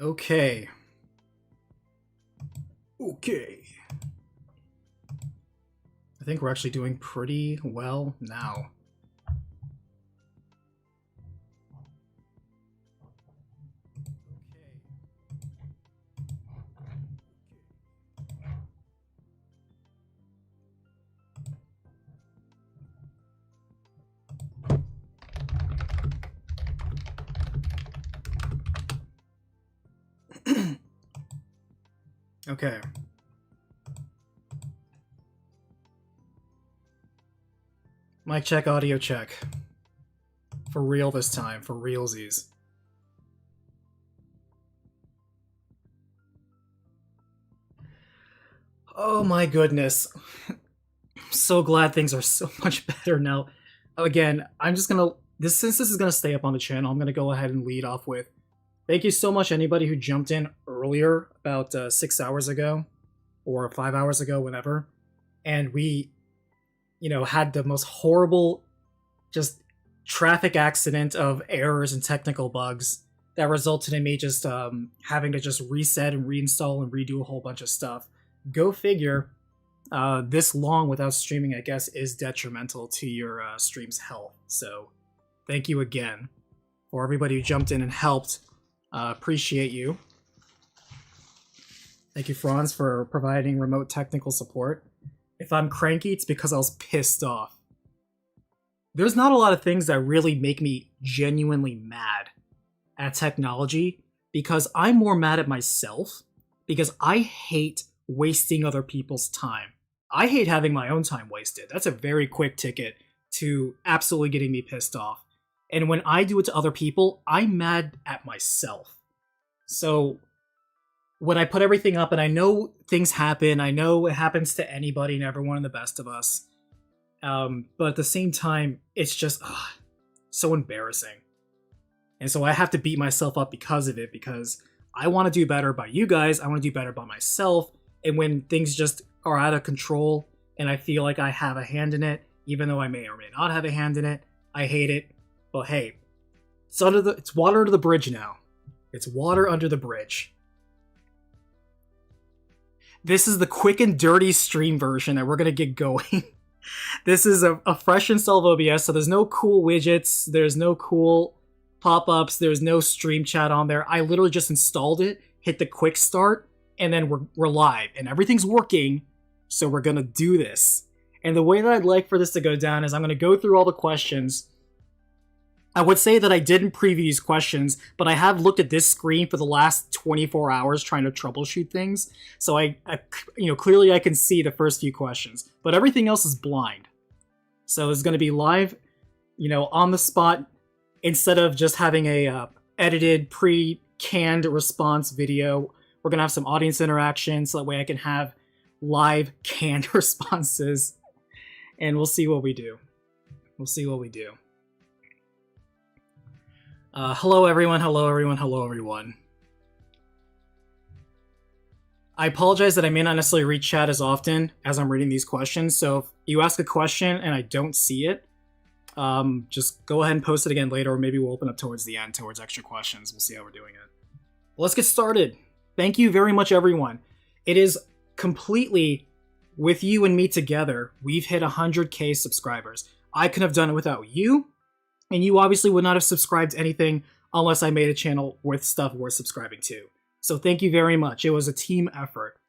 Okay. Okay. I think we're actually doing pretty well now. Okay. Mic check, audio check. For real this time, for realsies. Oh my goodness. I'm so glad things are so much better now. Again, I'm just gonna, since this is gonna stay up on the channel, I'm gonna go ahead and lead off with thank you so much anybody who jumped in earlier, about 6 hours ago, or 5 hours ago, whenever, and we, had the most horrible, just traffic accident of errors and technical bugs that resulted in me just having to just reset and reinstall and redo a whole bunch of stuff. Go figure. This long without streaming, I guess, is detrimental to your stream's health. So, thank you again for everybody who jumped in and helped. Appreciate you. Thank you, Franz, for providing remote technical support. If I'm cranky, it's because I was pissed off. There's not a lot of things that really make me genuinely mad at technology, because I'm more mad at myself, because I hate wasting other people's time. I hate having my own time wasted. That's a very quick ticket to absolutely getting me pissed off. And when I do it to other people, I'm mad at myself. So when I put everything up, and I know things happen, I know it happens to anybody and everyone and the best of us, but at the same time, it's just so embarrassing. And so I have to beat myself up because of it, because I want to do better by you guys, I want to do better by myself, and when things just are out of control, and I feel like I have a hand in it, even though I may or may not have a hand in it, I hate it. But hey, it's water under the bridge now. It's water under the bridge. This is the quick and dirty stream version that we're going to get going. This is a fresh install of OBS, so there's no cool widgets, there's no cool pop-ups, there's no stream chat on there. I literally just installed it, hit the quick start, and then we're live, and everything's working, so we're going to do this. And the way that I'd like for this to go down is I'm going to go through all the questions. I would say that I didn't preview these questions, but I have looked at this screen for the last 24 hours trying to troubleshoot things. So I clearly I can see the first few questions, but everything else is blind. So it's going to be live, on the spot, instead of just having a edited, pre-canned response video. We're going to have some audience interaction, so that way I can have live canned responses, and we'll see what we do. We'll see what we do. Hello everyone, hello everyone, hello everyone. I apologize that I may not necessarily read chat as often as I'm reading these questions, so if you ask a question and I don't see it, just go ahead and post it again later, or maybe we'll open up towards the end, towards extra questions. We'll see how we're doing it. Let's get started. Thank you very much, everyone. It is completely with you and me together. We've hit 100K subscribers. I couldn't have done it without you. And you obviously would not have subscribed to anything unless I made a channel with stuff worth subscribing to. So thank you very much. It was a team effort.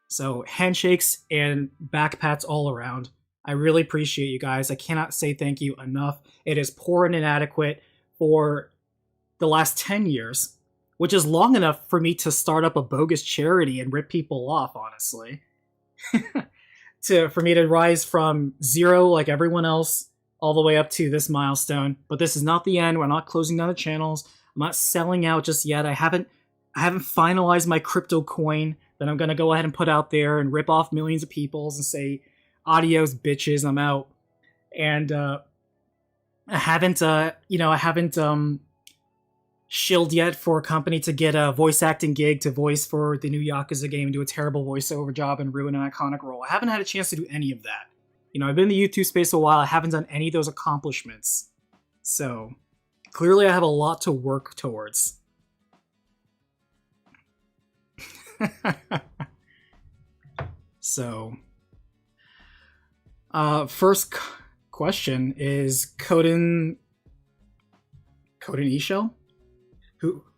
So handshakes and back pats all around. I really appreciate you guys. I cannot say thank you enough. It is poor and inadequate for the last 10 years, which is long enough for me to start up a bogus charity and rip people off, honestly. For me to rise from zero like everyone else all the way up to this milestone. But this is not the end. We're not closing down the channels. I'm not selling out just yet. I haven't finalized my crypto coin that I'm going to go ahead and put out there and rip off millions of peoples and say, adios, bitches, I'm out. And I haven't shilled yet for a company to get a voice acting gig to voice for the new Yakuza game and do a terrible voiceover job and ruin an iconic role. I haven't had a chance to do any of that. I've been in the YouTube space a while. I haven't done any of those accomplishments. So, clearly I have a lot to work towards. So, first question is Coden Eshell?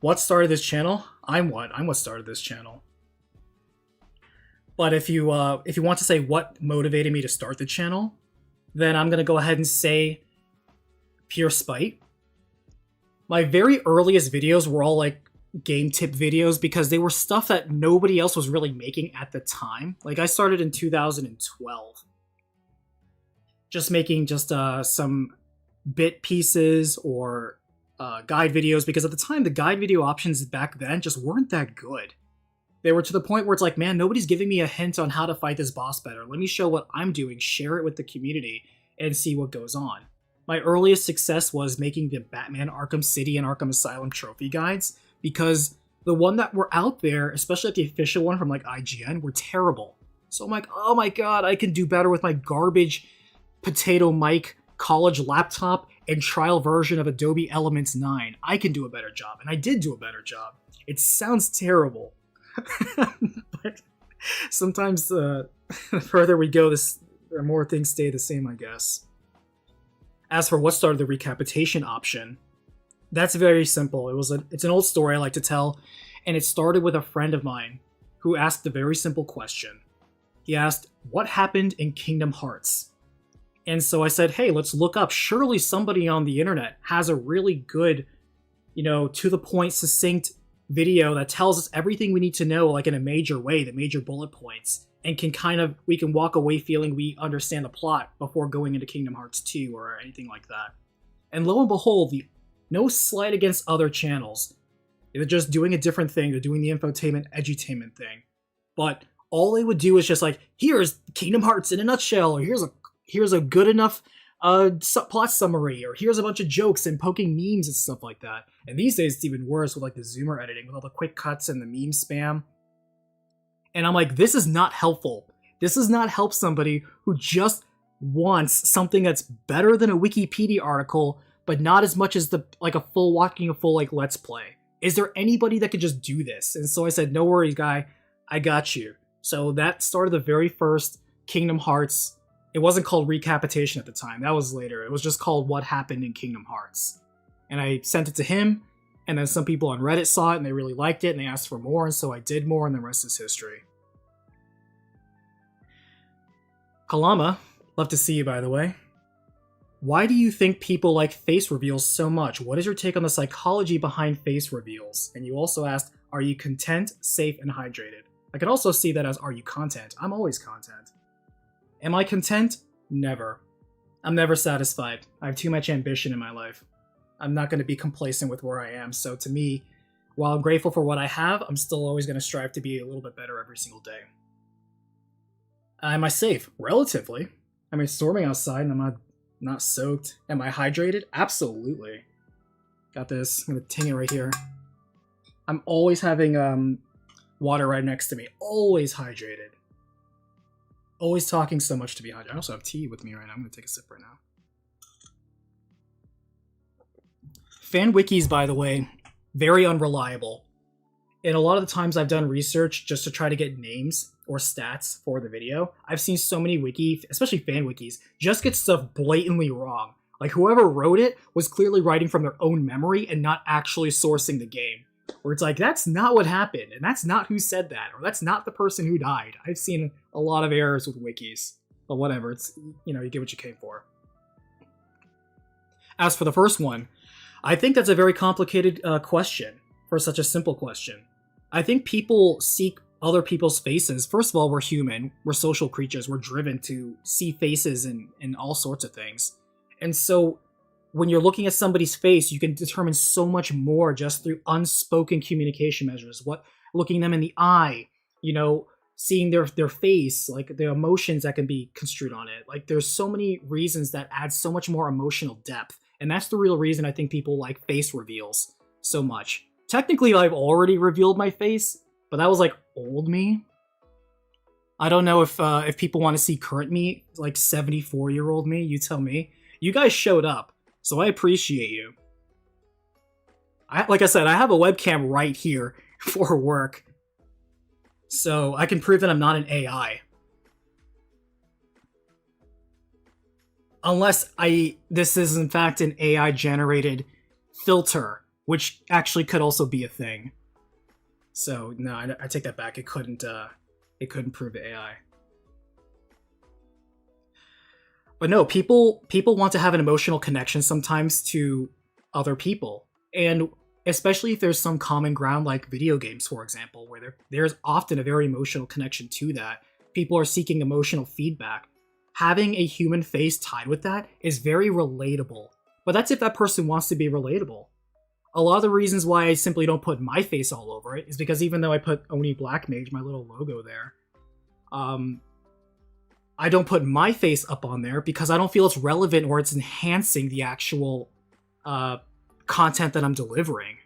What started this channel? I'm what started this channel. But if you want to say what motivated me to start the channel, then I'm gonna go ahead and say pure spite. My very earliest videos were all like game tip videos because they were stuff that nobody else was really making at the time. Like I started in 2012. Just making some bit pieces or guide videos, because at the time the guide video options back then just weren't that good. They were to the point where it's like, man, nobody's giving me a hint on how to fight this boss better. Let me show what I'm doing, share it with the community, and see what goes on. My earliest success was making the Batman Arkham City and Arkham Asylum trophy guides, because the one that were out there, especially like the official one from like IGN, were terrible. So I'm like, oh my god, I can do better with my garbage potato mic college laptop and trial version of Adobe Elements 9. I can do a better job, and I did do a better job. It sounds terrible. But sometimes the further we go, the more things stay the same, I guess. As for what started the recapitation option, that's very simple. It's an old story I like to tell, and it started with a friend of mine who asked a very simple question. He asked, what happened in Kingdom Hearts? And so I said, hey, let's look up. Surely somebody on the internet has a really good, to the point, succinct video that tells us everything we need to know, like in a major way, the major bullet points, and we can walk away feeling we understand the plot before going into Kingdom Hearts 2 or anything like that. And lo and behold, no slight against other channels. They're just doing a different thing. They're doing the infotainment, edutainment thing. But all they would do is just like, here's Kingdom Hearts in a nutshell, or here's a good enough plot summary, or here's a bunch of jokes and poking memes and stuff like that. And these days it's even worse with like the zoomer editing, with all the quick cuts and the meme spam. And I'm like, this is not helpful. This does not help somebody who just wants something that's better than a Wikipedia article, but not as much as watching a full Let's Play. Is there anybody that could just do this? And so I said, no worries, guy, I got you. So that started the very first Kingdom Hearts. It wasn't called Recapitation at the time. That was later. It was just called What Happened in Kingdom Hearts. And I sent it to him, and then some people on Reddit saw it, and they really liked it, and they asked for more, and so I did more, and the rest is history. Kalama, love to see you, by the way. Why do you think people like face reveals so much? What is your take on the psychology behind face reveals? And you also asked, are you content, safe, and hydrated? I could also see that as, are you content? I'm always content. Am I content? Never. I'm never satisfied. I have too much ambition in my life. I'm not going to be complacent with where I am, so to me, while I'm grateful for what I have, I'm still always going to strive to be a little bit better every single day. Am I safe? Relatively. I mean, it's storming outside and I'm not soaked. Am I hydrated? Absolutely. Got this. I'm going to ting it right here. I'm always having water right next to me. Always hydrated. Always talking so much to be hydrated. I also have tea with me right now. I'm going to take a sip right now. Fan wikis, by the way, very unreliable. And a lot of the times I've done research just to try to get names or stats for the video, I've seen so many especially fan wikis, just get stuff blatantly wrong. Like whoever wrote it was clearly writing from their own memory and not actually sourcing the game. Where it's like, that's not what happened, and that's not who said that, or that's not the person who died. I've seen a lot of errors with wikis. But whatever, it's, you get what you came for. As for the first one, I think that's a very complicated question for such a simple question. I think people seek other people's faces. First of all, we're human. We're social creatures. We're driven to see faces in all sorts of things. And so when you're looking at somebody's face, you can determine so much more just through unspoken communication measures. Looking them in the eye, seeing their face, like the emotions that can be construed on it. Like there's so many reasons that add so much more emotional depth. And that's the real reason I think people like face reveals so much. Technically, I've already revealed my face, but that was like old me. I don't know if people want to see current me, like 74-year-old me. You tell me. You guys showed up, so I appreciate you. Like I said, I have a webcam right here for work. So I can prove that I'm not an AI. Unless this is in fact an AI generated filter, which actually could also be a thing. So no, I take that back. It couldn't prove AI. But no, people want to have an emotional connection sometimes to other people, and especially if there's some common ground like video games, for example, where there's often a very emotional connection to that. People are seeking emotional feedback. Having a human face tied with that is very relatable. But that's if that person wants to be relatable. A lot of the reasons why I simply don't put my face all over it is because even though I put Oni Black Mage, my little logo there, I don't put my face up on there because I don't feel it's relevant or it's enhancing the actual content that I'm delivering.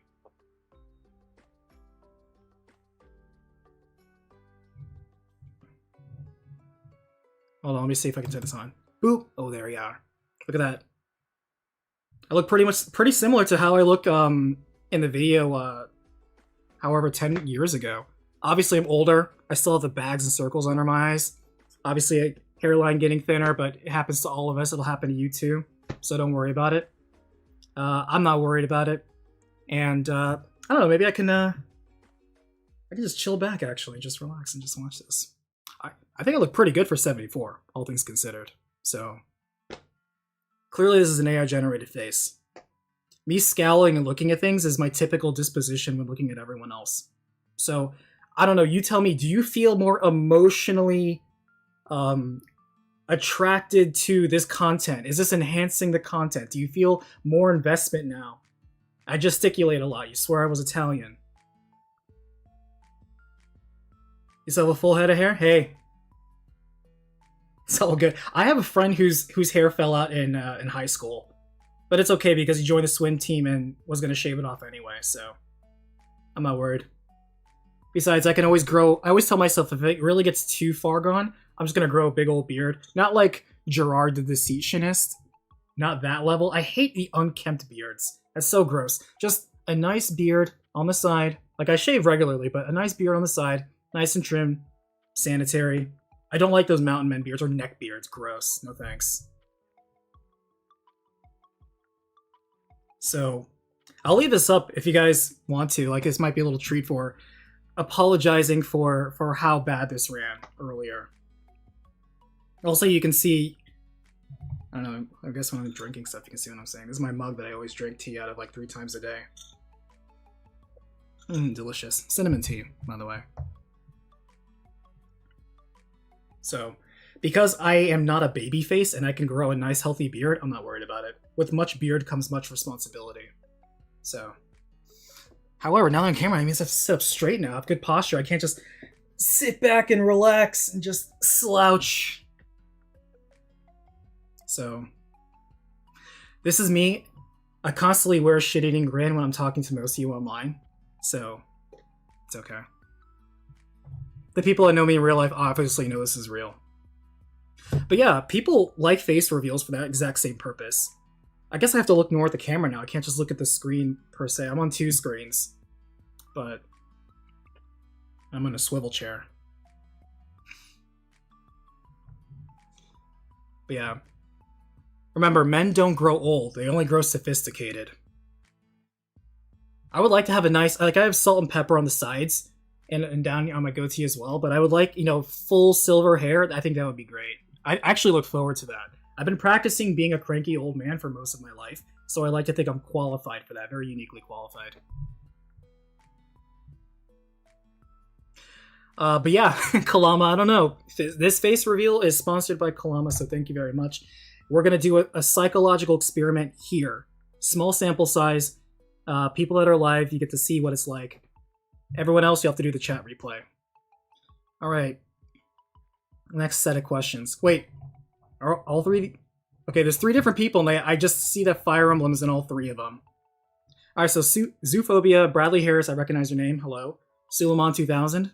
Hold on, let me see if I can turn this on. Boop! Oh, there we are. Look at that. I look pretty similar to how I look in the video, however, 10 years ago. Obviously, I'm older. I still have the bags and circles under my eyes. Obviously, a hairline getting thinner, but it happens to all of us. It'll happen to you too, so don't worry about it. I'm not worried about it, and I don't know. Maybe I can just chill back, actually, just relax and just watch this. I think I look pretty good for 74, all things considered. So clearly, this is an AI-generated face. Me scowling and looking at things is my typical disposition when looking at everyone else. So I don't know. You tell me. Do you feel more emotionally attracted to this content? Is this enhancing the content? Do you feel more investment now? I gesticulate a lot. You swear I was Italian. You still have a full head of hair? Hey. It's all good. I have a friend whose hair fell out in high school. But it's okay because he joined the swim team and was going to shave it off anyway, so I'm not worried. Besides, I can always grow... I always tell myself if it really gets too far gone, I'm just going to grow a big old beard. Not like Gerard the Deceitsionist. Not that level. I hate the unkempt beards. That's so gross. Just a nice beard on the side. Like, I shave regularly, but a nice beard on the side. Nice and trimmed. Sanitary. I don't like those mountain men beards or neck beards. Gross. No thanks. So, I'll leave this up if you guys want to. Like, this might be a little treat for apologizing for how bad this ran earlier. Also, you can see... I don't know, I guess when I'm drinking stuff, you can see what I'm saying. This is my mug that I always drink tea out of like 3 times a day. Delicious. Cinnamon tea, by the way. So, because I am not a baby face and I can grow a nice healthy beard, I'm not worried about it. With much beard comes much responsibility. So, however, now that I'm on camera, I mean, I have to sit up straight now. I have good posture. I can't just sit back and relax and just slouch. So, this is me. I constantly wear a shit-eating grin when I'm talking to most of you online. So, it's okay. The people that know me in real life obviously know this is real. But yeah, people like face reveals for that exact same purpose. I guess I have to look more at the camera now. I can't just look at the screen per se. I'm on 2 screens. But I'm in a swivel chair. But yeah. Remember, men don't grow old. They only grow sophisticated. I would like to have a nice... Like, I have salt and pepper on the sides. And down on my goatee as well. But I would like, you know, full silver hair. I think that would be great. I actually look forward to that. I've been practicing being a cranky old man for most of my life. So I like to think I'm qualified for that. Very uniquely qualified. But yeah, Kalama, I don't know. This face reveal is sponsored by Kalama, so thank you very much. We're going to do a psychological experiment here. Small sample size. People that are live, you get to see what it's like. Everyone else, you have to do the chat replay. Alright. Next set of questions. Wait. Are all 3... Okay, there's 3 different people, and I just see that Fire Emblem's in all 3 of them. Alright, so Zoophobia, Bradley Harris, I recognize your name. Hello. Suleiman 2000.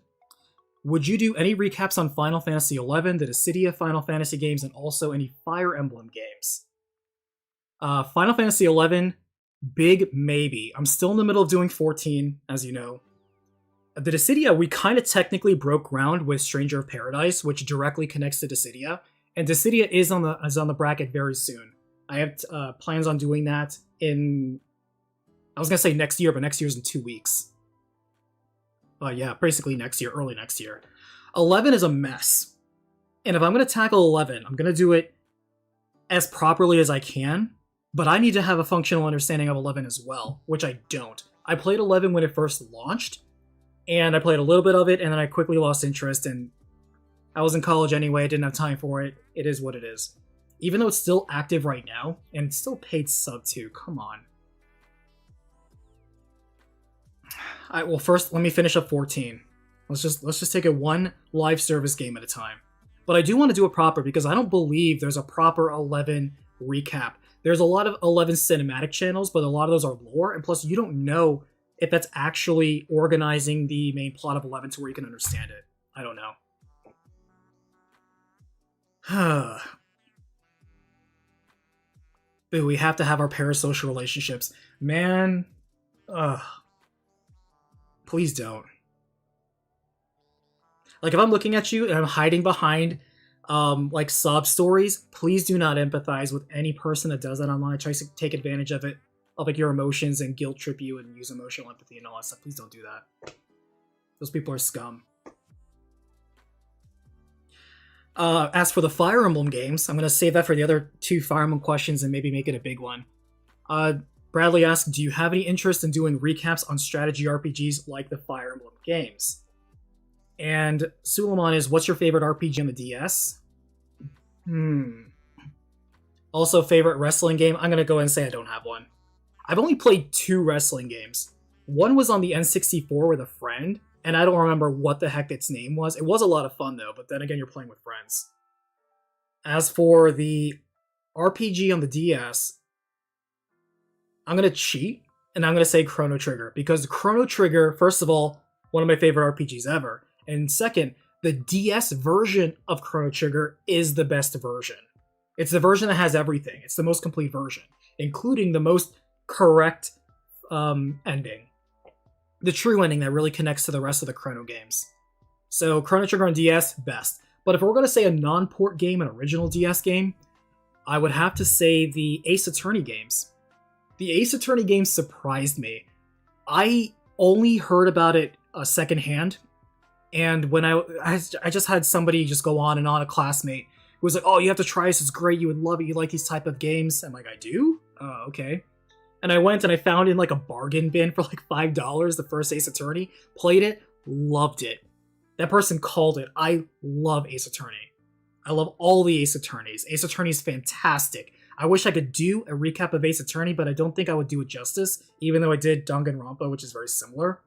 Would you do any recaps on Final Fantasy XI, the Dissidia Final Fantasy games, and also any Fire Emblem games? Final Fantasy XI, big maybe. I'm still in the middle of doing 14, as you know. The Dissidia, we kind of technically broke ground with Stranger of Paradise, which directly connects to Dissidia, and Dissidia is on the bracket very soon. I have plans on doing that in, I was gonna say next year, but next year's in 2 weeks. Yeah, basically next year, early next year. 11 is a mess, and if I'm gonna tackle 11, I'm gonna do it as properly as I can, but I need to have a functional understanding of 11 as well, which I don't. I played 11 when it first launched, and I played a little bit of it, and then I quickly lost interest, and I was in college anyway, I didn't have time for it. It is what it is. Even though it's still active right now, and it's still paid sub too, come on. Well, first, let me finish up 14. Let's just take it one live service game at a time. But I do want to do it proper, because I don't believe there's a proper 11 recap. There's a lot of 11 cinematic channels, but a lot of those are lore, and plus you don't know if that's actually organizing the main plot of 11 to where you can understand it. I don't know. Ooh, we have to have our parasocial relationships. Man, please don't. Like, if I'm looking at you and I'm hiding behind like sob stories, please do not empathize with any person that does that online, tries to take advantage of it, of like your emotions and guilt trip you and use emotional empathy and all that stuff. Please don't do that. Those people are scum. As for the Fire Emblem games, I'm going to save that for the other 2 Fire Emblem questions and maybe make it a big one. Bradley asked, do you have any interest in doing recaps on strategy RPGs like the Fire Emblem games? And Suleiman is, what's your favorite RPG on the DS? Also, favorite wrestling game? I'm going to go ahead and say I don't have one. I've only played 2 wrestling games. One was on the N64 with a friend, and I don't remember what the heck its name was. It was a lot of fun, though, but then again, you're playing with friends. As for the RPG on the DS, I'm going to cheat, and I'm going to say Chrono Trigger, because Chrono Trigger, first of all, one of my favorite RPGs ever, and second, the DS version of Chrono Trigger is the best version. It's the version that has everything. It's the most complete version, including the most correct ending. The true ending that really connects to the rest of the Chrono games. So Chrono Trigger on DS, best. But if we're going to say a non-port game, an original DS game, I would have to say the Ace Attorney games. The Ace Attorney games surprised me. I only heard about it secondhand, and when I just had somebody just go on and on, a classmate, who was like, oh, you have to try this, it's great, you would love it, you like these type of games. I'm like, I do? Oh, okay. And I went and I found in like a bargain bin for like $5 the first Ace Attorney, played it, loved it. That person called it. I love Ace Attorney. I love all the Ace Attorneys. Ace Attorney is fantastic. I wish I could do a recap of Ace Attorney, but I don't think I would do it justice, even though I did Danganronpa, which is very similar.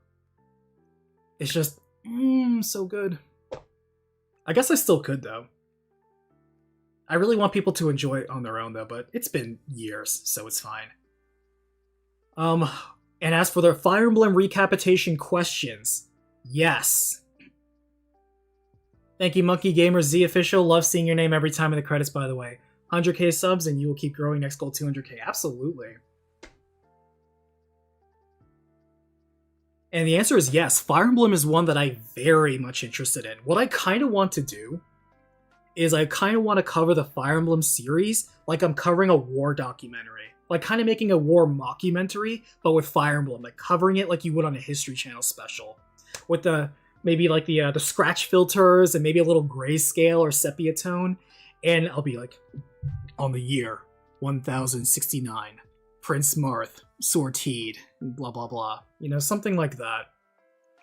It's just, so good. I guess I still could, though. I really want people to enjoy it on their own, though, but it's been years, so it's fine. And as for the Fire Emblem recapitation questions, yes. Thank you, Monkey Gamer Z Official. Love seeing your name every time in the credits, by the way. 100k subs and you will keep growing. Next goal 200k. Absolutely. And the answer is yes. Fire Emblem is one that I'm very much interested in. What I kind of want to do is I kind of want to cover the Fire Emblem series like I'm covering a war documentary. Like kind of making a war mockumentary, but with Fire Emblem. Like covering it like you would on a History Channel special. With the maybe like the scratch filters and maybe a little grayscale or sepia tone. And I'll be like, on the year 1069, Prince Marth, Sortied, blah blah blah. You know, something like that.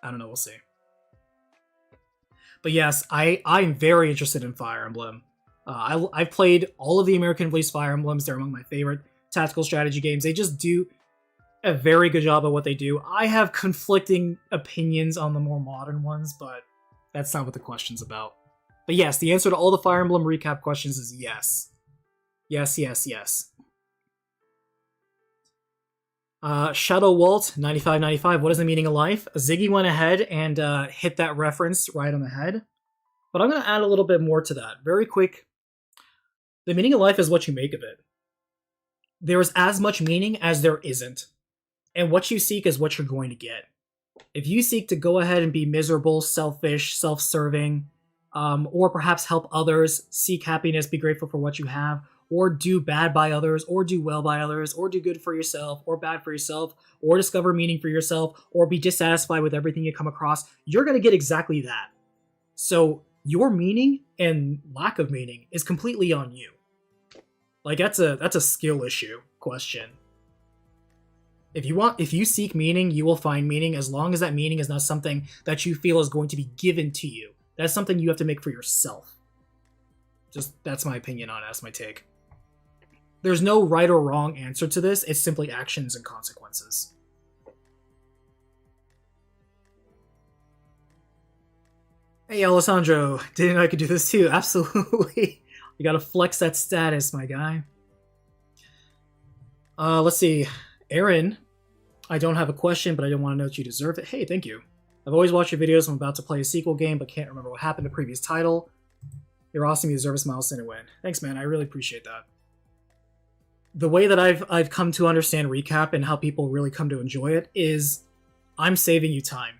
I don't know, we'll see. But yes, I'm very interested in Fire Emblem. I've played all of the American release Fire Emblems. They're among my favorite tactical strategy games. They just do a very good job at what they do. I have conflicting opinions on the more modern ones, but that's not what the question's about. But yes, the answer to all the Fire Emblem recap questions is yes. Yes, yes, yes. Shadow Walt 9595. What is the meaning of life? Ziggy went ahead and hit that reference right on the head. But I'm going to add a little bit more to that. Very quick. The meaning of life is what you make of it. There is as much meaning as there isn't. And what you seek is what you're going to get. If you seek to go ahead and be miserable, selfish, self-serving, or perhaps help others, seek happiness, be grateful for what you have, or do bad by others, or do well by others, or do good for yourself, or bad for yourself, or discover meaning for yourself, or be dissatisfied with everything you come across, you're going to get exactly that. So your meaning and lack of meaning is completely on you. Like, that's a skill issue question. If you seek meaning, you will find meaning, as long as that meaning is not something that you feel is going to be given to you. That's something you have to make for yourself. Just, that's my opinion on it. That's my take. There's no right or wrong answer to this. It's simply actions and consequences. Hey, Alessandro. Didn't know I could do this too. Absolutely. You gotta flex that status, my guy. Let's see. Aaron, I don't have a question, but I don't want to know that you deserve it. Hey, thank you. I've always watched your videos. I'm about to play a sequel game, but can't remember what happened to the previous title. You're awesome. You deserve a milestone and win. Thanks, man. I really appreciate that. The way that I've come to understand recap and how people really come to enjoy it is I'm saving you time.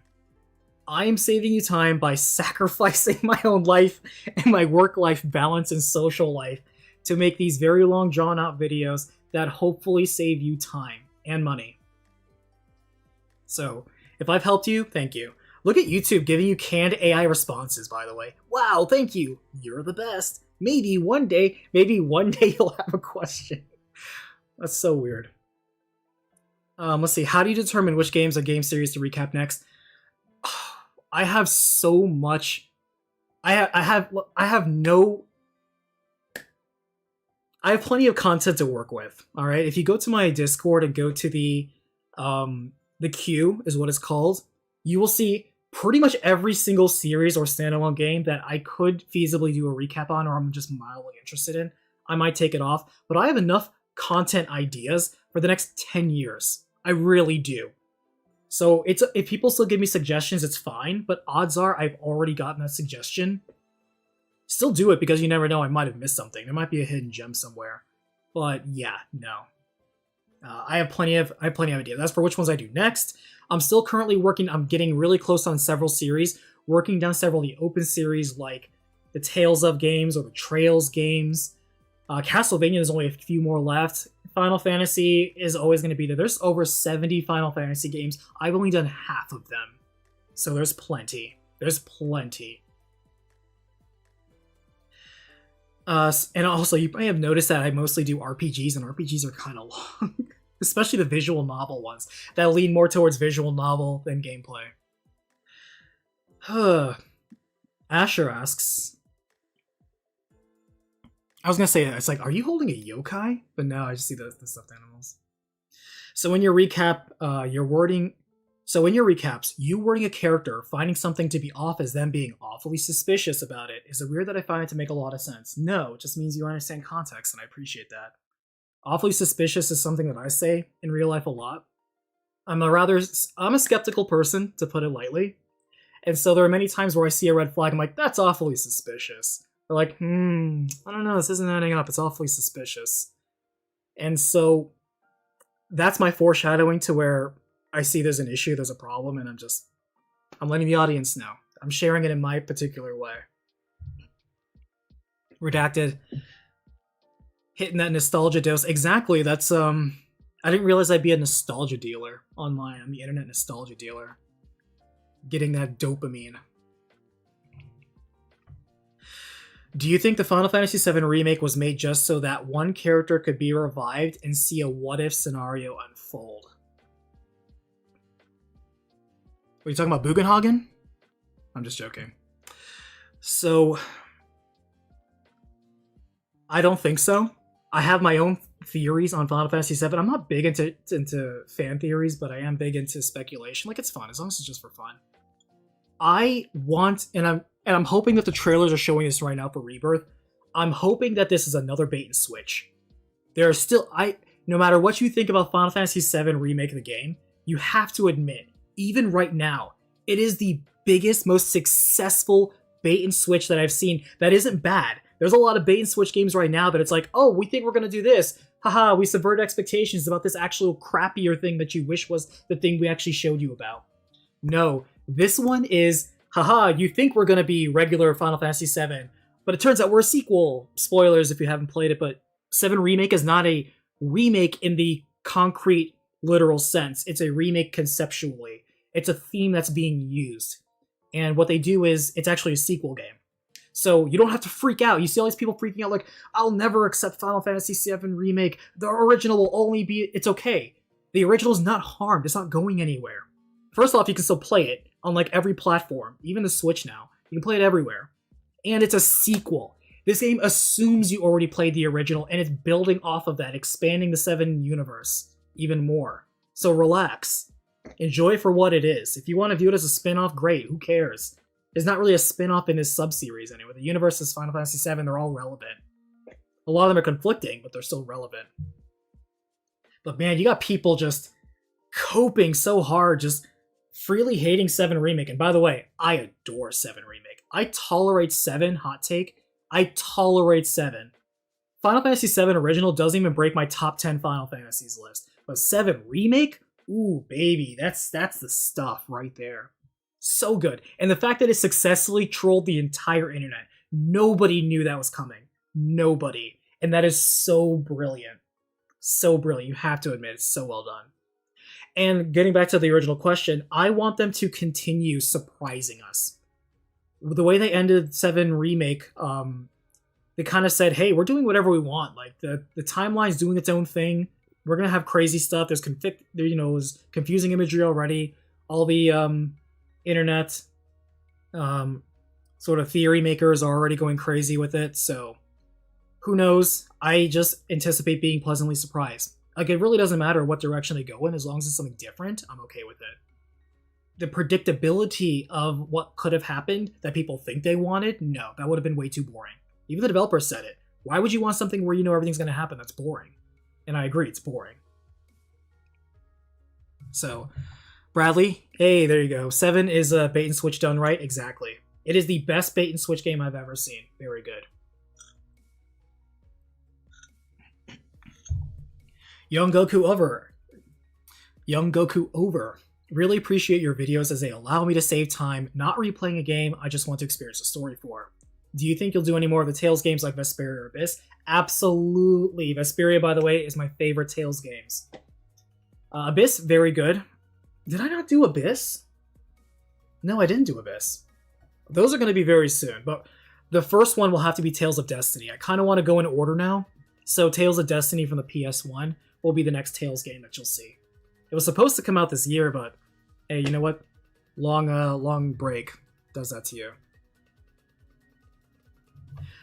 I am saving you time by sacrificing my own life and my work-life balance and social life to make these very long, drawn-out videos that hopefully save you time and money. So, if I've helped you, thank you. Look at YouTube giving you canned AI responses, by the way. Wow, thank you. You're the best. Maybe one day you'll have a question. That's so weird. Let's see. How do you determine which games or game series to recap next? I have so much. I have plenty of content to work with. All right. If you go to my Discord and go to the queue is what it's called, you will see pretty much every single series or standalone game that I could feasibly do a recap on, or I'm just mildly interested in. I might take it off, but I have enough content ideas for the next 10 years. I really do. So if people still give me suggestions, it's fine, but odds are I've already gotten that suggestion. Still do it, because you never know, I might have missed something. There might be a hidden gem somewhere. But yeah, no. I have plenty of ideas. As for which ones I do next, I'm still currently working. I'm getting really close on several series, working down several of the open series like the Tales of games or the Trails games. Castlevania, there's only a few more left. Final Fantasy is always going to be there. There's over 70 Final Fantasy games. I've only done half of them. So there's plenty. There's plenty. And also, you may have noticed that I mostly do RPGs, and RPGs are kind of long. Especially the visual novel ones that lean more towards visual novel than gameplay. Asher asks, I was gonna say, it's like, are you holding a yokai? But no, I just see the stuffed animals. So in your recap, So in your recaps, you wording a character, finding something to be off as them being awfully suspicious about it, is it weird that I find it to make a lot of sense? No, it just means you understand context, and I appreciate that. Awfully suspicious is something that I say in real life a lot. I'm a skeptical person, to put it lightly. And so there are many times where I see a red flag, I'm like, that's awfully suspicious. They're like, I don't know, this isn't adding up, it's awfully suspicious. And so that's my foreshadowing to where I see there's an issue, there's a problem, and I'm letting the audience know. I'm sharing it in my particular way. Redacted. Hitting that nostalgia dose. Exactly, that's, I didn't realize I'd be a nostalgia dealer online. I'm the internet nostalgia dealer. Getting that dopamine. Do you think the Final Fantasy VII Remake was made just so that one character could be revived and see a what-if scenario unfold? Are you talking about Bugenhagen? I'm just joking. So, I don't think so. I have my own theories on Final Fantasy VII. I'm not big into fan theories, but I am big into speculation. Like, it's fun, as long as it's just for fun. I want, and I'm hoping that the trailers are showing this right now for Rebirth. I'm hoping that this is another bait and switch. There are still, no matter what you think about Final Fantasy VII Remake of the game, you have to admit, even right now, it is the biggest, most successful bait and switch that I've seen that isn't bad. There's a lot of bait and switch games right now that it's like, oh, we think we're going to do this. Haha, we subverted expectations about this actual crappier thing that you wish was the thing we actually showed you about. No, this one is, haha, you think we're going to be regular Final Fantasy VII, but it turns out we're a sequel. Spoilers if you haven't played it, but 7 Remake is not a remake in the concrete, literal sense. It's a remake conceptually. It's a theme that's being used. And what they do is, it's actually a sequel game. So you don't have to freak out. You see all these people freaking out like, I'll never accept Final Fantasy VII Remake. The original will only be... It's okay. The original is not harmed. It's not going anywhere. First off, you can still play it on like every platform, even the Switch now. You can play it everywhere. And it's a sequel. This game assumes you already played the original, and it's building off of that, expanding the 7 universe even more. So relax. Enjoy it for what it is. If you want to view it as a spin-off, great. Who cares? There's not really a spin-off in this sub-series anyway. The universe is Final Fantasy VII, they're all relevant. A lot of them are conflicting, but they're still relevant. But man, you got people just coping so hard, just freely hating 7 Remake. And by the way, I adore 7 Remake. I tolerate 7, hot take. I tolerate 7. Final Fantasy VII Original doesn't even break my top 10 Final Fantasies list. But 7 Remake? Ooh, baby, that's the stuff right there. So good. And the fact that it successfully trolled the entire internet. Nobody knew that was coming. Nobody. And that is so brilliant. So brilliant. You have to admit, it's so well done. And getting back to the original question, I want them to continue surprising us. The way they ended 7 Remake, they kind of said, hey, we're doing whatever we want. Like, the timeline's doing its own thing. We're going to have crazy stuff. There's confusing imagery already. All the internet sort of theory makers are already going crazy with it. So, who knows? I just anticipate being pleasantly surprised. Like, it really doesn't matter what direction they go in, as long as it's something different, I'm okay with it. The predictability of what could have happened that people think they wanted, no, that would have been way too boring. Even the developers said it. Why would you want something where you know everything's going to happen? That's boring. And I agree, it's boring. So, Bradley, hey, there you go. 7 is a bait and switch done right. Exactly. It is the best bait and switch game I've ever seen. Very good. Young Goku over. Really appreciate your videos as they allow me to save time, not replaying a game I just want to experience the story for. Do you think you'll do any more of the Tales games like Vesperia or Abyss? Absolutely. Vesperia, by the way, is my favorite Tales games. Abyss, very good. Did I not do Abyss? No, I didn't do Abyss. Those are going to be very soon, but the first one will have to be Tales of Destiny. I kind of want to go in order now. So Tales of Destiny from the PS1 will be the next Tales game that you'll see. It was supposed to come out this year, but hey, you know what? Long break does that to you.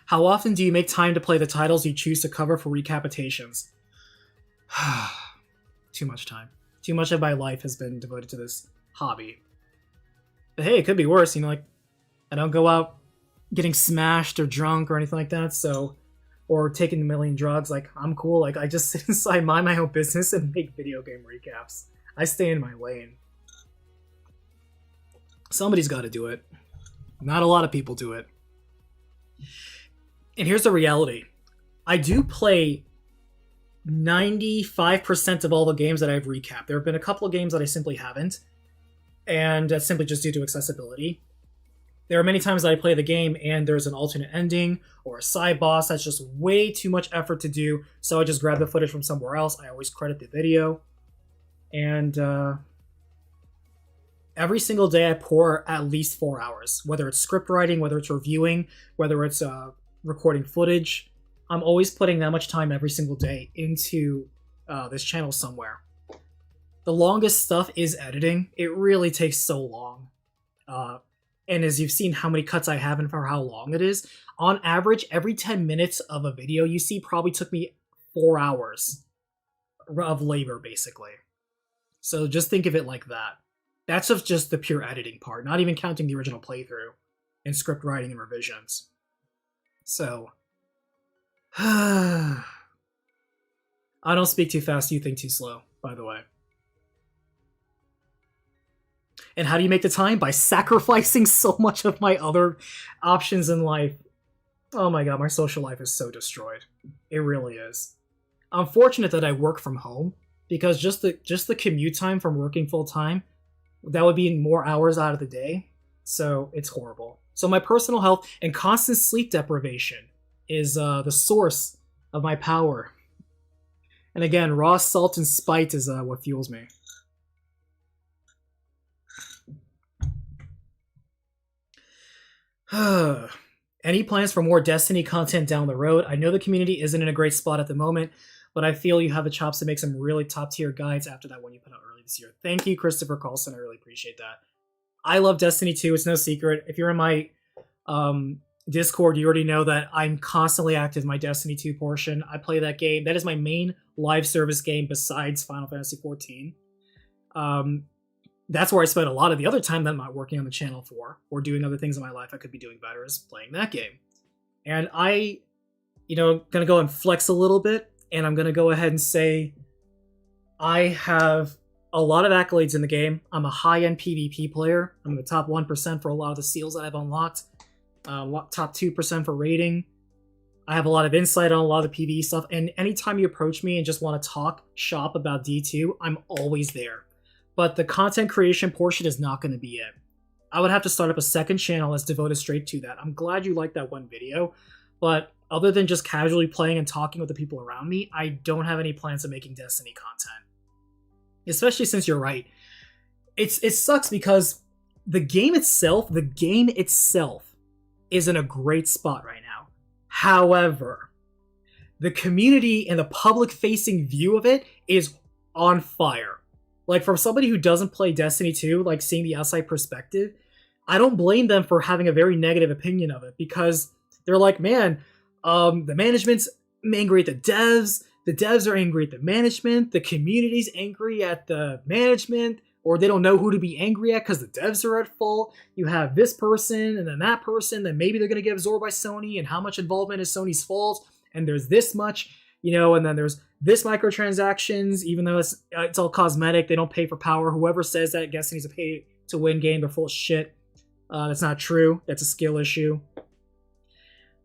How often do you make time to play the titles you choose to cover for recapitations? Too much time. Too much of my life has been devoted to this hobby. But hey, it could be worse, like, I don't go out getting smashed or drunk or anything like that, so, or taking a million drugs, like, I'm cool, like, I just sit inside, mind my own business, and make video game recaps. I stay in my lane. Somebody's gotta do it. Not a lot of people do it. And here's the reality. I do play 95% of all the games that I've recapped. There have been a couple of games that I simply haven't, and that's simply just due to accessibility. There are many times that I play the game and there's an alternate ending or a side boss that's just way too much effort to do, so I just grab the footage from somewhere else. I always credit the video. And every single day I pour at least 4 hours, whether it's script writing, whether it's reviewing, whether it's recording footage. I'm always putting that much time every single day into this channel somewhere. The longest stuff is editing. It really takes so long. And as you've seen how many cuts I have and for how long it is, on average, every 10 minutes of a video you see probably took me 4 hours of labor, basically. So just think of it like that. That's just the pure editing part, not even counting the original playthrough and script writing and revisions. So, I don't speak too fast, you think too slow, by the way. And how do you make the time? By sacrificing so much of my other options in life. Oh my god, my social life is so destroyed. It really is. I'm fortunate that I work from home, because just the commute time from working full time that would be more hours out of the day. So it's horrible. So my personal health and constant sleep deprivation is the source of my power. And again, raw salt and spite is what fuels me. Any plans for more Destiny content down the road? I know the community isn't in a great spot at the moment, but I feel you have the chops to make some really top tier guides after that one you put out early this year. Thank you, Christopher Carlson. I really appreciate that. I love Destiny 2. It's no secret. If you're in my Discord, you already know that I'm constantly active in my Destiny 2 portion. I play that game. That is my main live service game besides Final Fantasy XIV. That's where I spend a lot of the other time that I'm not working on the channel for, or doing other things in my life I could be doing better, is playing that game. And I, gonna go and flex a little bit, and I'm gonna go ahead and say I have a lot of accolades in the game. I'm a high-end PvP player. I'm in the top 1% for a lot of the seals that I've unlocked. Top 2% for rating. I have a lot of insight on a lot of the PvE stuff, and anytime you approach me and just want to talk shop about D2, I'm always there. But the content creation portion is not going to be it. I would have to start up a second channel that's devoted straight to that. I'm glad you liked that one video, but other than just casually playing and talking with the people around me, I don't have any plans of making Destiny content. Especially since you're right. It sucks because the game itself is in a great spot right now. However, the community and the public-facing view of it is on fire. Like, from somebody who doesn't play Destiny 2, like, seeing the outside perspective, I don't blame them for having a very negative opinion of it, because they're like, man, the management's angry at the devs are angry at the management, the community's angry at the management, or they don't know who to be angry at because the devs are at fault. You have this person and then that person, then maybe they're going to get absorbed by Sony, and how much involvement is Sony's fault, and there's this much, and then there's this microtransactions, even though it's all cosmetic, they don't pay for power. Whoever says that Destiny's a pay-to-win game, they're full of shit. That's not true. That's a skill issue.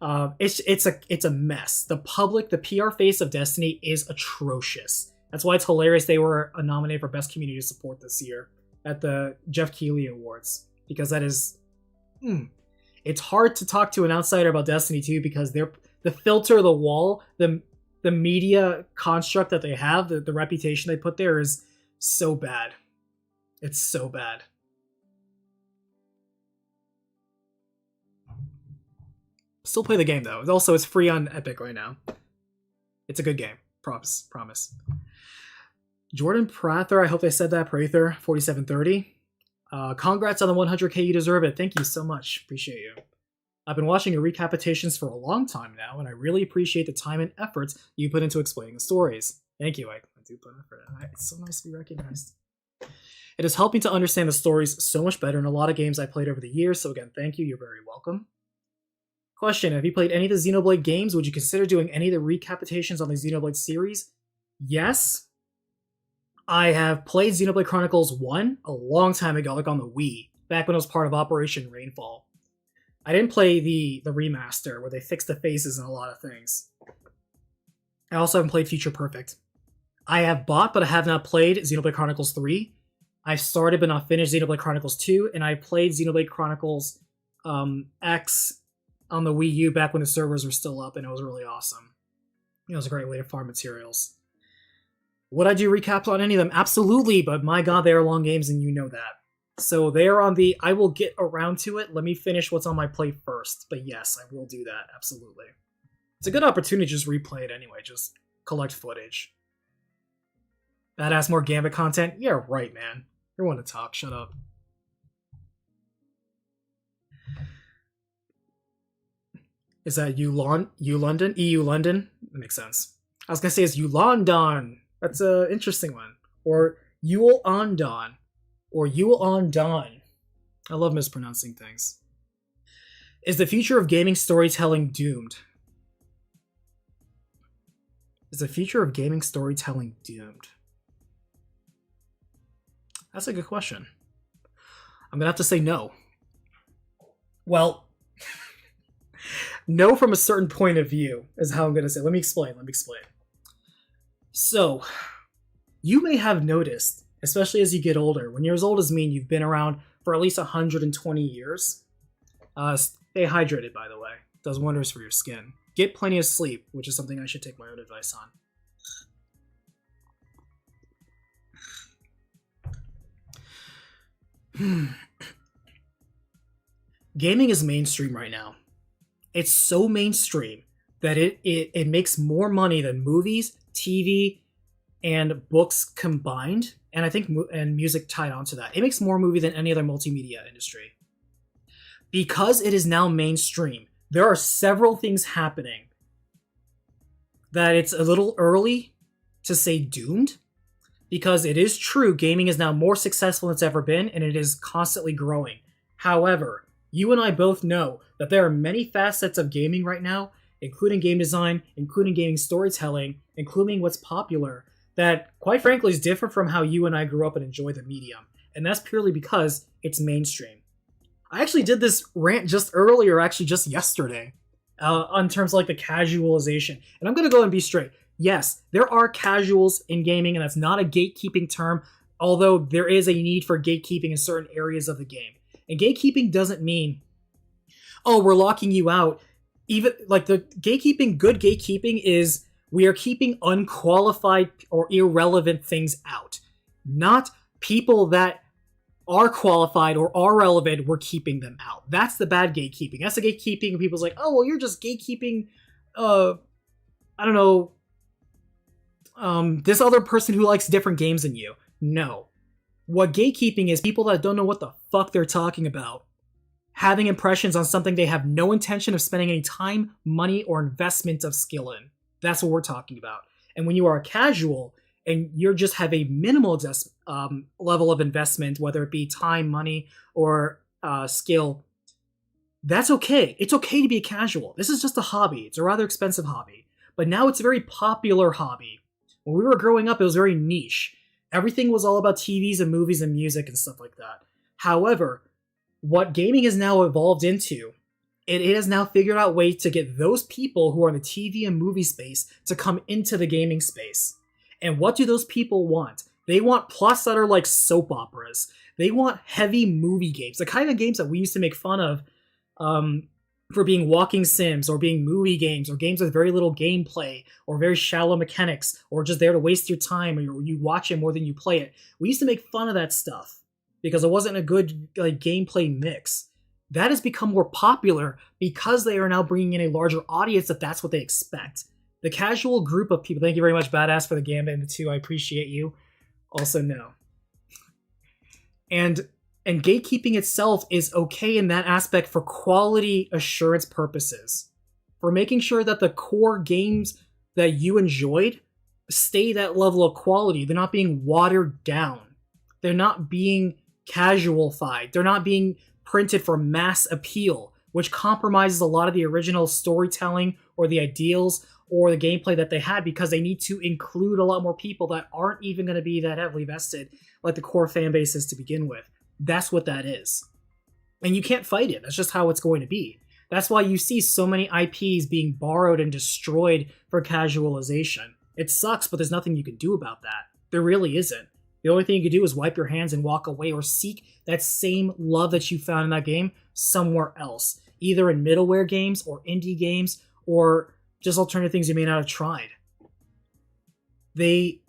It's a mess. The PR face of Destiny is atrocious. That's why it's hilarious they were nominated for Best Community Support this year at the Jeff Keighley Awards, because that is... It's hard to talk to an outsider about Destiny 2 because they're the filter, the wall, the media construct that they have, the reputation they put there is so bad. It's so bad. Still play the game, though. Also, it's free on Epic right now. It's a good game. Promise. Jordan Prather, I hope I said that. Prather, 4730. Congrats on the 100k, you deserve it. Thank you so much. Appreciate you. I've been watching your recapitations for a long time now, and I really appreciate the time and efforts you put into explaining the stories. Thank you, I do put effort in. It's so nice to be recognized. It has helped me to understand the stories so much better in a lot of games I played over the years, so again, thank you, you're very welcome. Question, have you played any of the Xenoblade games? Would you consider doing any of the recapitations on the Xenoblade series? Yes. I have played Xenoblade Chronicles 1 a long time ago, like on the Wii, back when it was part of Operation Rainfall. I didn't play the remaster, where they fixed the faces and a lot of things. I also haven't played Future Perfect. I have bought, but I have not played Xenoblade Chronicles 3. I've started but not finished Xenoblade Chronicles 2, and I played Xenoblade Chronicles X on the Wii U back when the servers were still up, and it was really awesome. It was a great way to farm materials. Would I do recaps on any of them? Absolutely, but my god, they are long games, and you know that. So they're on the, I will get around to it. Let me finish what's on my plate first. But yes, I will do that, absolutely. It's a good opportunity to just replay it anyway, just collect footage. Badass more Gambit content? Yeah, right, man. You want to talk, shut up. Is that EU London? That makes sense. I was going to say it's London. That's an interesting one. Or Yule on Dawn. Or Yule on Dawn. I love mispronouncing things. Is the future of gaming storytelling doomed? Is the future of gaming storytelling doomed? That's a good question. I'm going to have to say no. Well, no from a certain point of view is how I'm going to say. Let me explain. So, you may have noticed especially as you get older. When you're as old as me and you've been around for at least 120 years, stay hydrated, by the way. It does wonders for your skin. Get plenty of sleep, which is something I should take my own advice on. Gaming is mainstream right now. It's so mainstream that it makes more money than movies, TV, and books combined, and I think and music tied onto that. It makes more movie than any other multimedia industry. Because it is now mainstream, there are several things happening that it's a little early to say doomed, because it is true gaming is now more successful than it's ever been, and it is constantly growing. However, you and I both know that there are many facets of gaming right now, including game design, including gaming storytelling, including what's popular, that quite frankly is different from how you and I grew up and enjoy the medium. And that's purely because it's mainstream. I actually did this rant just earlier, actually just yesterday, on terms of like the casualization. And I'm going to go and be straight. Yes, there are casuals in gaming, and that's not a gatekeeping term, although there is a need for gatekeeping in certain areas of the game. And gatekeeping doesn't mean, oh, we're locking you out. Even like the gatekeeping, good gatekeeping is we are keeping unqualified or irrelevant things out. Not people that are qualified or are relevant, we're keeping them out. That's the bad gatekeeping. That's the gatekeeping when people's like, oh, well, you're just gatekeeping, I don't know, this other person who likes different games than you. No. What gatekeeping is, people that don't know what the fuck they're talking about, having impressions on something they have no intention of spending any time, money, or investment of skill in. That's what we're talking about. And when you are a casual and you just have a minimal level of investment, whether it be time, money, or skill, that's okay. It's okay to be a casual. This is just a hobby. It's a rather expensive hobby. But now it's a very popular hobby. When we were growing up, it was very niche. Everything was all about TVs and movies and music and stuff like that. However, what gaming has now evolved into, it has now figured out ways to get those people who are in the TV and movie space to come into the gaming space. And what do those people want? They want plots that are like soap operas. They want heavy movie games, the kind of games that we used to make fun of for being walking sims or being movie games or games with very little gameplay or very shallow mechanics or just there to waste your time or you watch it more than you play it. We used to make fun of that stuff because it wasn't a good like gameplay mix. That has become more popular because they are now bringing in a larger audience that's what they expect. The casual group of people, thank you very much, Badass, for the Gambit and the 2, I appreciate you. Also, no. And gatekeeping itself is okay in that aspect for quality assurance purposes. For making sure that the core games that you enjoyed stay that level of quality. They're not being watered down. They're not being casualified. They're not being printed for mass appeal, which compromises a lot of the original storytelling or the ideals or the gameplay that they had because they need to include a lot more people that aren't even going to be that heavily vested like the core fan base is to begin with. That's what that is. And you can't fight it. That's just how it's going to be. That's why you see so many IPs being borrowed and destroyed for casualization. It sucks, but there's nothing you can do about that. There really isn't. The only thing you can do is wipe your hands and walk away or seek that same love that you found in that game somewhere else. Either in middleware games or indie games or just alternative things you may not have tried. The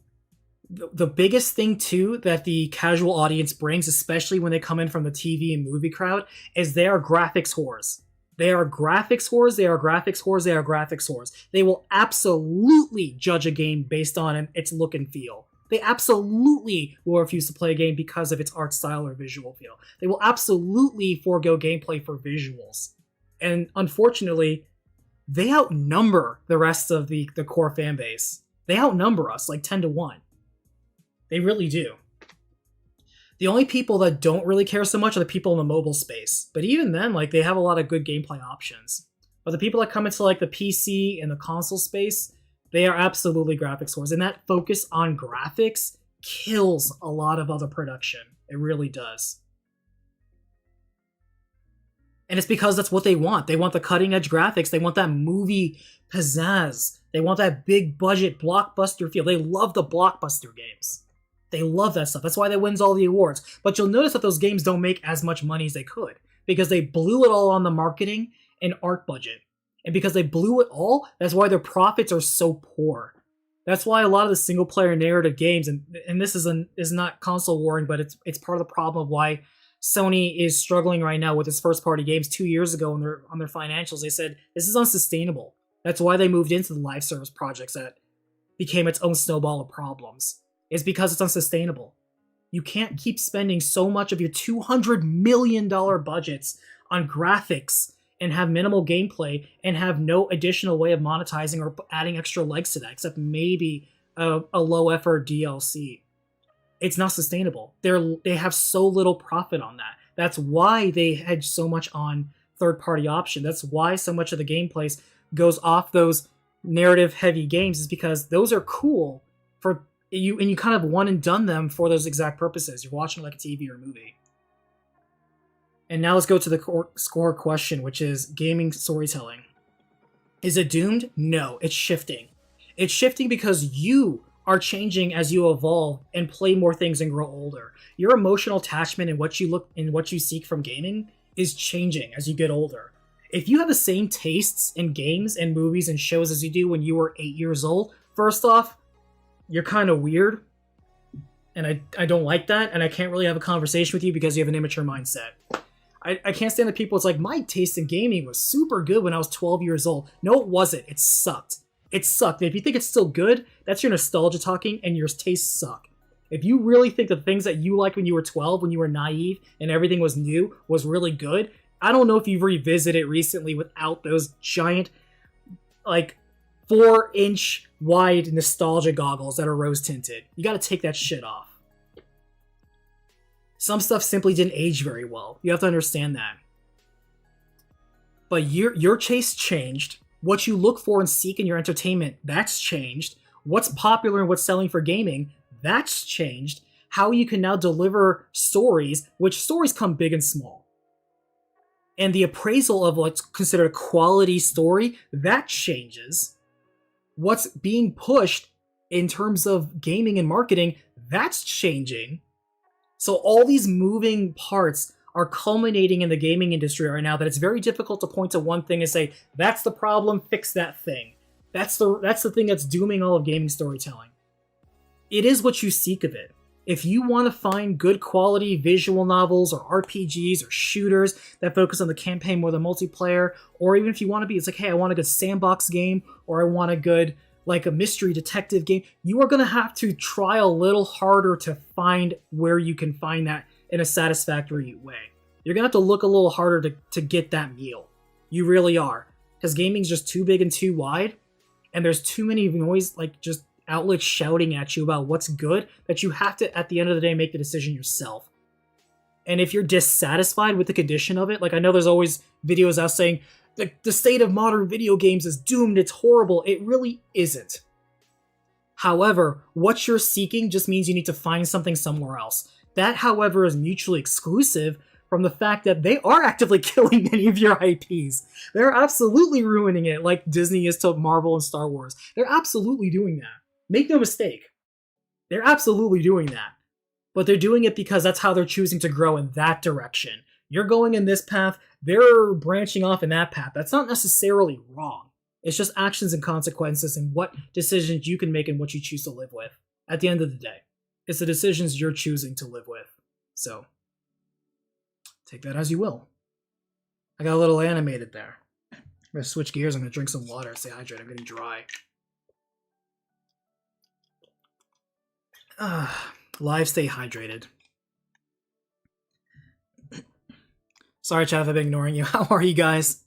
biggest thing, too, that the casual audience brings, especially when they come in from the TV and movie crowd, is they are graphics whores. They are graphics whores, they are graphics whores, they are graphics whores. They will absolutely judge a game based on its look and feel. They absolutely will refuse to play a game because of its art style or visual feel. They will absolutely forego gameplay for visuals. And unfortunately, they outnumber the rest of the core fan base. They outnumber us like 10 to 1. They really do. The only people that don't really care so much are the people in the mobile space. But even then, like, they have a lot of good gameplay options. But the people that come into like the PC and the console space, they are absolutely graphics whores. And that focus on graphics kills a lot of other production. It really does. And it's because that's what they want. They want the cutting edge graphics. They want that movie pizzazz. They want that big budget blockbuster feel. They love the blockbuster games. They love that stuff. That's why they wins all the awards. But you'll notice that those games don't make as much money as they could because they blew it all on the marketing and art budget. And because they blew it all, that's why their profits are so poor. That's why a lot of the single player narrative games, and this is not console warring, but it's part of the problem of why Sony is struggling right now with its first party games. 2 years ago on their financials, they said this is unsustainable. That's why they moved into the live service projects that became its own snowball of problems. It's because it's unsustainable. You can't keep spending so much of your $200 million budgets on graphics and have minimal gameplay and have no additional way of monetizing or adding extra legs to that, except maybe a low effort DLC. It's not sustainable. They have so little profit on that. That's why they hedge so much on third-party option. That's why so much of the gameplay goes off those narrative-heavy games, is because those are cool for you, and you kind of one and done them for those exact purposes. You're watching like a TV or a movie. And now let's go to the score question, which is gaming storytelling. Is it doomed? No, it's shifting. It's shifting because you are changing as you evolve and play more things and grow older. Your emotional attachment and what you look and what you seek from gaming is changing as you get older. If you have the same tastes in games and movies and shows as you do when you were 8 years old, first off, you're kind of weird. And I don't like that, and I can't really have a conversation with you because you have an immature mindset. I can't stand the people. It's like, my taste in gaming was super good when I was 12 years old. No, it wasn't. It sucked. It sucked. And if you think it's still good, that's your nostalgia talking, and your tastes suck. If you really think the things that you liked when you were 12, when you were naive and everything was new, was really good, I don't know if you've revisited it recently without those giant, like, 4-inch wide nostalgia goggles that are rose tinted. You gotta take that shit off. Some stuff simply didn't age very well. You have to understand that. But your taste changed. What you look for and seek in your entertainment, that's changed. What's popular and what's selling for gaming, that's changed. How you can now deliver stories, which stories come big and small. And the appraisal of what's considered a quality story, that changes. What's being pushed in terms of gaming and marketing, that's changing. So all these moving parts are culminating in the gaming industry right now that it's very difficult to point to one thing and say, that's the problem, fix that thing. That's the thing that's dooming all of gaming storytelling. It is what you seek of it. If you want to find good quality visual novels or RPGs or shooters that focus on the campaign more than multiplayer, or even if you want to be, it's like, hey, I want a good sandbox game, or I want a good, like a mystery detective game, you are going to have to try a little harder to find where you can find that in a satisfactory way. You're going to have to look a little harder to get that meal. You really are. Because gaming's just too big and too wide, and there's too many noise, like just outlets shouting at you about what's good, that you have to, at the end of the day, make the decision yourself. And if you're dissatisfied with the condition of it, like I know there's always videos out saying, the state of modern video games is doomed, it's horrible. It really isn't. However, what you're seeking just means you need to find something somewhere else. That, however, is mutually exclusive from the fact that they are actively killing many of your IPs. They're absolutely ruining it like Disney is to Marvel and Star Wars. They're absolutely doing that. Make no mistake. They're absolutely doing that. But they're doing it because that's how they're choosing to grow in that direction. You're going in this path, they're branching off in that path. That's not necessarily wrong. It's just actions and consequences and what decisions you can make and what you choose to live with. At the end of the day, it's the decisions you're choosing to live with. So, take that as you will. I got a little animated there. I'm going to switch gears. I'm going to drink some water, stay hydrated. I'm getting dry. Live, stay hydrated. Sorry, chat, if I've been ignoring you. How are you guys?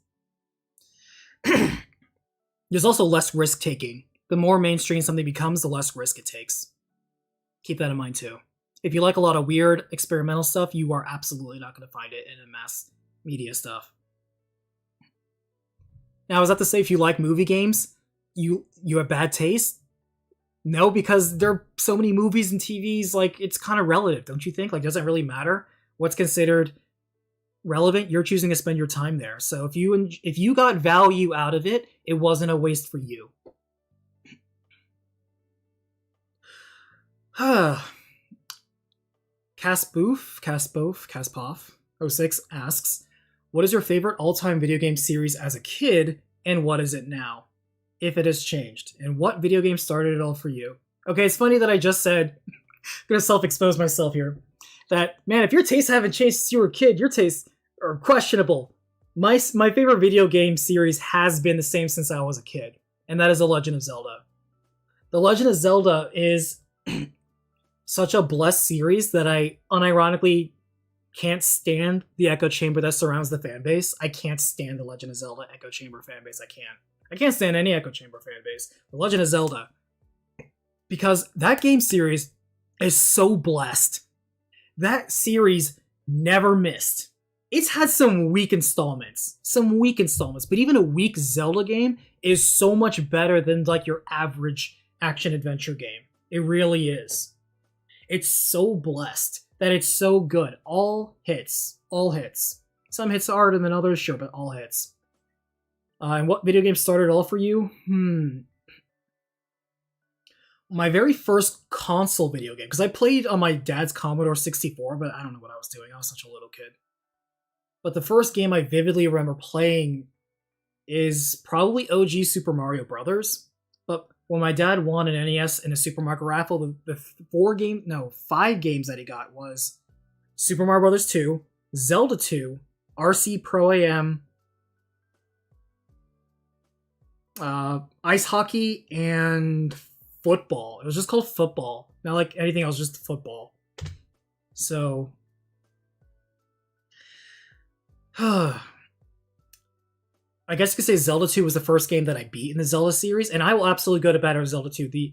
There's also less risk taking. The more mainstream something becomes, the less risk it takes. Keep that in mind too. If you like a lot of weird experimental stuff, you are absolutely not going to find it in the mass media stuff. Now, is that to say if you like movie games, you have bad taste? No, because there are so many movies and TVs, like, it's kind of relative, don't you think? Like, doesn't really matter what's considered relevant. You're choosing to spend your time there. So if you got value out of it, it wasn't a waste for you. Kaspoff06 asks, what is your favorite all-time video game series as a kid, and what is it now? If it has changed. And what video game started it all for you? Okay, it's funny that I just said, I'm gonna self-expose myself here, that, man, if your tastes haven't changed since you were a kid, your tastes are questionable. My favorite video game series has been the same since I was a kid, and that is The Legend of Zelda. The Legend of Zelda is such a blessed series that I unironically can't stand the echo chamber that surrounds the fanbase. I can't stand the Legend of Zelda echo chamber fanbase. I can't stand any echo chamber fanbase. The Legend of Zelda. Because that game series is so blessed. That series never missed. It's had some weak installments, but even a weak Zelda game is so much better than like your average action-adventure game. It really is. It's so blessed that it's so good. All hits. Some hits are harder than others, sure, but all hits. And what video game started it all for you? My very first console video game, because I played on my dad's Commodore 64, but I don't know what I was doing. I was such a little kid. But the first game I vividly remember playing is probably OG Super Mario Brothers. But when my dad won an NES in a Super Mario raffle, the 5 games that he got was Super Mario Brothers 2, Zelda 2, RC Pro AM, ice hockey, and football. It was just called football. Not like anything else, just football. So I guess you could say Zelda 2 was the first game that I beat in the Zelda series, and I will absolutely go to bat over Zelda 2. The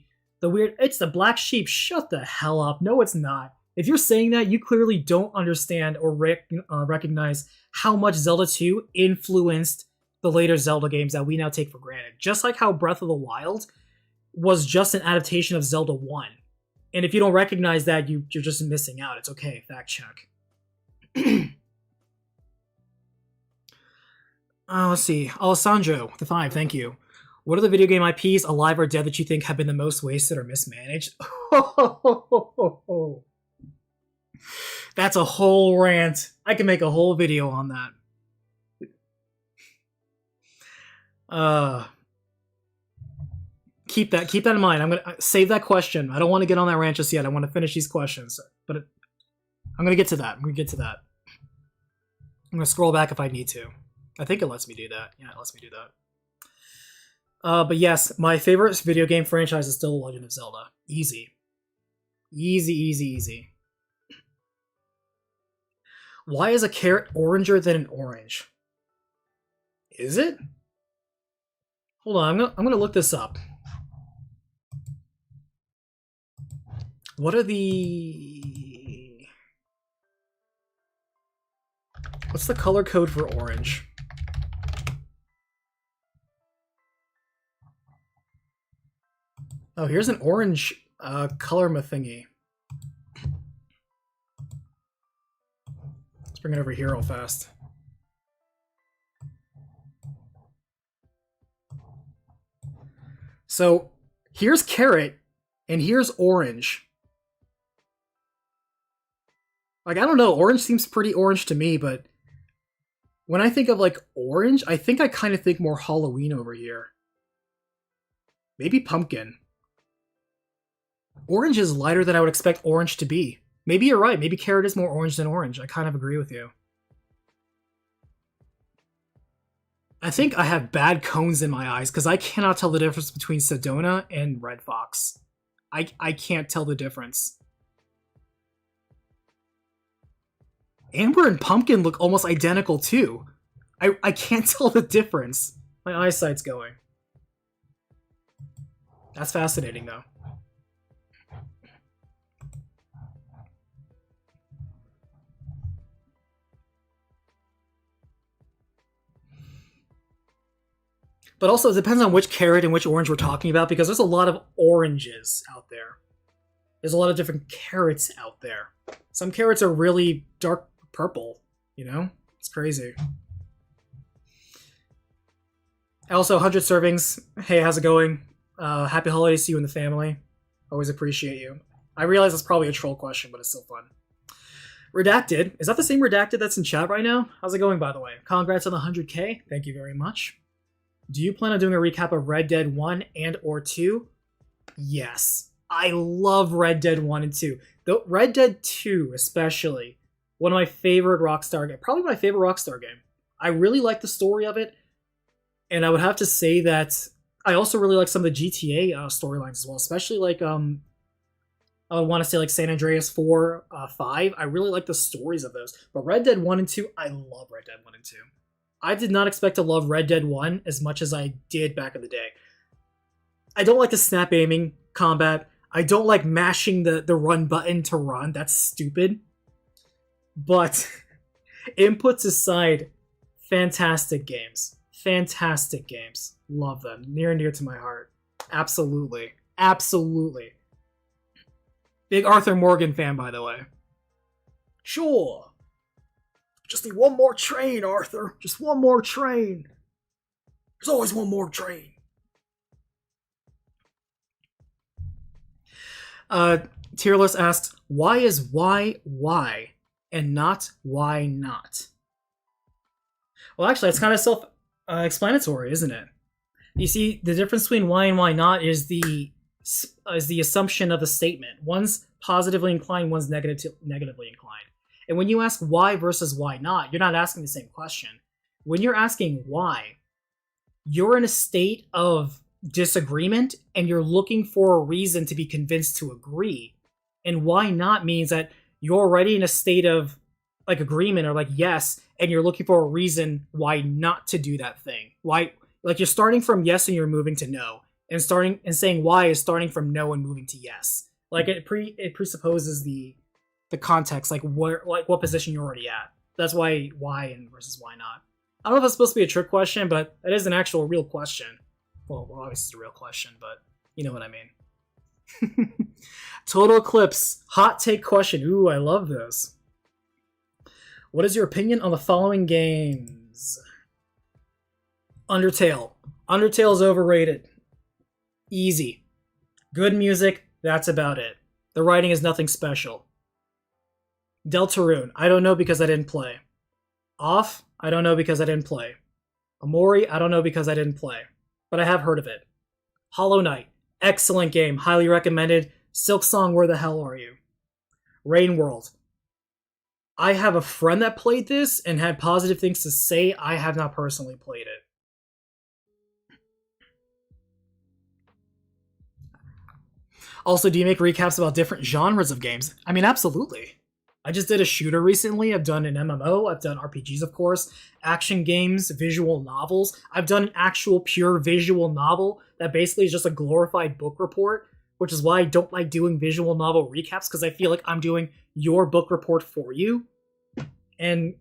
weird, it's the black sheep. Shut the hell up. No, it's not. If you're saying that, you clearly don't understand or recognize how much Zelda 2 influenced the later Zelda games that we now take for granted. Just like how Breath of the Wild was just an adaptation of Zelda 1. And if you don't recognize that, you're just missing out. It's okay, fact check. Let's see. Alessandro, the 5, thank you. What are the video game IPs, alive or dead, that you think have been the most wasted or mismanaged? That's a whole rant. I can make a whole video on that. Keep that in mind. I'm gonna save that question. I don't want to get on that rant just yet. I want to finish these questions, but I'm gonna get to that. I'm gonna scroll back if I need to. I think it lets me do that. Yeah, it lets me do that. But yes, my favorite video game franchise is still The Legend of Zelda. Easy. Why is a carrot oranger than an orange? Is it? Hold on, I'm gonna look this up. What are the... What's the color code for orange? Oh, here's an orange color thingy. Let's bring it over here real fast. So here's carrot and here's orange. Like, I don't know, orange seems pretty orange to me, but when I think of like orange, I think I kind of think more Halloween over here. Maybe pumpkin. Orange is lighter than I would expect orange to be. Maybe you're right. Maybe carrot is more orange than orange. I kind of agree with you. I think I have bad cones in my eyes because I cannot tell the difference between Sedona and Red Fox. I can't tell the difference. Amber and pumpkin look almost identical too. I can't tell the difference. My eyesight's going. That's fascinating though. But also, it depends on which carrot and which orange we're talking about, because there's a lot of oranges out there. There's a lot of different carrots out there. Some carrots are really dark purple, you know? It's crazy. Also, 100 servings. Hey, how's it going? Happy holidays to you and the family. Always appreciate you. I realize that's probably a troll question, but it's still fun. Redacted. Is that the same Redacted that's in chat right now? How's it going, by the way? Congrats on the 100K. Thank you very much. Do you plan on doing a recap of Red Dead 1 and or 2? Yes. I love Red Dead 1 and 2. The Red Dead 2, especially, one of my favorite Rockstar games. Probably my favorite Rockstar game. I really like the story of it. And I would have to say that I also really like some of the GTA storylines as well, especially like I would want to say like San Andreas 4, 5. I really like the stories of those. But Red Dead 1 and 2, I love Red Dead 1 and 2. I did not expect to love Red Dead 1 as much as I did back in the day. I don't like the snap aiming combat. I don't like mashing the run button to run. That's stupid. But inputs aside, fantastic games. Fantastic games. Love them. Near and dear to my heart. Absolutely. Absolutely. Big Arthur Morgan fan, by the way. Sure. Just need one more train, Arthur. Just one more train. There's always one more train. Tearless asks, why is why and not why not? Well, actually, it's kind of self-explanatory, isn't it? You see, the difference between why and why not is the assumption of a statement. One's positively inclined, one's negatively inclined. And when you ask why versus why not, you're not asking the same question. When you're asking why, you're in a state of disagreement and you're looking for a reason to be convinced to agree. And why not means that you're already in a state of like agreement or like yes, and you're looking for a reason why not to do that thing. Why, like you're starting from yes and you're moving to no, and saying why is starting from no and moving to yes. Like it presupposes the context, like what position you're already at. That's why and versus why not. I don't know if it's supposed to be a trick question, but it is an actual real question. Well, obviously it's a real question, but you know what I mean. Total Eclipse, hot take question. Ooh, I love this. What is your opinion on the following games? Undertale. Undertale is overrated. Easy. Good music, that's about it. The writing is nothing special. Deltarune, I don't know because I didn't play. Off, I don't know because I didn't play. Amori, I don't know because I didn't play. But I have heard of it. Hollow Knight, excellent game, highly recommended. Silksong, where the hell are you? Rain World. I have a friend that played this and had positive things to say. I have not personally played it. Also, do you make recaps about different genres of games? I mean, absolutely. I just did a shooter recently. I've done an MMO. I've done RPGs, of course, action games, visual novels. I've done an actual pure visual novel that basically is just a glorified book report, which is why I don't like doing visual novel recaps, because I feel like I'm doing your book report for you. And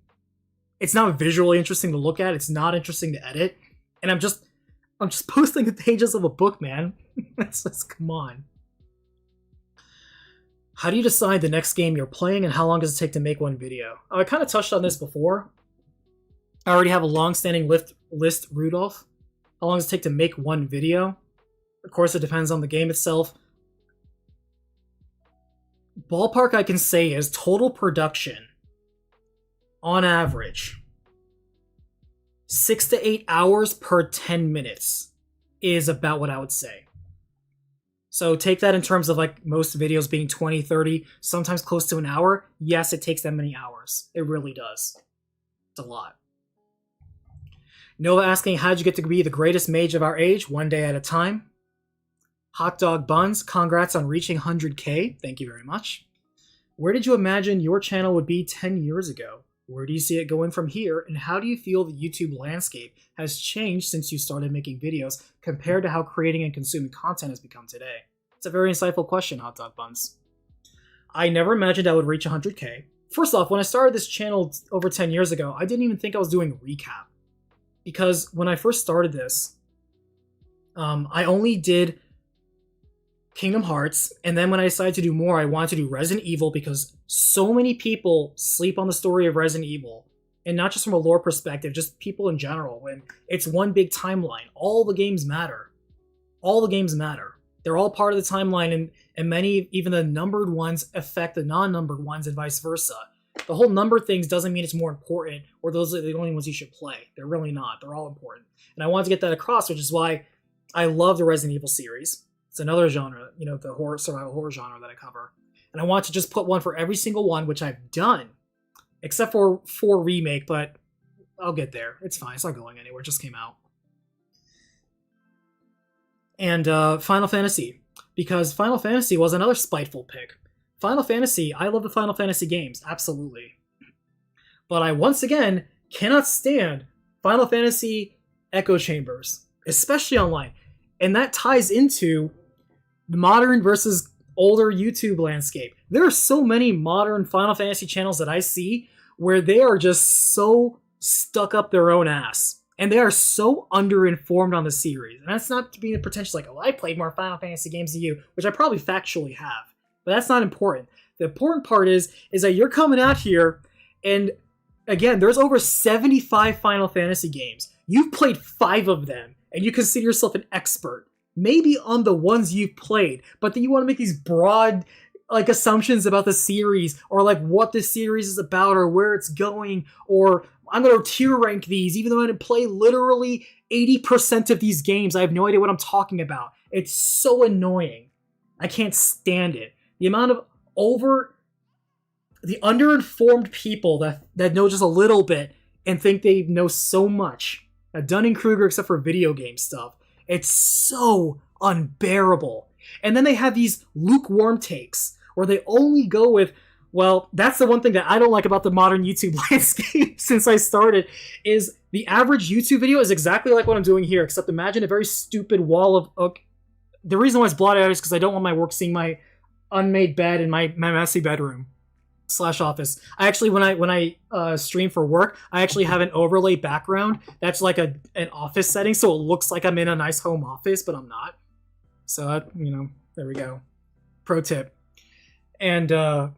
it's not visually interesting to look at. It's not interesting to edit. And I'm just posting the pages of a book, man. It's just, come on. How do you decide the next game you're playing, and how long does it take to make one video? Oh, I kind of touched on this before. I already have a long-standing list, Rudolph. How long does it take to make one video? Of course, it depends on the game itself. Ballpark I can say is total production, on average, 6 to 8 hours per 10 minutes is about what I would say. So take that in terms of like most videos being 20, 30, sometimes close to an hour. Yes, it takes that many hours. It really does. It's a lot. Nova asking, how'd you get to be the greatest mage of our age? One day at a time. Hot Dog Buns, congrats on reaching 100K. Thank you very much. Where did you imagine your channel would be 10 years ago? Where do you see it going from here? And how do you feel the YouTube landscape has changed since you started making videos compared to how creating and consuming content has become today? It's a very insightful question, Hot Dog Buns. I never imagined I would reach 100K. First off, when I started this channel over 10 years ago, I didn't even think I was doing a recap. Because when I first started this, I only did Kingdom Hearts, and then when I decided to do more, I wanted to do Resident Evil because so many people sleep on the story of Resident Evil. And not just from a lore perspective, just people in general. When it's one big timeline, all the games matter. All the games matter. They're all part of the timeline, and many, even the numbered ones, affect the non-numbered ones and vice versa. The whole number things doesn't mean it's more important or those are the only ones you should play. They're really not. They're all important. And I wanted to get that across, which is why I love the Resident Evil series. It's another genre, the horror, survival horror genre that I cover. And I want to just put one for every single one, which I've done. Except for 4 Remake, but I'll get there. It's fine. It's not going anywhere. It just came out. And Final Fantasy. Because Final Fantasy was another spiteful pick. Final Fantasy, I love the Final Fantasy games, absolutely. But I, once again, cannot stand Final Fantasy echo chambers, especially online. And that ties into the modern versus older YouTube landscape. There are so many modern Final Fantasy channels that I see where they are just so stuck up their own ass. And they are so underinformed on the series. And that's not to be pretentious like, oh, I played more Final Fantasy games than you, which I probably factually have. But that's not important. The important part is that you're coming out here, and again, there's over 75 Final Fantasy games. You've played 5 of them, and you consider yourself an expert. Maybe on the ones you've played, but then you want to make these broad assumptions about the series, or what the series is about, or where it's going, or I'm going to tier rank these, even though I didn't play literally 80% of these games. I have no idea what I'm talking about. It's so annoying. I can't stand it. The amount of the underinformed people that know just a little bit and think they know so much. Dunning-Kruger, except for video game stuff. It's so unbearable. And then they have these lukewarm takes where they only go with, well, that's the one thing that I don't like about the modern YouTube landscape since I started, is the average YouTube video is exactly like what I'm doing here, except imagine a very stupid wall of... the reason why it's blotted out is because I don't want my work seeing my unmade bed in my messy bedroom / office. I actually, when I stream for work, I actually have an overlay background that's like an office setting, so it looks like I'm in a nice home office, but I'm not. So, there we go. Pro tip. And so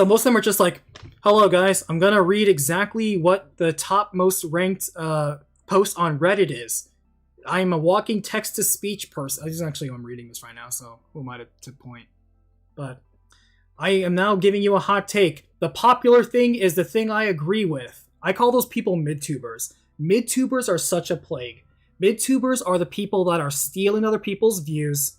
most of them are just like, hello guys, I'm gonna read exactly what the top most ranked post on Reddit is. I'm a walking text-to-speech person. This is actually who I'm reading this right now, so who am I to point? But I am now giving you a hot take. The popular thing is the thing I agree with. I call those people mid-tubers. Mid-tubers are such a plague. Mid-tubers are the people that are stealing other people's views.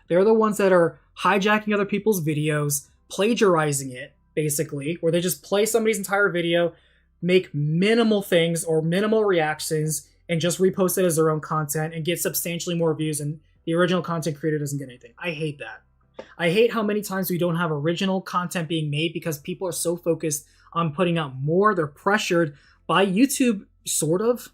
They're the ones that are hijacking other people's videos, plagiarizing it, basically, where they just play somebody's entire video, make minimal things or minimal reactions, and just repost it as their own content and get substantially more views, and the original content creator doesn't get anything. I hate that. I hate how many times we don't have original content being made because people are so focused on putting out more. They're pressured by YouTube, sort of.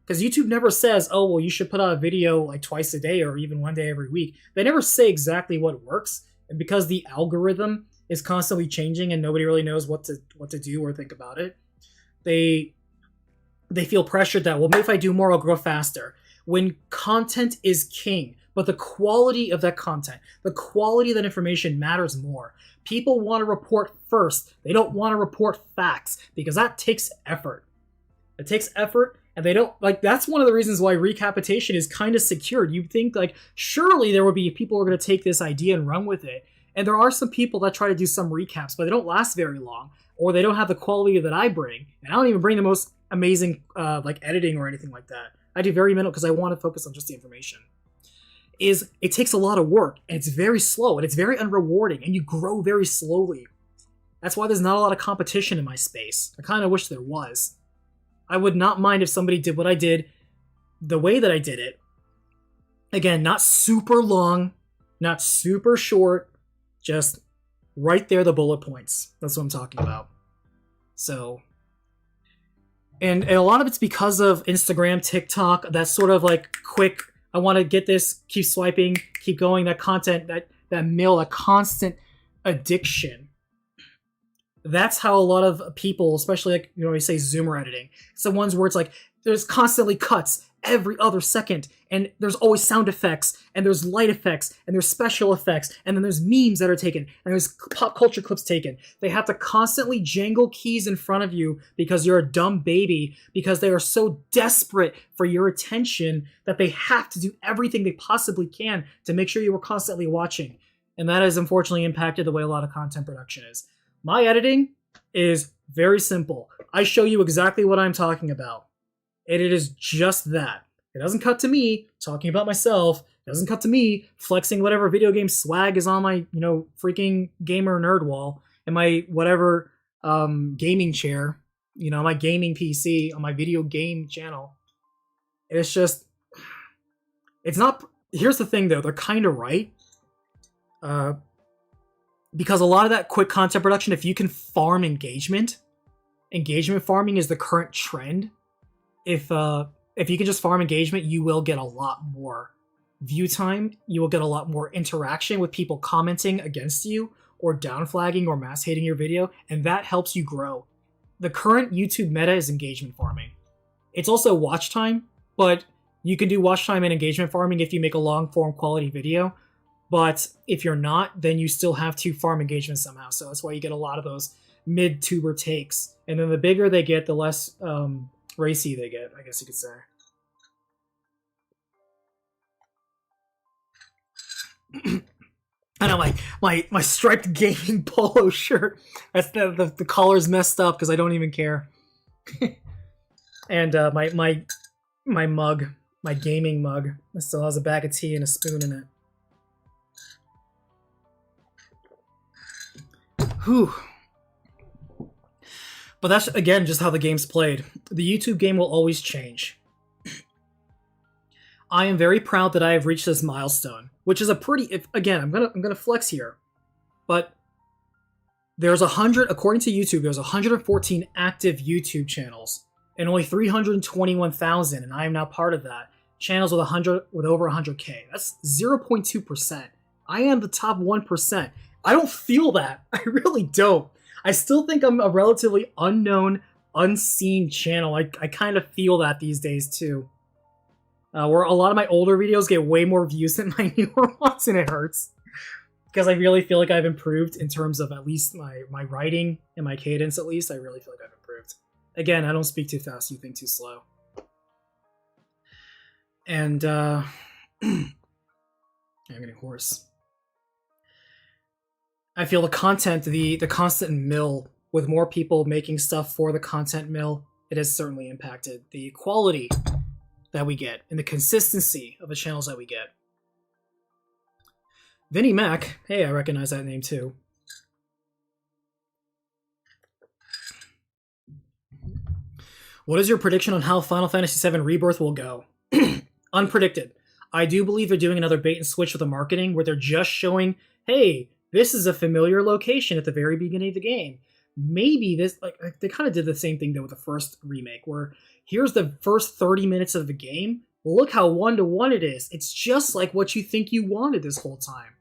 Because YouTube never says, oh, well, you should put out a video twice a day or even one day every week. They never say exactly what works. And because the algorithm is constantly changing and nobody really knows what to do or think about it, they feel pressured that, well, maybe if I do more, I'll grow faster. When content is king, but the quality of that content, the quality of that information matters more. People want to report first. They don't want to report facts because that takes effort. It takes effort, and they don't, that's one of the reasons why recapitation is kind of secured. You'd think, surely there would be people who are going to take this idea and run with it. And there are some people that try to do some recaps, but they don't last very long, or they don't have the quality that I bring. And I don't even bring the most amazing editing or anything like that. I do very minimal because I want to focus on just the information. It takes a lot of work, and it's very slow, and it's very unrewarding, and you grow very slowly. That's why there's not a lot of competition in my space. I kind of wish there was. I would not mind if somebody did what I did the way that I did it. Again, not super long, not super short, just right there, the bullet points. That's what I'm talking about. So... And a lot of it's because of Instagram, TikTok, that sort of quick, I want to get this, keep swiping, keep going, that content, that constant addiction. That's how a lot of people, especially we say Zoomer editing, it's the ones where it's there's constantly cuts every other second, and there's always sound effects, and there's light effects, and there's special effects, and then there's memes that are taken, and there's pop culture clips taken. They have to constantly jangle keys in front of you because you're a dumb baby, because they are so desperate for your attention that they have to do everything they possibly can to make sure you are constantly watching. And that has unfortunately impacted the way a lot of content production is. My editing, is very simple. I show you exactly what I'm talking about. And it is just that. It doesn't cut to me talking about myself. It doesn't cut to me flexing whatever video game swag is on my, freaking gamer nerd wall and my whatever gaming chair, my gaming PC on my video game channel. It's just, it's not. Here's the thing though, they're kind of right. Because a lot of that quick content production, if you can farm engagement farming is the current trend. If you can just farm engagement, you will get a lot more view time. You will get a lot more interaction with people commenting against you or down flagging or mass hating your video, and that helps you grow. The current YouTube meta is engagement farming. It's also watch time, but you can do watch time and engagement farming if you make a long form quality video. But if you're not, then you still have to farm engagement somehow. So that's why you get a lot of those mid-tuber takes. And then the bigger they get, the less racy they get, I guess you could say. I know my striped gaming polo shirt. That's the collar's messed up because I don't even care. And my mug, my gaming mug, it still has a bag of tea and a spoon in it. Whew. But that's, again, just how the game's played. The YouTube game will always change. I am very proud that I have reached this milestone, which is a pretty, again, I'm gonna flex here, but there's 100, according to YouTube, there's 114 active YouTube channels and only 321,000, and I am now part of that. Channels with over 100K. That's 0.2%. I am the top 1%. I don't feel that. I really don't. I still think I'm a relatively unknown, unseen channel. I kind of feel that these days too. Where a lot of my older videos get way more views than my newer ones, and it hurts. Because I really feel like I've improved in terms of at least my writing and my cadence, at least. I really feel like I've improved. Again, I don't speak too fast, you think too slow. And, I'm getting hoarse. I feel the content, the constant mill, with more people making stuff for the content mill, it has certainly impacted the quality that we get and the consistency of the channels that we get. Vinnie Mac, hey, I recognize that name too. What is your prediction on how Final Fantasy VII Rebirth will go? Unpredicted. I do believe they're doing another bait and switch with the marketing where they're just showing, hey, this is a familiar location at the very beginning of the game. Maybe this, like they kind of did the same thing though with the first remake, where here's the first 30 minutes of the game. Look how one-to-one it is. It's just like what you think you wanted this whole time.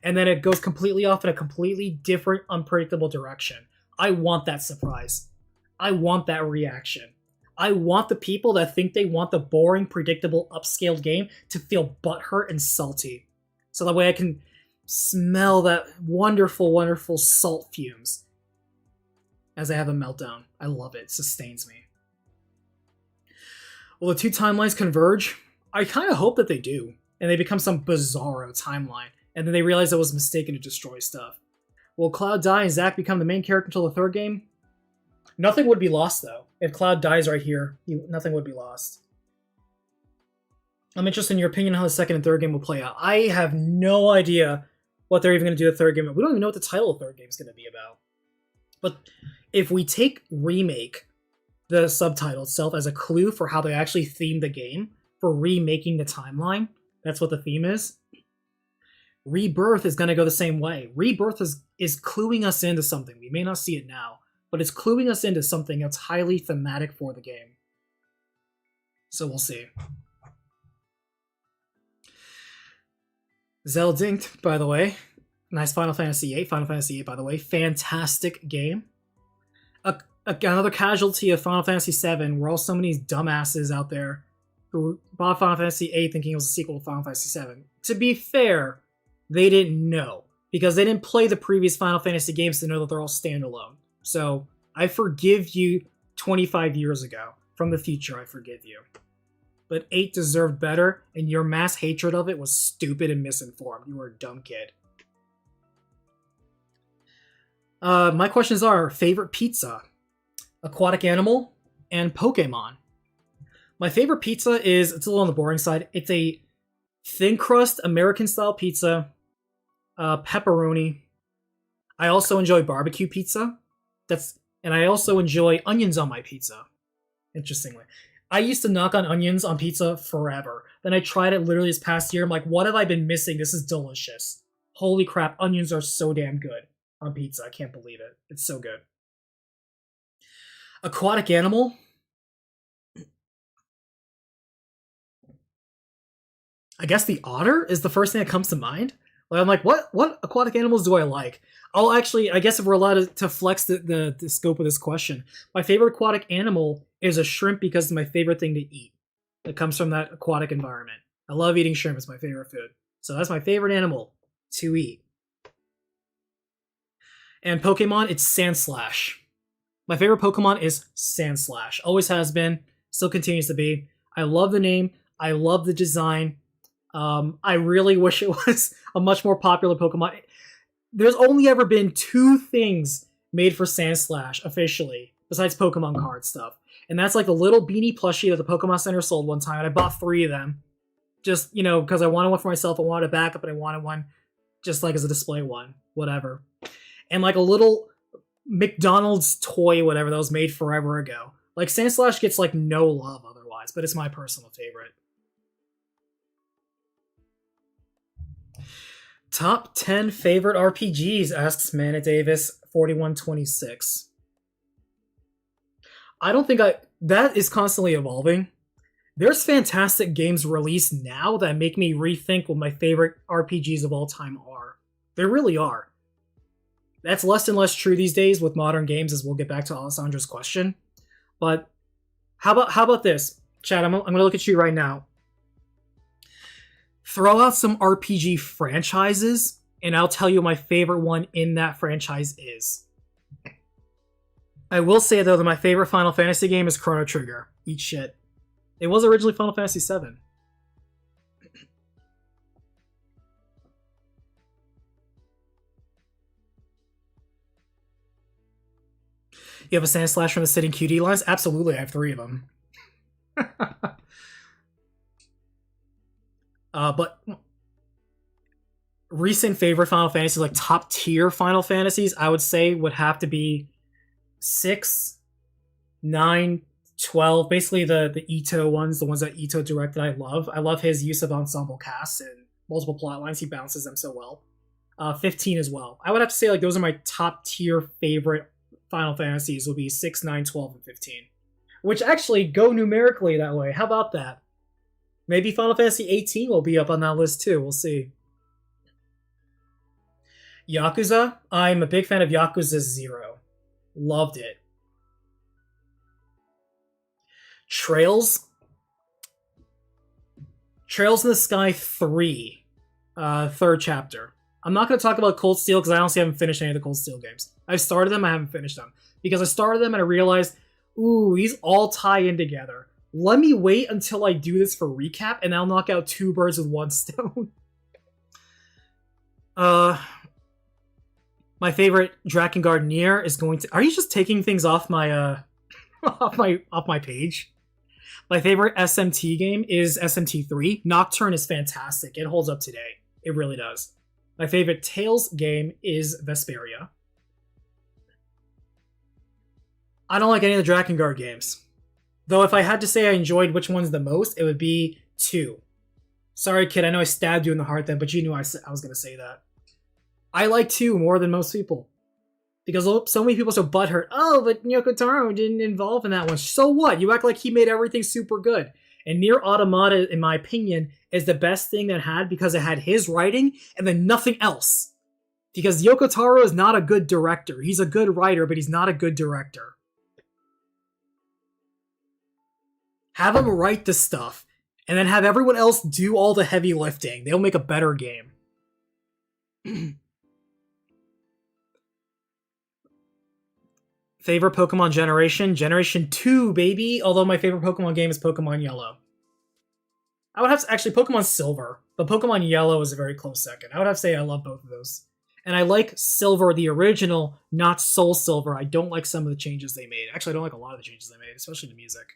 And then it goes completely off in a completely different, unpredictable direction. I want that surprise. I want that reaction. I want the people that think they want the boring, predictable, upscaled game to feel butthurt and salty. So that way I can smell that wonderful, wonderful salt fumes as I have a meltdown. I love it. It sustains me. Will the two timelines converge? I kind of hope that they do, and they become some bizarro timeline, and then they realize it was mistaken to destroy stuff. Will Cloud die and Zack become the main character until the third game? Nothing would be lost, though. If Cloud dies right here, nothing would be lost. I'm interested in your opinion on how the second and third game will play out. I have no idea what they're even going to do the third game. We don't even know what the title of the third game is going to be about. But if we take remake, the subtitle itself, as a clue for how they actually theme the game, for remaking the timeline, that's what the theme is. Rebirth is going to go the same way. Rebirth is cluing us into something. We may not see it now, but it's cluing us into something that's highly thematic for the game. So we'll see. Zeldinked, by the way. Nice Final Fantasy VIII. Final Fantasy VIII, by the way. Fantastic game. Another casualty of Final Fantasy VII. We're all so many dumbasses out there who bought Final Fantasy VIII thinking it was a sequel to Final Fantasy VII. To be fair, they didn't know, because they didn't play the previous Final Fantasy games to know that they're all standalone. So, I forgive you 25 years ago. From the future, I forgive you. But 8 deserved better, and your mass hatred of it was stupid and misinformed. You were a dumb kid. My questions are favorite pizza, aquatic animal, and Pokemon. My favorite pizza is, it's a little on the boring side. It's a thin crust American style pizza, pepperoni. I also enjoy barbecue pizza. And I also enjoy onions on my pizza. Interestingly, I used to knock on onions on pizza forever. Then I tried it literally this past year. I'm like, what have I been missing? This is delicious. Holy crap, onions are so damn good on pizza. I can't believe it. It's so good. Aquatic animal. I guess the otter is the first thing that comes to mind. Like, I'm like, what aquatic animals do I like? Oh, actually, I guess if we're allowed to flex the scope of this question, my favorite aquatic animal is a shrimp because it's my favorite thing to eat. It comes from that aquatic environment. I love eating shrimp. It's my favorite food. So that's my favorite animal to eat. And Pokemon, it's Sandslash. My favorite Pokemon is Sandslash. Always has been, still continues to be. I love the name. I love the design. I really wish it was a much more popular Pokemon. There's only ever been 2 things made for Sandslash officially, besides Pokemon card stuff. And that's like the little beanie plushie that the Pokemon Center sold one time, and I bought 3 of them. Just, because I wanted one for myself, I wanted a backup, and I wanted one just like as a display one. Whatever. And like a little McDonald's toy, whatever, that was made forever ago. Like, Sandslash gets like no love otherwise, but it's my personal favorite. Top 10 favorite RPGs, asks Mana Davis 4126. I don't think that is constantly evolving. There's fantastic games released now that make me rethink what my favorite RPGs of all time are. There really are. That's less and less true these days with modern games, as we'll get back to Alessandra's question. But how about this? Chad, I'm going to look at you right now. Throw out some RPG franchises, and I'll tell you my favorite one in that franchise is. I will say, though, that my favorite Final Fantasy game is Chrono Trigger. Eat shit. It was originally Final Fantasy VII. You have a Sandslash from the Sitting QD lines? Absolutely, I have 3 of them. But recent favorite Final Fantasies, like top tier Final Fantasies, I would say would have to be 6, 9, 12. Basically the Ito ones, the ones that Ito directed, I love. I love his use of ensemble casts and multiple plot lines. He balances them so well. 15 as well. I would have to say like those are my top tier favorite Final Fantasies will be 6, 9, 12, and 15. Which actually go numerically that way. How about that? Maybe Final Fantasy 18 will be up on that list too. We'll see. Yakuza. I'm a big fan of Yakuza 0. Loved it. Trails. Trails in the Sky 3. 3rd chapter. I'm not going to talk about Cold Steel because I honestly haven't finished any of the Cold Steel games. I've started them, I haven't finished them. Because I started them and I realized, ooh, these all tie in together. Let me wait until I do this for recap, and I'll knock out 2 birds with 1 stone. My favorite Drakengard Nier is going to... Are you just taking things off my off my page? My favorite SMT game is SMT3. Nocturne is fantastic. It holds up today. It really does. My favorite Tales game is Vesperia. I don't like any of the Drakengard games. Though if I had to say I enjoyed which one's the most, it would be 2. Sorry, kid, I know I stabbed you in the heart then, but you knew I was going to say that. I like 2 more than most people. Because so many people are so butthurt. Oh, but Yoko Taro didn't involve in that one. So what? You act like he made everything super good. And Nier Automata, in my opinion, is the best thing that had because it had his writing and then nothing else. Because Yoko Taro is not a good director. He's a good writer, but he's not a good director. Have him write the stuff, and then have everyone else do all the heavy lifting. They'll make a better game. Favorite Pokemon generation? Generation 2, baby! Although my favorite Pokemon game is Pokemon Yellow. I would have to... Actually, Pokemon Silver. But Pokemon Yellow is a very close second. I would have to say I love both of those. And I like Silver, the original, not Soul Silver. I don't like some of the changes they made. Actually, I don't like a lot of the changes they made, especially the music.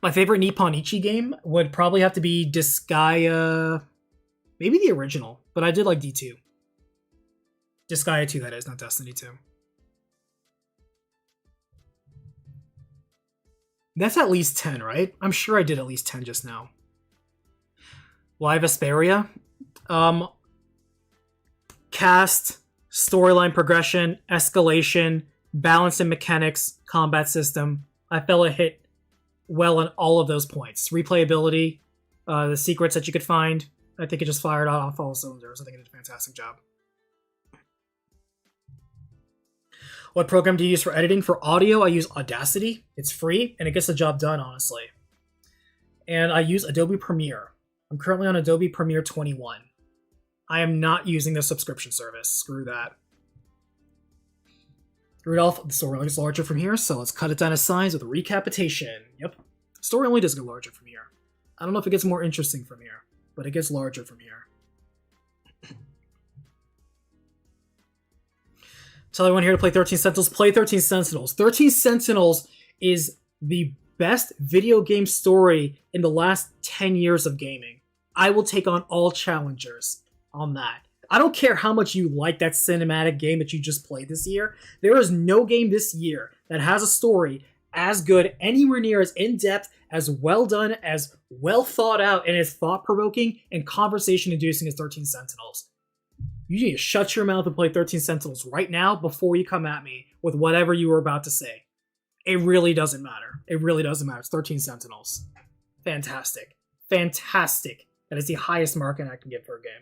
My favorite Nippon Ichi game would probably have to be Disgaea. Maybe the original, but I did like D2. Disgaea 2, that is, not Destiny 2. That's at least 10, right? I'm sure I did at least 10 just now. Why Vesperia? Cast, storyline progression, escalation, balance and mechanics, combat system. I felt it hit well on all of those points. Replayability, the secrets that you could find. I think it just fired off all cylinders. I think it did a fantastic job. What program do you use for editing? For audio, I use Audacity. It's free, and it gets the job done, honestly. And I use Adobe Premiere. I'm currently on Adobe Premiere 21. I am not using the subscription service. Screw that. Rudolph, the story only gets larger from here, so let's cut it down to size with a recapitation. Yep. Story only does get larger from here. I don't know if it gets more interesting from here, but it gets larger from here. Tell everyone here to play 13 Sentinels. Play 13 Sentinels. 13 Sentinels is the best video game story in the last 10 years of gaming. I will take on all challengers on that. I don't care how much you like that cinematic game that you just played this year. There is no game this year that has a story as good, anywhere near as in-depth, as well done, as well thought out, and as thought-provoking and conversation-inducing as 13 Sentinels. You need to shut your mouth and play 13 Sentinels right now before you come at me with whatever you were about to say. It really doesn't matter. It really doesn't matter. It's 13 Sentinels. Fantastic. Fantastic. That is the highest marking I can give for a game.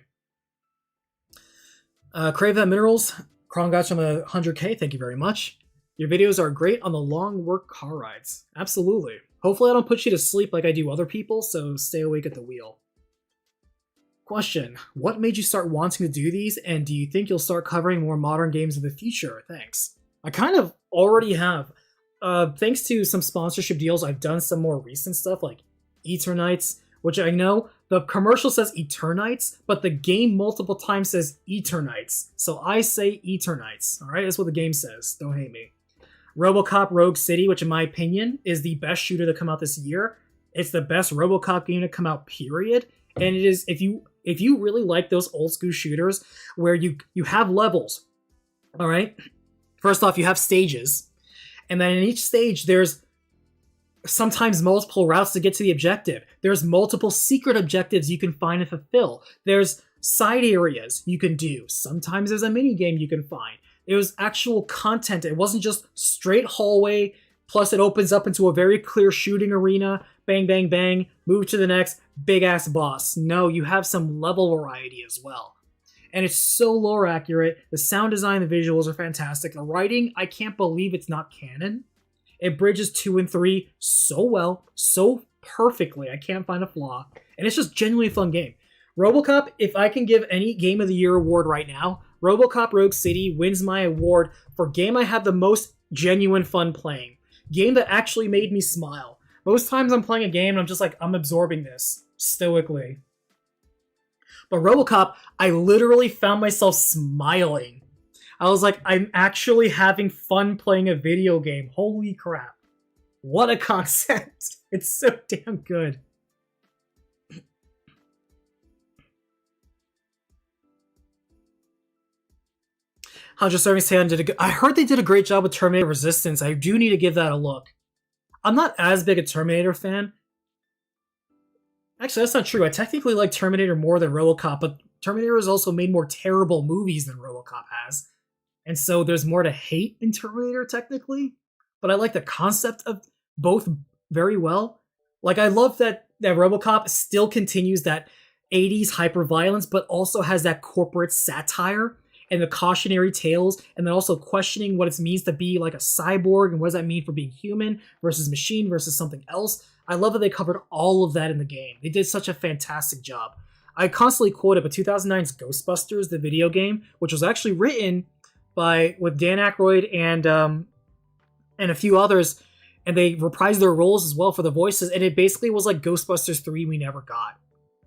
Crave That Minerals. Krongots from the 100k. Thank you very much. Your videos are great on the long work car rides. Absolutely. Hopefully I don't put you to sleep like I do other people, so stay awake at the wheel. Question. What made you start wanting to do these, and do you think you'll start covering more modern games in the future? Thanks. I kind of already have. Thanks to some sponsorship deals, I've done some more recent stuff like Eternights, which I know the commercial says Eternights, but the game multiple times says Eternights. So I say Eternights. Alright, that's what the game says. Don't hate me. RoboCop Rogue City, which in my opinion is the best shooter to come out this year. It's the best RoboCop game to come out, period. And it is, if you really like those old school shooters where you have levels, all right? First off, you have stages, and then in each stage there's sometimes multiple routes to get to the objective. There's multiple secret objectives you can find and fulfill. There's side areas you can do. Sometimes there's a mini game you can find. It was actual content. It wasn't just straight hallway, plus it opens up into a very clear shooting arena. Bang, bang, bang, move to the next big-ass boss. No, you have some level variety as well. And it's so lore accurate. The sound design, the visuals are fantastic. The writing, I can't believe it's not canon. It bridges 2 and 3 so well, so perfectly. I can't find a flaw. And it's just genuinely a fun game. RoboCop, if I can give any Game of the Year award right now, RoboCop Rogue City wins my award for game I had the most genuine fun playing. Game that actually made me smile. Most times I'm playing a game and I'm just like, I'm absorbing this stoically. But RoboCop, I literally found myself smiling. I was like, I'm actually having fun playing a video game. Holy crap. What a concept. It's so damn good. How's your serving stand? I heard they did a great job with Terminator Resistance. I do need to give that a look. I'm not as big a Terminator fan. Actually, that's not true. I technically like Terminator more than RoboCop, but Terminator has also made more terrible movies than RoboCop has. And so there's more to hate in Terminator, technically. But I like the concept of both very well. Like, I love that RoboCop still continues that 80s hyper-violence, but also has that corporate satire and the cautionary tales, and then also questioning what it means to be like a cyborg and what does that mean for being human versus machine versus something else. I love that they covered all of that in the game. They did such a fantastic job. I constantly quote it, but 2009's Ghostbusters, the video game, which was actually written with Dan Aykroyd and a few others, and they reprised their roles as well for the voices, and it basically was like Ghostbusters 3 we never got.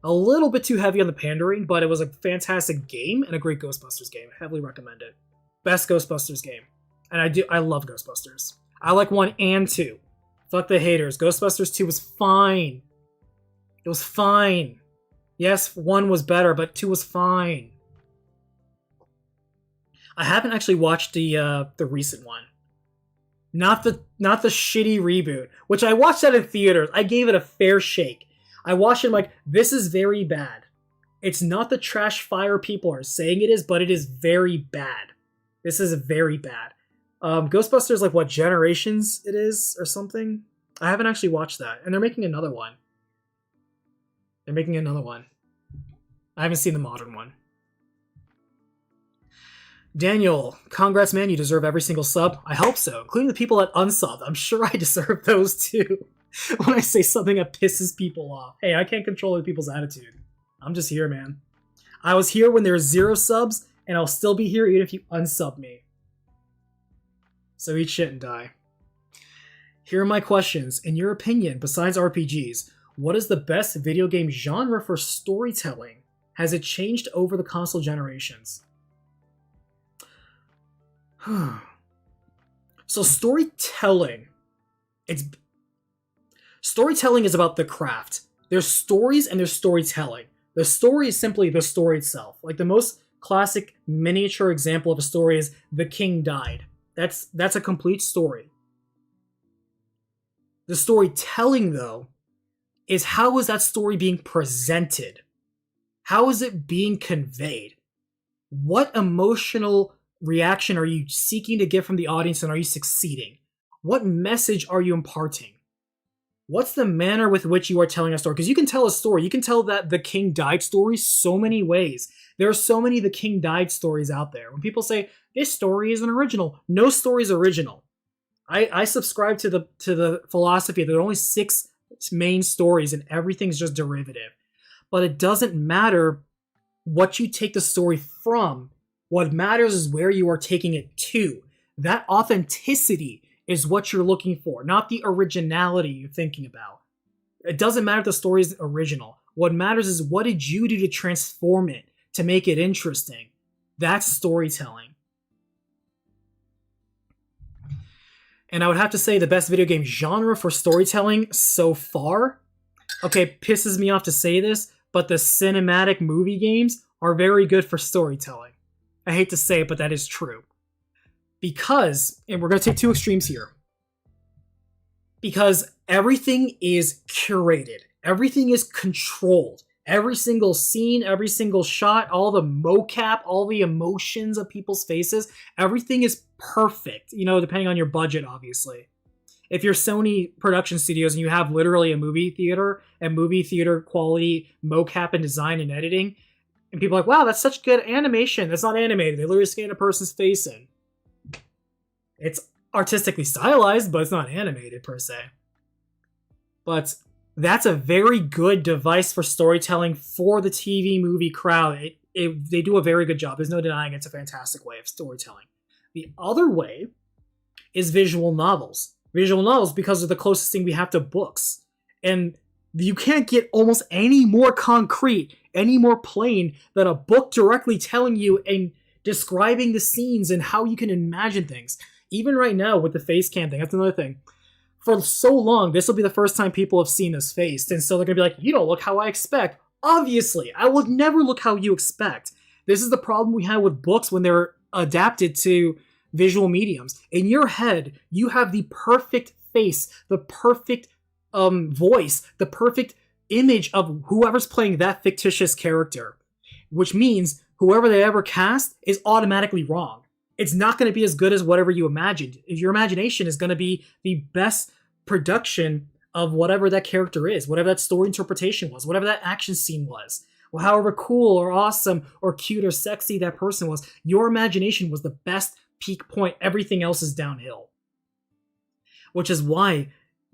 A little bit too heavy on the pandering, but it was a fantastic game and a great Ghostbusters game. Heavily recommend it. Best Ghostbusters game. And I love Ghostbusters. I like 1 and 2. Fuck the haters. Ghostbusters 2 was fine. It was fine. Yes, 1 was better, but 2 was fine. I haven't actually watched the recent one. Not the shitty reboot, which I watched that in theaters. I gave it a fair shake. I watched it like, this is very bad. It's not the trash fire people are saying it is, but it is very bad. This is very bad. Ghostbusters, like what Generations it is or something? I haven't actually watched that. And they're making another one. I haven't seen the modern one. Daniel, congrats man, you deserve every single sub. I hope so, including the people that unsubbed. I'm sure I deserve those too. When I say something that pisses people off. Hey, I can't control other people's attitude. I'm just here, man. I was here when there were 0 subs, and I'll still be here even if you unsub me. So eat shit and die. Here are my questions. In your opinion, besides RPGs, what is the best video game genre for storytelling? Has it changed over the console generations? So storytelling is about the craft. There's stories and there's storytelling. The story is simply the story itself. Like the most classic miniature example of a story is The King Died. That's a complete story. The storytelling, though, is how is that story being presented? How is it being conveyed? What emotional reaction are you seeking to get from the audience, and are you succeeding? What message are you imparting? What's the manner with which you are telling a story? Because you can tell a story. You can tell that The King Died story so many ways. There are so many The King Died stories out there. When people say, this story isn't original, no story is original. I subscribe to the philosophy that there are only 6 main stories and everything's just derivative. But it doesn't matter what you take the story from. What matters is where you are taking it to. That authenticity is what you're looking for, not the originality you're thinking about. It doesn't matter if the story is original. What matters is what did you do to transform it, to make it interesting. That's storytelling. And I would have to say the best video game genre for storytelling so far, okay, pisses me off to say this, but the cinematic movie games are very good for storytelling. I hate to say it, but that is true. Because, and we're going to take 2 extremes here, because everything is curated. Everything is controlled. Every single scene, every single shot, all the mocap, all the emotions of people's faces, everything is perfect, depending on your budget, obviously. If you're Sony production studios and you have literally a movie theater and movie theater quality mocap and design and editing, and people are like, wow, that's such good animation. That's not animated. They literally scan a person's face in. It's artistically stylized, but it's not animated per se. But that's a very good device for storytelling for the TV movie crowd. They do a very good job. There's no denying it's a fantastic way of storytelling. The other way is visual novels. Visual novels because they're the closest thing we have to books. And you can't get almost any more concrete, any more plain than a book directly telling you and describing the scenes and how you can imagine things. Even right now with the face cam thing, that's another thing. For so long, this will be the first time people have seen this face, and so they're going to be like, you don't look how I expect. Obviously, I will never look how you expect. This is the problem we have with books when they're adapted to visual mediums. In your head, you have the perfect face, the perfect voice, the perfect image of whoever's playing that fictitious character, which means whoever they ever cast is automatically wrong. It's not going to be as good as whatever you imagined. Your imagination is going to be the best production of whatever that character is, whatever that story interpretation was, whatever that action scene was, or however cool or awesome or cute or sexy that person was. Your imagination was the best peak point. Everything else is downhill. Which is why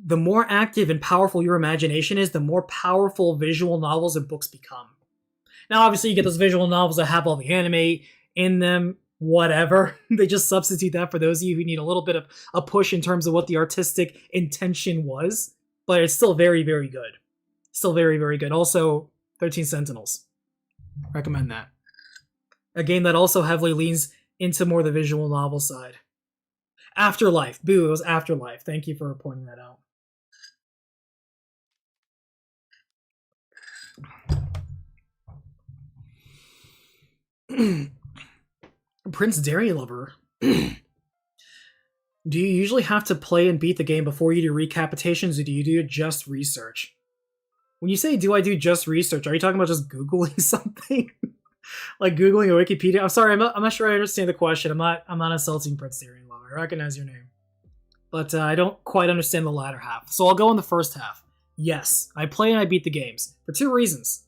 the more active and powerful your imagination is, the more powerful visual novels and books become. Now, obviously, you get those visual novels that have all the anime in them, whatever. They just substitute that for those of you who need a little bit of a push in terms of what the artistic intention was. But it's still very, very good. Still very, very good. Also, 13 Sentinels. Recommend that. A game that also heavily leans into more the visual novel side. Afterlife. Boo, it was Afterlife. Thank you for pointing that out. Prince Dairy Lover. Do you usually have to play and beat the game before you do recapitations, or do you do just research? When you say, do I do just research, are you talking about just Googling something? Like Googling a Wikipedia? I'm sorry, I'm not sure I understand the question. I'm not insulting Prince Dairy Lover. I recognize your name. But I don't quite understand the latter half. So I'll go on the first half. Yes, I play and I beat the games. For two reasons.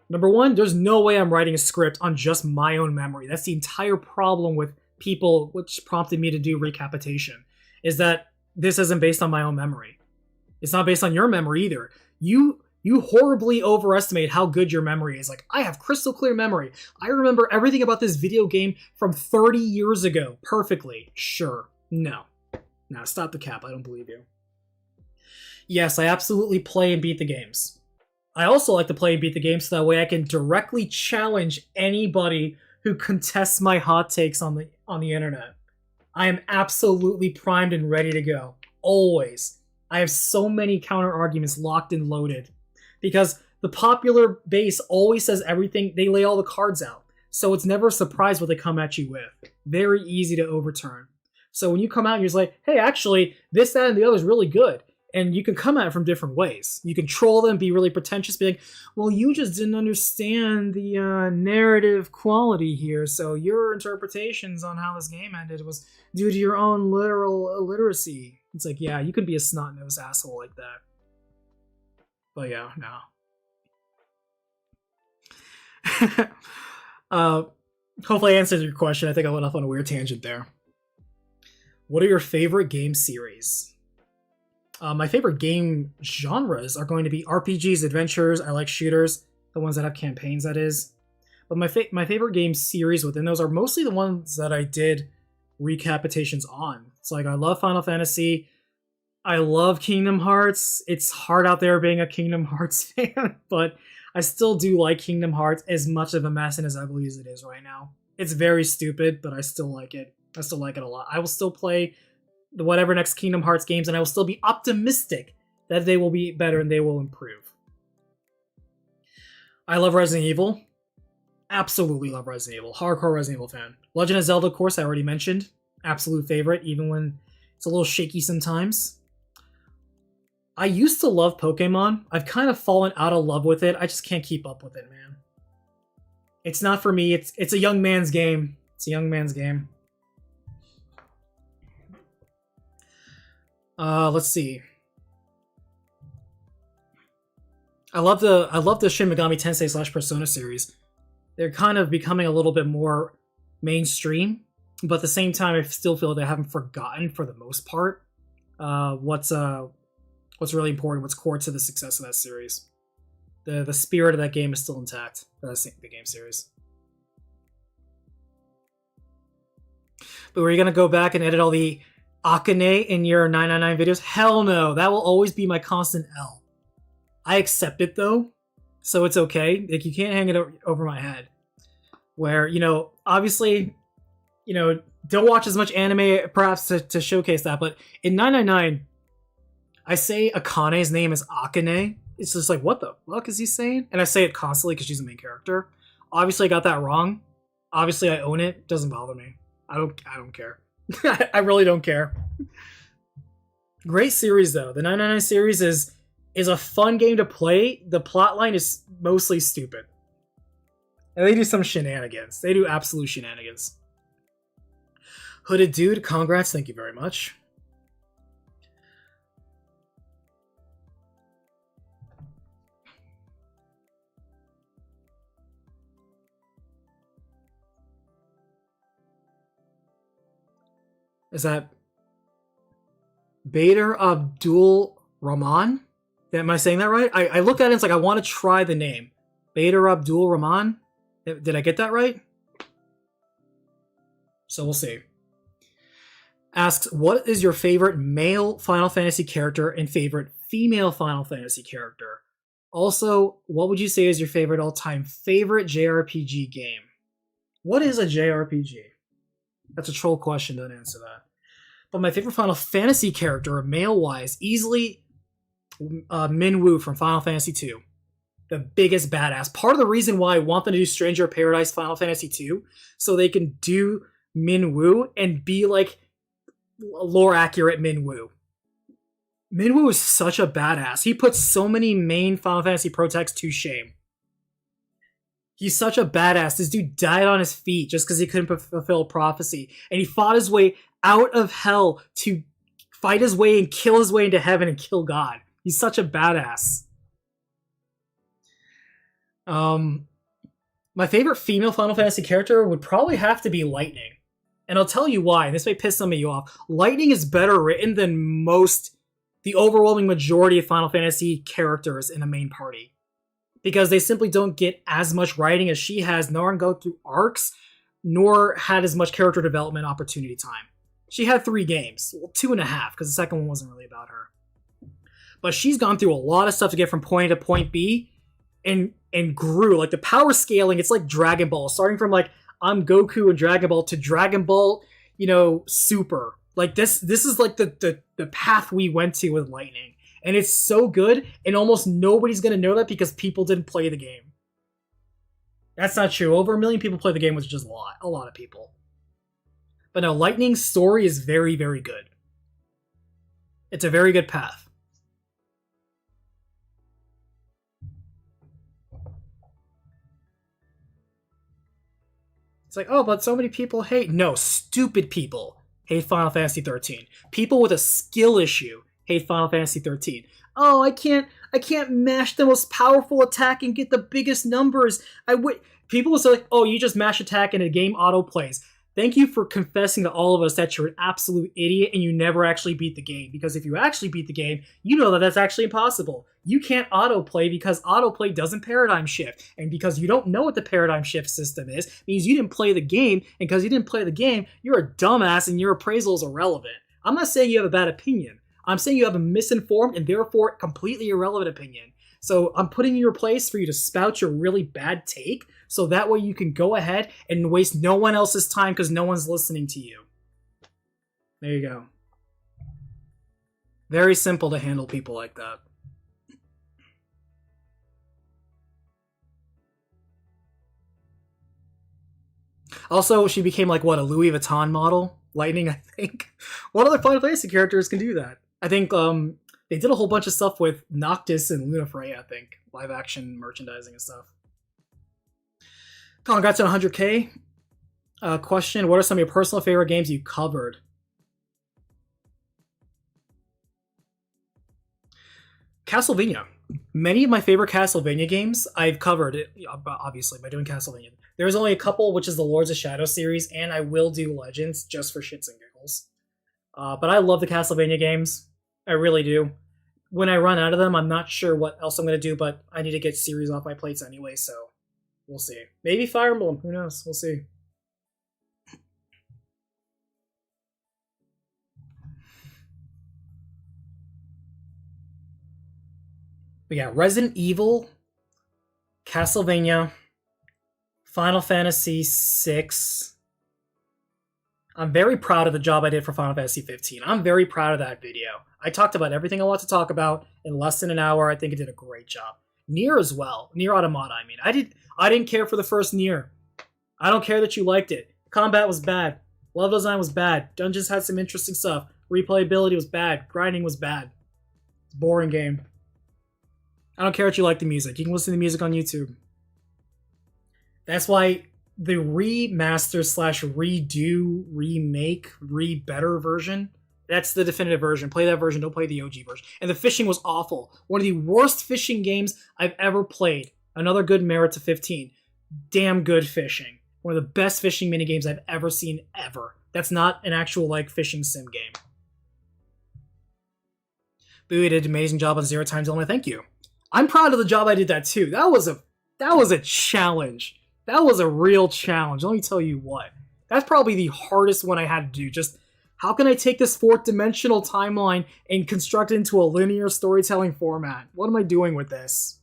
Number one, there's no way I'm writing a script on just my own memory. That's the entire problem with people, which prompted me to do recapitation, is that this isn't based on my own memory. It's not based on your memory either. You horribly overestimate how good your memory is. Like, I have crystal clear memory. I remember everything about this video game from 30 years ago perfectly. Sure. No. Now, stop the cap. I don't believe you. Yes, I absolutely play and beat the games. I also like to play and beat the games so that way I can directly challenge anybody who contests my hot takes on the internet. I am absolutely primed and ready to go. Always. I have so many counter arguments locked and loaded. Because the popular base always says everything, they lay all the cards out. So it's never a surprise what they come at you with. Very easy to overturn. So when you come out and you're just like, hey, actually, this, that, and the other is really good. And you can come at it from different ways. You can troll them, be really pretentious, be like, well, you just didn't understand the narrative quality here, so your interpretations on how this game ended was due to your own literal illiteracy. It's like, yeah, you could be a snot-nosed asshole like that. But yeah, no. Hopefully I answered your question. I think I went off on a weird tangent there. What are your favorite game series? My favorite game genres are going to be RPGs, adventures. I like shooters, the ones that have campaigns, that is. But my favorite game series within those are mostly the ones that I did recapitations on. It's like, I love Final Fantasy. I love Kingdom Hearts. It's hard out there being a Kingdom Hearts fan, but I still do like Kingdom Hearts as much of a mess and as ugly as it is right now. It's very stupid, but I still like it. I still like it a lot. I will still play the whatever next Kingdom Hearts games, and I will still be optimistic that they will be better and they will improve. I love Resident Evil. Absolutely love Resident Evil. Hardcore Resident Evil fan. Legend of Zelda, of course, I already mentioned. Absolute favorite, even when it's a little shaky sometimes. I used to love Pokemon. I've kind of fallen out of love with it. I just can't keep up with it, man. It's not for me. It's a young man's game. It's a young man's game. Let's see. I love the Shin Megami Tensei / Persona series. They're kind of becoming a little bit more mainstream, but at the same time, I still feel they haven't forgotten, for the most part, what's really important, what's core to the success of that series. The spirit of that game is still intact. The game series. But were you gonna go back and edit all the Akane in your 999 videos? Hell no. That will always be my constant L. I accept it though, so it's okay. Like, you can't hang it over my head. Where, obviously, don't watch as much anime perhaps to showcase that, but in 999, I say Akane's name is Akane. It's just like, what the fuck is he saying? And I say it constantly because she's the main character. Obviously, I got that wrong. Obviously, I own it. Doesn't bother me. I don't care. I really don't care. Great series though. The 999 series is a fun game to play. The plotline is mostly stupid. And they do some shenanigans. They do absolute shenanigans. Hooded Dude, congrats, thank you very much. Is that Bader Abdul Rahman? Am I saying that right? I look at it and it's like, I want to try the name. Bader Abdul Rahman? Did I get that right? So we'll see. Asks, what is your favorite male Final Fantasy character and favorite female Final Fantasy character? Also, what would you say is your favorite all-time favorite JRPG game? What is a JRPG? That's a troll question, don't answer that. But my favorite Final Fantasy character, male-wise, easily Minwoo from Final Fantasy II. The biggest badass. Part of the reason why I want them to do Stranger of Paradise Final Fantasy II, so they can do Minwoo and be like lore-accurate Minwoo. Minwoo is such a badass. He puts so many main Final Fantasy protagonists to shame. He's such a badass. This dude died on his feet just because he couldn't fulfill prophecy. And he fought his way out of hell to fight his way and kill his way into heaven and kill God. He's such a badass. My favorite female Final Fantasy character would probably have to be Lightning. And I'll tell you why. This may piss some of you off. Lightning is better written than the overwhelming majority of Final Fantasy characters in the main party. Because they simply don't get as much writing as she has, nor go through arcs, nor had as much character development opportunity time. She had 3 games. Well, 2.5, because the second one wasn't really about her. But she's gone through a lot of stuff to get from point A to point B, and grew. Like, the power scaling, it's like Dragon Ball. Starting from, like, I'm Goku in Dragon Ball to Dragon Ball, Super. Like, this is like the path we went to with Lightning. And it's so good, and almost nobody's going to know that because people didn't play the game. That's not true. Over 1 million people play the game, which is just a lot of people. But no, Lightning's story is very, very good. It's a very good path. It's like, oh, but so many people hate. No, stupid people hate Final Fantasy 13. People with a skill issue hate Final Fantasy 13. Oh, I can't mash the most powerful attack and get the biggest numbers. People will say, like, oh, you just mash attack and a game auto plays. Thank you for confessing to all of us that you're an absolute idiot and you never actually beat the game. Because if you actually beat the game, you know that that's actually impossible. You can't autoplay because autoplay doesn't paradigm shift. And because you don't know what the paradigm shift system is, means you didn't play the game. And because you didn't play the game, you're a dumbass and your appraisal is irrelevant. I'm not saying you have a bad opinion. I'm saying you have a misinformed and therefore completely irrelevant opinion. So I'm putting you in your place for you to spout your really bad take, so that way you can go ahead and waste no one else's time because no one's listening to you. There you go. Very simple to handle people like that. Also, she became like, what, a Louis Vuitton model? Lightning, I think. What other Final Fantasy characters can do that? I think they did a whole bunch of stuff with Noctis and Luna Freya, I think. Live action merchandising and stuff. Congrats on 100k. Question, what are some of your personal favorite games you covered? Castlevania. Many of my favorite Castlevania games I've covered, obviously, by doing Castlevania. There's only a couple, which is the Lords of Shadow series, and I will do Legends just for shits and giggles. But I love the Castlevania games. I really do. When I run out of them, I'm not sure what else I'm going to do, but I need to get series off my plates anyway, so we'll see. Maybe Fire Emblem. Who knows? We'll see. But yeah, Resident Evil, Castlevania, Final Fantasy VI. I'm very proud of the job I did for Final Fantasy 15. I'm very proud of that video. I talked about everything I want to talk about in less than an hour. I think I did a great job. Nier as well. Nier Automata, I mean. I didn't care for the first Nier. I don't care that you liked it. Combat was bad. Level design was bad. Dungeons had some interesting stuff. Replayability was bad. Grinding was bad. It's a boring game. I don't care if you like the music. You can listen to the music on YouTube. That's why the remaster / redo, remake, re-better version, that's the definitive version. Play that version, don't play the OG version. And the fishing was awful. One of the worst fishing games I've ever played. Another good merit to 15. Damn good fishing. One of the best fishing minigames I've ever seen, ever. That's not an actual, like, fishing sim game. Bowie did an amazing job on Zero Time Dilemma. Thank you. I'm proud of the job I did that too. That was a challenge. That was a real challenge. Let me tell you what. That's probably the hardest one I had to do. Just, how can I take this 4th dimensional timeline and construct it into a linear storytelling format? What am I doing with this?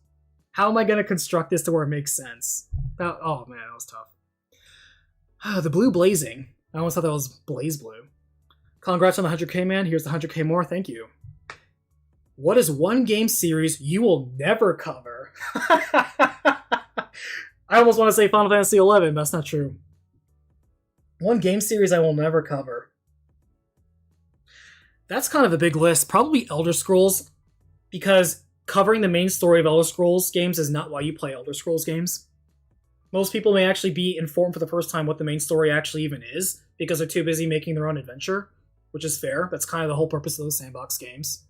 How am I going to construct this to where it makes sense? Oh man, that was tough. The blue blazing. I almost thought that was blaze blue. Congrats on the 100k, man. Here's the 100k more. Thank you. What is one game series you will never cover? I almost want to say Final Fantasy XI, but that's not true. One game series I will never cover. That's kind of a big list. Probably Elder Scrolls, because covering the main story of Elder Scrolls games is not why you play Elder Scrolls games. Most people may actually be informed for the first time what the main story actually even is, because they're too busy making their own adventure, which is fair. That's kind of the whole purpose of those sandbox games.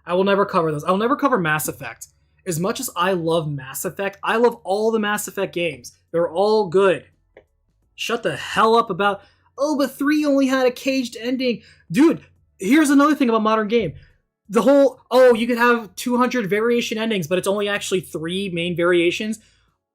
I will never cover those. I will never cover Mass Effect. As much as I love Mass Effect, I love all the Mass Effect games. They're all good. Shut the hell up about, oh, but 3 only had a caged ending. Dude, here's another thing about modern game. The whole, oh, you could have 200 variation endings, but it's only actually 3 main variations.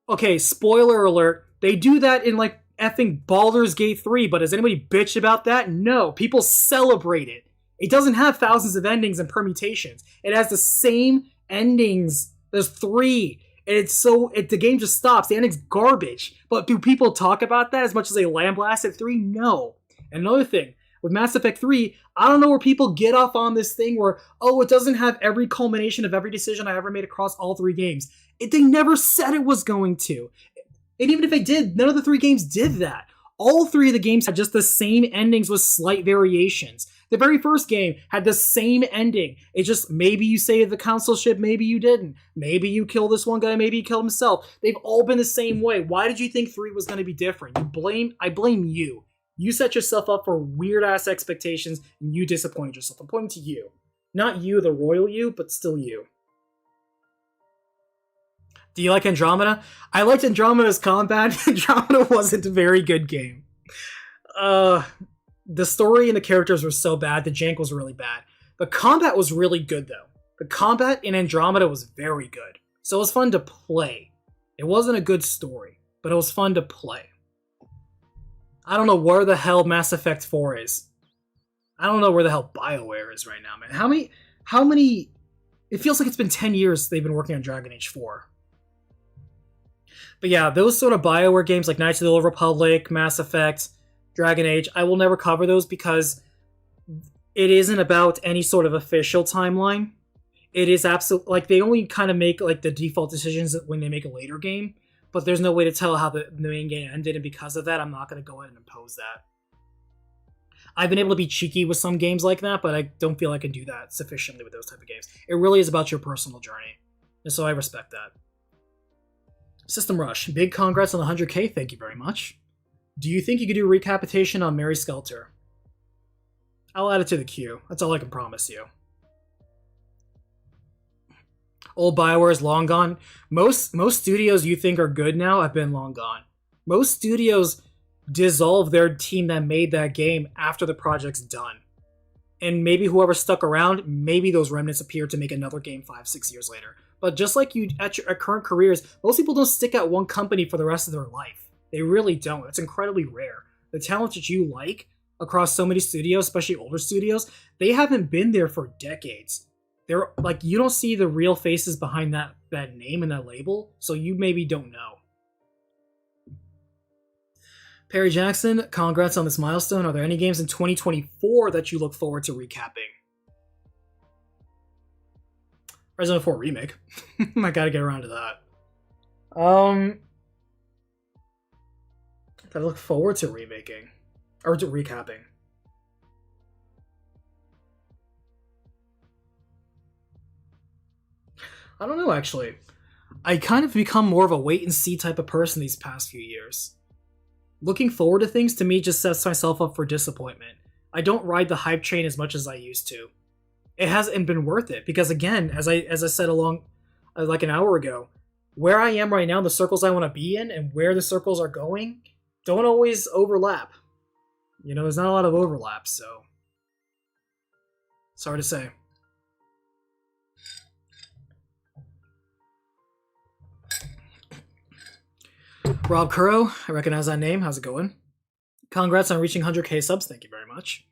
Okay, spoiler alert. They do that in like effing Baldur's Gate 3, but has anybody bitched about that? No. People celebrate it. It doesn't have thousands of endings and permutations. It has the same endings. There's 3. And the game just stops. The ending's garbage. But do people talk about that as much as they lambaste at 3? No. And another thing, with Mass Effect 3, I don't know where people get off on this thing where, oh, it doesn't have every culmination of every decision I ever made across all 3 games. They never said it was going to. And even if it did, none of the 3 games did that. All 3 of the games had just the same endings with slight variations. The very first game had the same ending. It's just maybe you saved the council ship, maybe you didn't. Maybe you killed this one guy, maybe he killed himself. They've all been the same way. Why did you think 3 was going to be different? I blame you. You set yourself up for weird-ass expectations, and you disappointed yourself. I'm pointing to you. Not you, the royal you, but still you. Do you like Andromeda? I liked Andromeda's combat. Andromeda wasn't a very good game. The story and the characters were so bad, the jank was really bad. The combat was really good, though. The combat in Andromeda was very good. So it was fun to play. It wasn't a good story, but it was fun to play. I don't know where the hell Mass Effect 4 is. I don't know where the hell BioWare is right now, man. How many... It feels like it's been 10 years they've been working on Dragon Age 4. But yeah, those sort of BioWare games like Knights of the Old Republic, Mass Effect, Dragon Age, I will never cover those because it isn't about any sort of official timeline. It is absolutely... Like, they only kind of make like the default decisions when they make a later game. But there's no way to tell how the main game ended, and because of that, I'm not going to go ahead and impose that. I've been able to be cheeky with some games like that, but I don't feel I can do that sufficiently with those type of games. It really is about your personal journey, and so I respect that. System Rush, big congrats on the 100k, thank you very much. Do you think you could do a recapitation on Mary Skelter? I'll add it to the queue, that's all I can promise you. Old BioWare is long gone. Most studios you think are good now have been long gone. Most studios dissolve their team that made that game after the project's done. And maybe whoever stuck around, maybe those remnants appear to make another game 5-6 years later. But just like you at your current careers, most people don't stick at one company for the rest of their life. They really don't. It's incredibly rare. The talent that you like across so many studios, especially older studios, they haven't been there for decades. They're like, you don't see the real faces behind that name and that label, so you maybe don't know. Perry Jackson, congrats on this milestone. Are there any games in 2024 that you look forward to recapping? Resident Evil 4 Remake. I gotta get around to that. That I look forward to remaking. Or to recapping. I don't know, actually. I kind of become more of a wait-and-see type of person these past few years. Looking forward to things, to me, just sets myself up for disappointment. I don't ride the hype train as much as I used to. It hasn't been worth it, because again, as I said along like an hour ago, where I am right now, the circles I want to be in, and where the circles are going, don't always overlap. You know, there's not a lot of overlap, so... It's hard to say. Rob Curro, I recognize that name. How's it going? Congrats on reaching 100k subs. Thank you very much.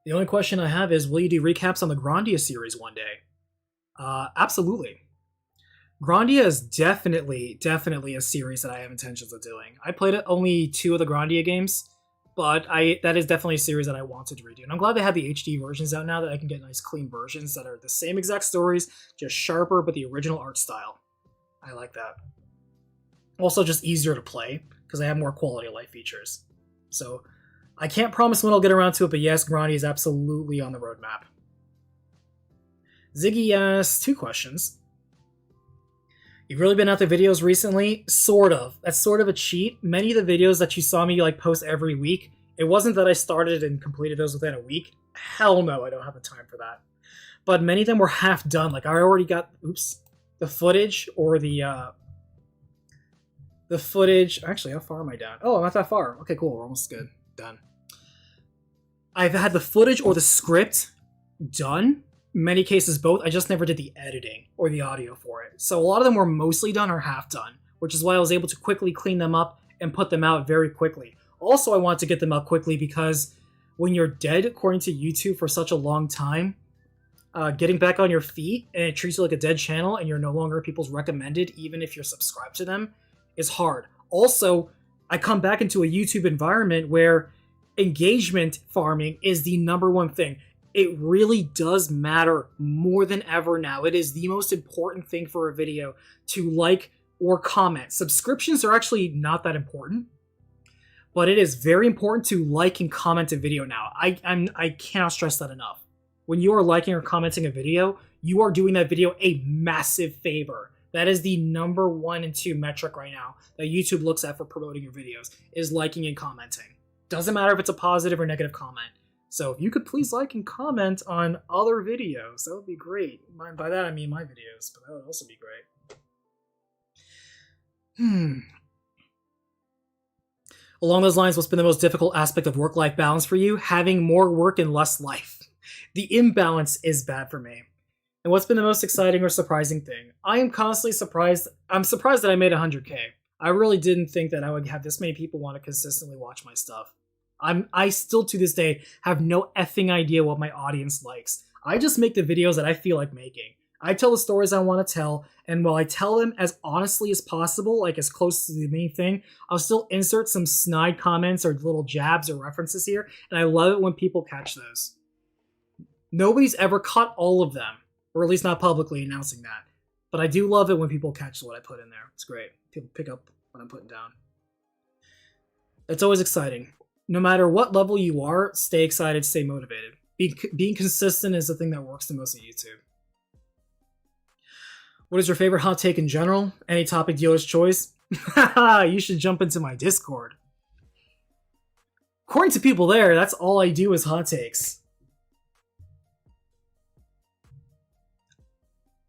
The only question I have is, will you do recaps on the Grandia series one day? Absolutely. Grandia is definitely a series that I have intentions of doing. I played only 2 of the Grandia games, but that is definitely a series that I wanted to redo. And I'm glad they have the HD versions out now that I can get nice clean versions that are the same exact stories, just sharper, but the original art style. I like that. Also just easier to play, because they have more quality of life features. So, I can't promise when I'll get around to it, but yes, Grandia is absolutely on the roadmap. Ziggy asks 2 questions. You've really been at the videos recently? Sort of. That's sort of a cheat. Many of the videos that you saw me post every week, it wasn't that I started and completed those within a week. Hell no, I don't have the time for that. But many of them were half done. I already got, the footage or the footage. Actually, how far am I down? Oh, I'm not that far. Okay, cool. We're almost good. Done. I've had the footage or the script done. Many cases both. I just never did the editing or the audio for it. So a lot of them were mostly done or half done, which is why I was able to quickly clean them up and put them out very quickly. Also, I want to get them out quickly because when you're dead, according to YouTube, for such a long time, getting back on your feet and it treats you like a dead channel and you're no longer people's recommended, even if you're subscribed to them, is hard. Also, I come back into a YouTube environment where engagement farming is the #1 thing. It really does matter more than ever now. It is the most important thing for a video to like or comment. Subscriptions are actually not that important, but it is very important to like and comment a video now. I cannot stress that enough. When you are liking or commenting a video, you are doing that video a massive favor. That is the #1 and 2 metric right now that YouTube looks at for promoting your videos, is liking and commenting. Doesn't matter if it's a positive or negative comment. So if you could please like and comment on other videos, that would be great. By that I mean my videos, but that would also be great. Along those lines, what's been the most difficult aspect of work-life balance for you? Having more work and less life. The imbalance is bad for me. And what's been the most exciting or surprising thing? I am constantly surprised. I'm surprised that I made 100K. I really didn't think that I would have this many people want to consistently watch my stuff. I still to this day have no effing idea what my audience likes. I just make the videos that I feel like making. I tell the stories I want to tell, and while I tell them as honestly as possible, as close to the main thing, I'll still insert some snide comments or little jabs or references here, and I love it when people catch those. Nobody's ever caught all of them, or at least not publicly announcing that. But I do love it when people catch what I put in there. It's great. People pick up what I'm putting down. It's always exciting. No matter what level you are, stay excited, stay motivated. Being consistent is the thing that works the most at YouTube. What is your favorite hot take in general? Any topic dealer's choice? You should jump into my Discord. According to people there, that's all I do is hot takes.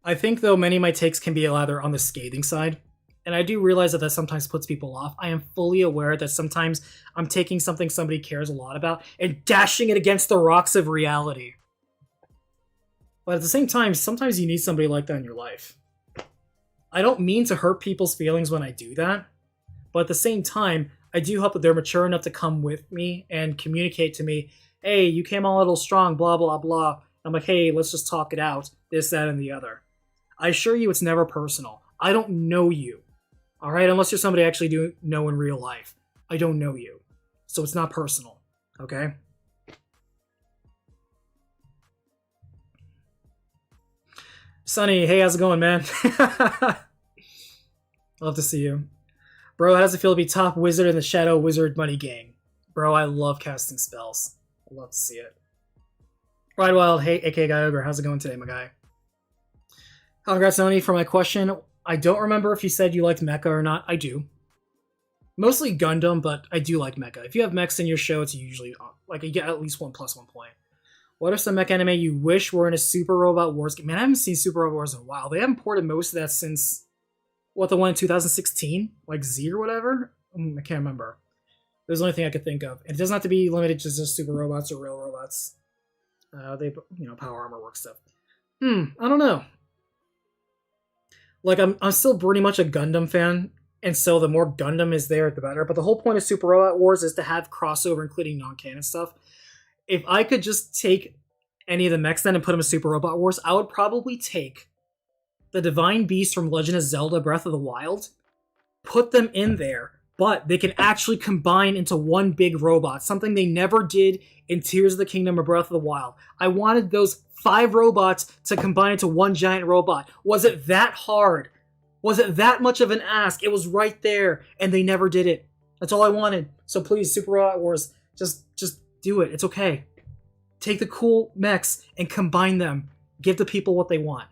I think, though, many of my takes can be rather on the scathing side. And I do realize that sometimes puts people off. I am fully aware that sometimes I'm taking something somebody cares a lot about and dashing it against the rocks of reality. But at the same time, sometimes you need somebody like that in your life. I don't mean to hurt people's feelings when I do that. But at the same time, I do hope that they're mature enough to come with me and communicate to me, hey, you came on a little strong, blah, blah, blah. I'm like, hey, let's just talk it out, this, that, and the other. I assure you it's never personal. I don't know you. All right, unless you're somebody I actually do know in real life. I don't know you. So it's not personal, okay? Sonny, hey, how's it going, man? Love to see you. Bro, how does it feel to be top wizard in the Shadow Wizard Money Gang? Bro, I love casting spells. I love to see it. Ride Wild, hey, aka Guy Ogre, how's it going today, my guy? Congrats, Sonny, for my question. I don't remember if you said you liked mecha or not. I do. Mostly Gundam, but I do like mecha. If you have mechs in your show, it's usually you get at least 1+1 point. What are some mech anime you wish were in a Super Robot Wars game? Man, I haven't seen Super Robot Wars in a while. They haven't ported most of that since, the one in 2016? Z or whatever? I can't remember. It was the only thing I could think of. And it doesn't have to be limited to just Super Robots or real robots. They, power armor work stuff. I don't know. I'm still pretty much a Gundam fan, and so the more Gundam is there, the better. But the whole point of Super Robot Wars is to have crossover, including non-canon stuff. If I could just take any of the mechs then and put them in Super Robot Wars, I would probably take the Divine Beasts from Legend of Zelda Breath of the Wild, put them in there, but they can actually combine into one big robot, something they never did in Tears of the Kingdom or Breath of the Wild. I wanted those 5 robots to combine into one giant robot. Was it that hard? Was it that much of an ask? It was right there, and they never did it. That's all I wanted. So please, Super Robot Wars, just do it. It's okay. Take the cool mechs and combine them. Give the people what they want.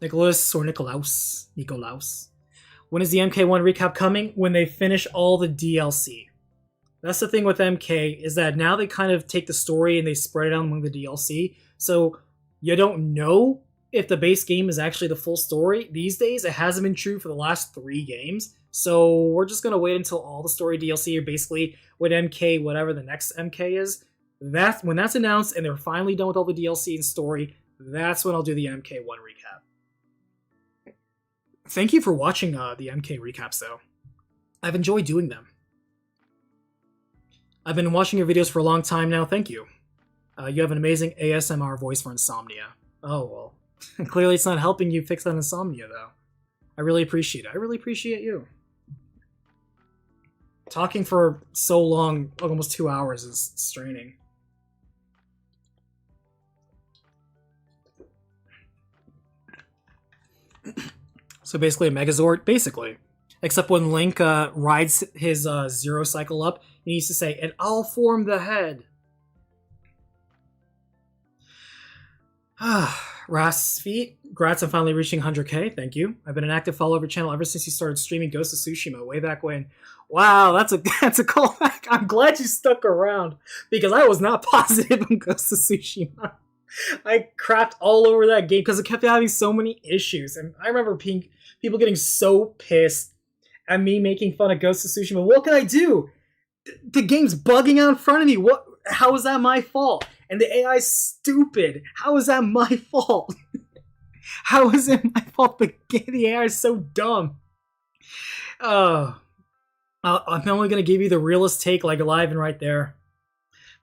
Nicolaus. When is the MK1 recap coming? When they finish all the DLC. That's the thing with MK, is that now they kind of take the story and they spread it out among the DLC. So you don't know if the base game is actually the full story. These days, it hasn't been true for the last 3 games. So we're just going to wait until all the story DLC, or basically with MK, whatever the next MK is. When that's announced and they're finally done with all the DLC and story, that's when I'll do the MK1 recap. Thank you for watching the MK recaps, though. I've enjoyed doing them. I've been watching your videos for a long time now, thank you. You have an amazing ASMR voice for insomnia. Oh, well. Clearly it's not helping you fix that insomnia, though. I really appreciate it. I really appreciate you. Talking for so long, almost 2 hours, is straining. So basically a Megazord, basically. Except when Link rides his Zero cycle up, he needs to say, "And I'll form the head." Ras Feet, congrats on finally reaching 100k, thank you. I've been an active follower of your channel ever since you started streaming Ghost of Tsushima way back when. Wow, that's a callback. I'm glad you stuck around, because I was not positive on Ghost of Tsushima. I crapped all over that game because it kept having so many issues, and I remember people getting so pissed at me making fun of Ghost of Tsushima. What can I do? The game's bugging out in front of me. How is that my fault? And the AI's stupid. How is that my fault? How is it my fault? The AI is so dumb. I'm only going to give you the realest take, like live and right there.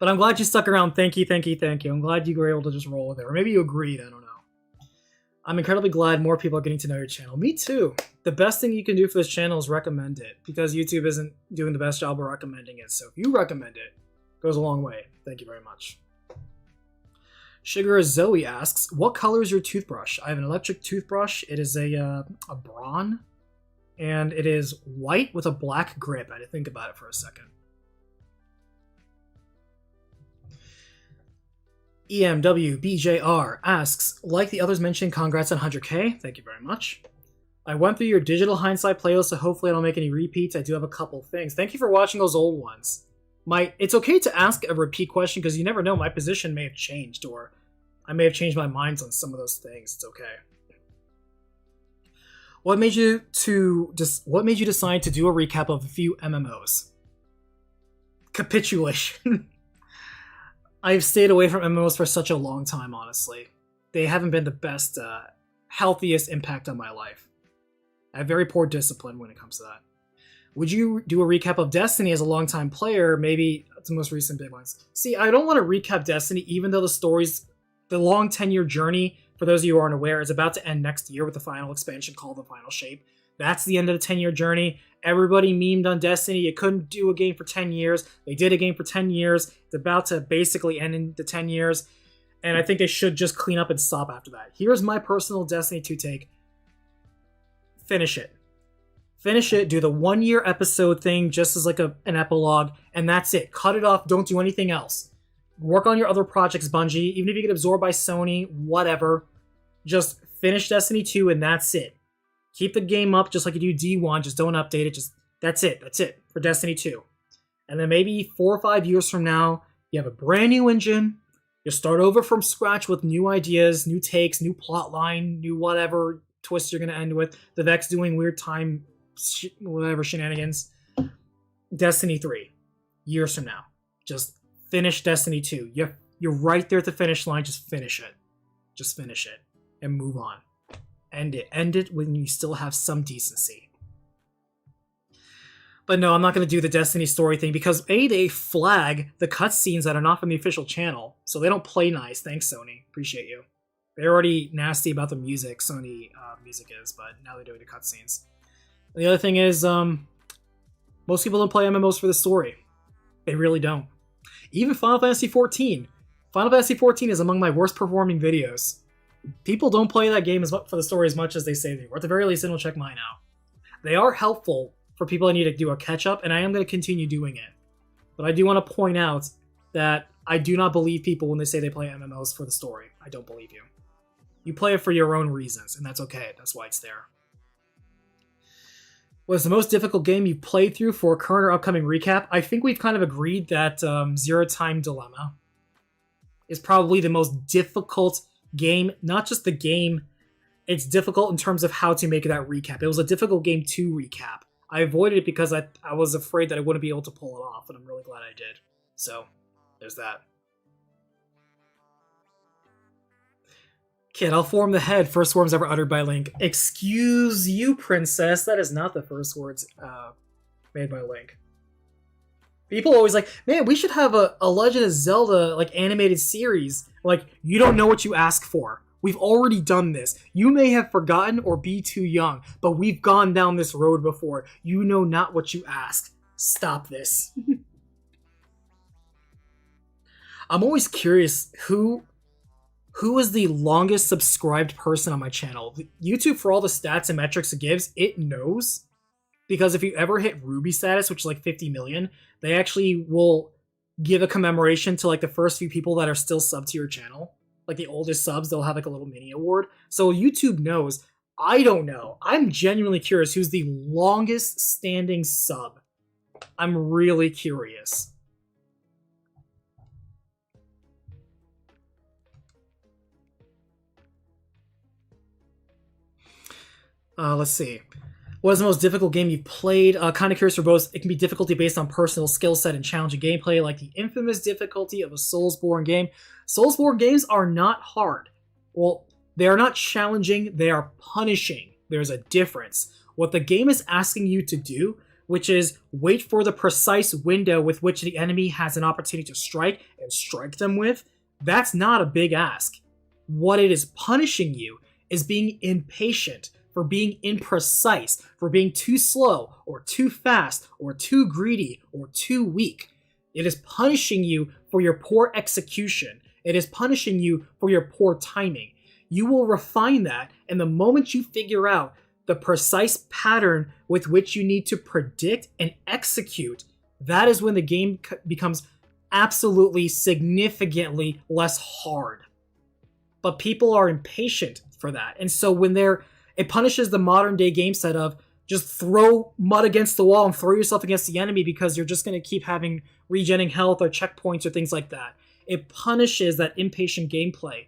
But I'm glad you stuck around. Thank you. I'm glad you were able to just roll with it. Or maybe you agreed, I don't know. I'm incredibly glad more people are getting to know your channel. Me too. The best thing you can do for this channel is recommend it, because YouTube isn't doing the best job of recommending it. So if you recommend it, it goes a long way. Thank you very much. Sugar Zoe asks, what color is your toothbrush? I have an electric toothbrush. It is a Braun, and it is white with a black grip. I had to think about it for a second. EMWBJR asks, like the others mentioned, congrats on 100k. Thank you very much. I went through your digital hindsight playlist, so hopefully I don't make any repeats. I do have a couple things. Thank you for watching those old ones. It's okay to ask a repeat question, because you never know, my position may have changed, or I may have changed my minds on some of those things. It's okay. What made you decide to do a recap of a few MMOs? Capitulation. I've stayed away from MMOs for such a long time, honestly. They haven't been the best, healthiest impact on my life. I have very poor discipline when it comes to that. Would you do a recap of Destiny as a longtime player? Maybe the most recent big ones. See, I don't want to recap Destiny, even though the long 10-year journey, for those of you who aren't aware, is about to end next year with the final expansion called The Final Shape. That's the end of the 10-year journey. Everybody memed on Destiny. You couldn't do a game for 10 years. They did a game for 10 years. It's about to basically end in the 10 years. And I think they should just clean up and stop after that. Here's my personal Destiny 2 take. Finish it. Finish it. Do the 1-year episode thing just as like an epilogue. And that's it. Cut it off. Don't do anything else. Work on your other projects, Bungie. Even if you get absorbed by Sony, whatever. Just finish Destiny 2 and that's it. Keep the game up just like you do D1. Just don't update it. That's it. That's it for Destiny 2. And then maybe 4 or 5 years from now, you have a brand new engine. You start over from scratch with new ideas, new takes, new plot line, new whatever twist you're going to end with. The Vex doing weird time, whatever shenanigans. Destiny 3, years from now. Just finish Destiny 2. You're right there at the finish line. Just finish it. Just finish it. And move on. End it. End it when you still have some decency. But no, I'm not going to do the Destiny story thing because A, they flag the cutscenes that are not from the official channel, so they don't play nice. Thanks, Sony. Appreciate you. They're already nasty about the music, Sony music is, but now they're doing the cutscenes. The other thing is, most people don't play MMOs for the story. They really don't. Even Final Fantasy XIV. Final Fantasy XIV is among my worst performing videos. People don't play that game for the story as much as they say they do. Or at the very least, they don't check mine out. They are helpful for people that need to do a catch-up, and I am going to continue doing it. But I do want to point out that I do not believe people when they say they play MMOs for the story. I don't believe you. You play it for your own reasons, and that's okay. That's why it's there. Was the most difficult game you've played through for a current or upcoming recap? I think we've kind of agreed that Zero Time Dilemma is probably the most difficult game. Not just the game, it's difficult in terms of how to make that recap. It was a difficult game to recap. I avoided it because I was afraid that I wouldn't be able to pull it off, and I'm really glad I did. So, there's that. Kid, I'll form the head. First words ever uttered by Link. Excuse you, princess. That is not the first words made by Link. People always like, man, we should have a Legend of Zelda like animated series. Like, you don't know what you ask for. We've already done this. You may have forgotten or be too young, but we've gone down this road before. You know not what you ask. Stop this. I'm always curious who is the longest subscribed person on my channel. YouTube, for all the stats and metrics it gives, it knows. Because if you ever hit Ruby status, which is like 50 million, they actually will give a commemoration to like the first few people that are still subbed to your channel. Like the oldest subs, they'll have like a little mini award. So YouTube knows. I don't know. I'm genuinely curious who's the longest standing sub. I'm really curious. Let's see. What is the most difficult game you've played? Kind of curious for both. It can be difficulty based on personal skill set and challenging gameplay, like the infamous difficulty of a Soulsborne game. Soulsborne games are not hard. Well, they are not challenging, they are punishing. There's a difference. What the game is asking you to do, which is wait for the precise window with which the enemy has an opportunity to strike and strike them with, that's not a big ask. What it is punishing you is being impatient, for being imprecise, for being too slow, or too fast, or too greedy, or too weak. It is punishing you for your poor execution. It is punishing you for your poor timing. You will refine that, and the moment you figure out the precise pattern with which you need to predict and execute, that is when the game becomes absolutely significantly less hard. But people are impatient for that, and so when it punishes the modern day game set of just throw mud against the wall and throw yourself against the enemy because you're just going to keep having regenerating health or checkpoints or things like that. It punishes that impatient gameplay.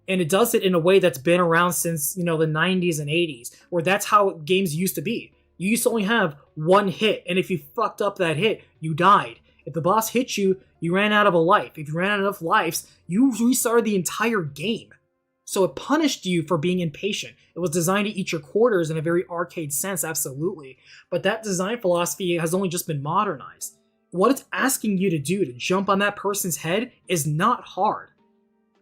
And it does it in a way that's been around since, the 90s and 80s, where that's how games used to be. You used to only have one hit, and if you fucked up that hit, you died. If the boss hit you, you ran out of a life. If you ran out of enough lives, you restarted the entire game. So it punished you for being impatient. It was designed to eat your quarters in a very arcade sense, absolutely. But that design philosophy has only just been modernized. What it's asking you to do, to jump on that person's head, is not hard.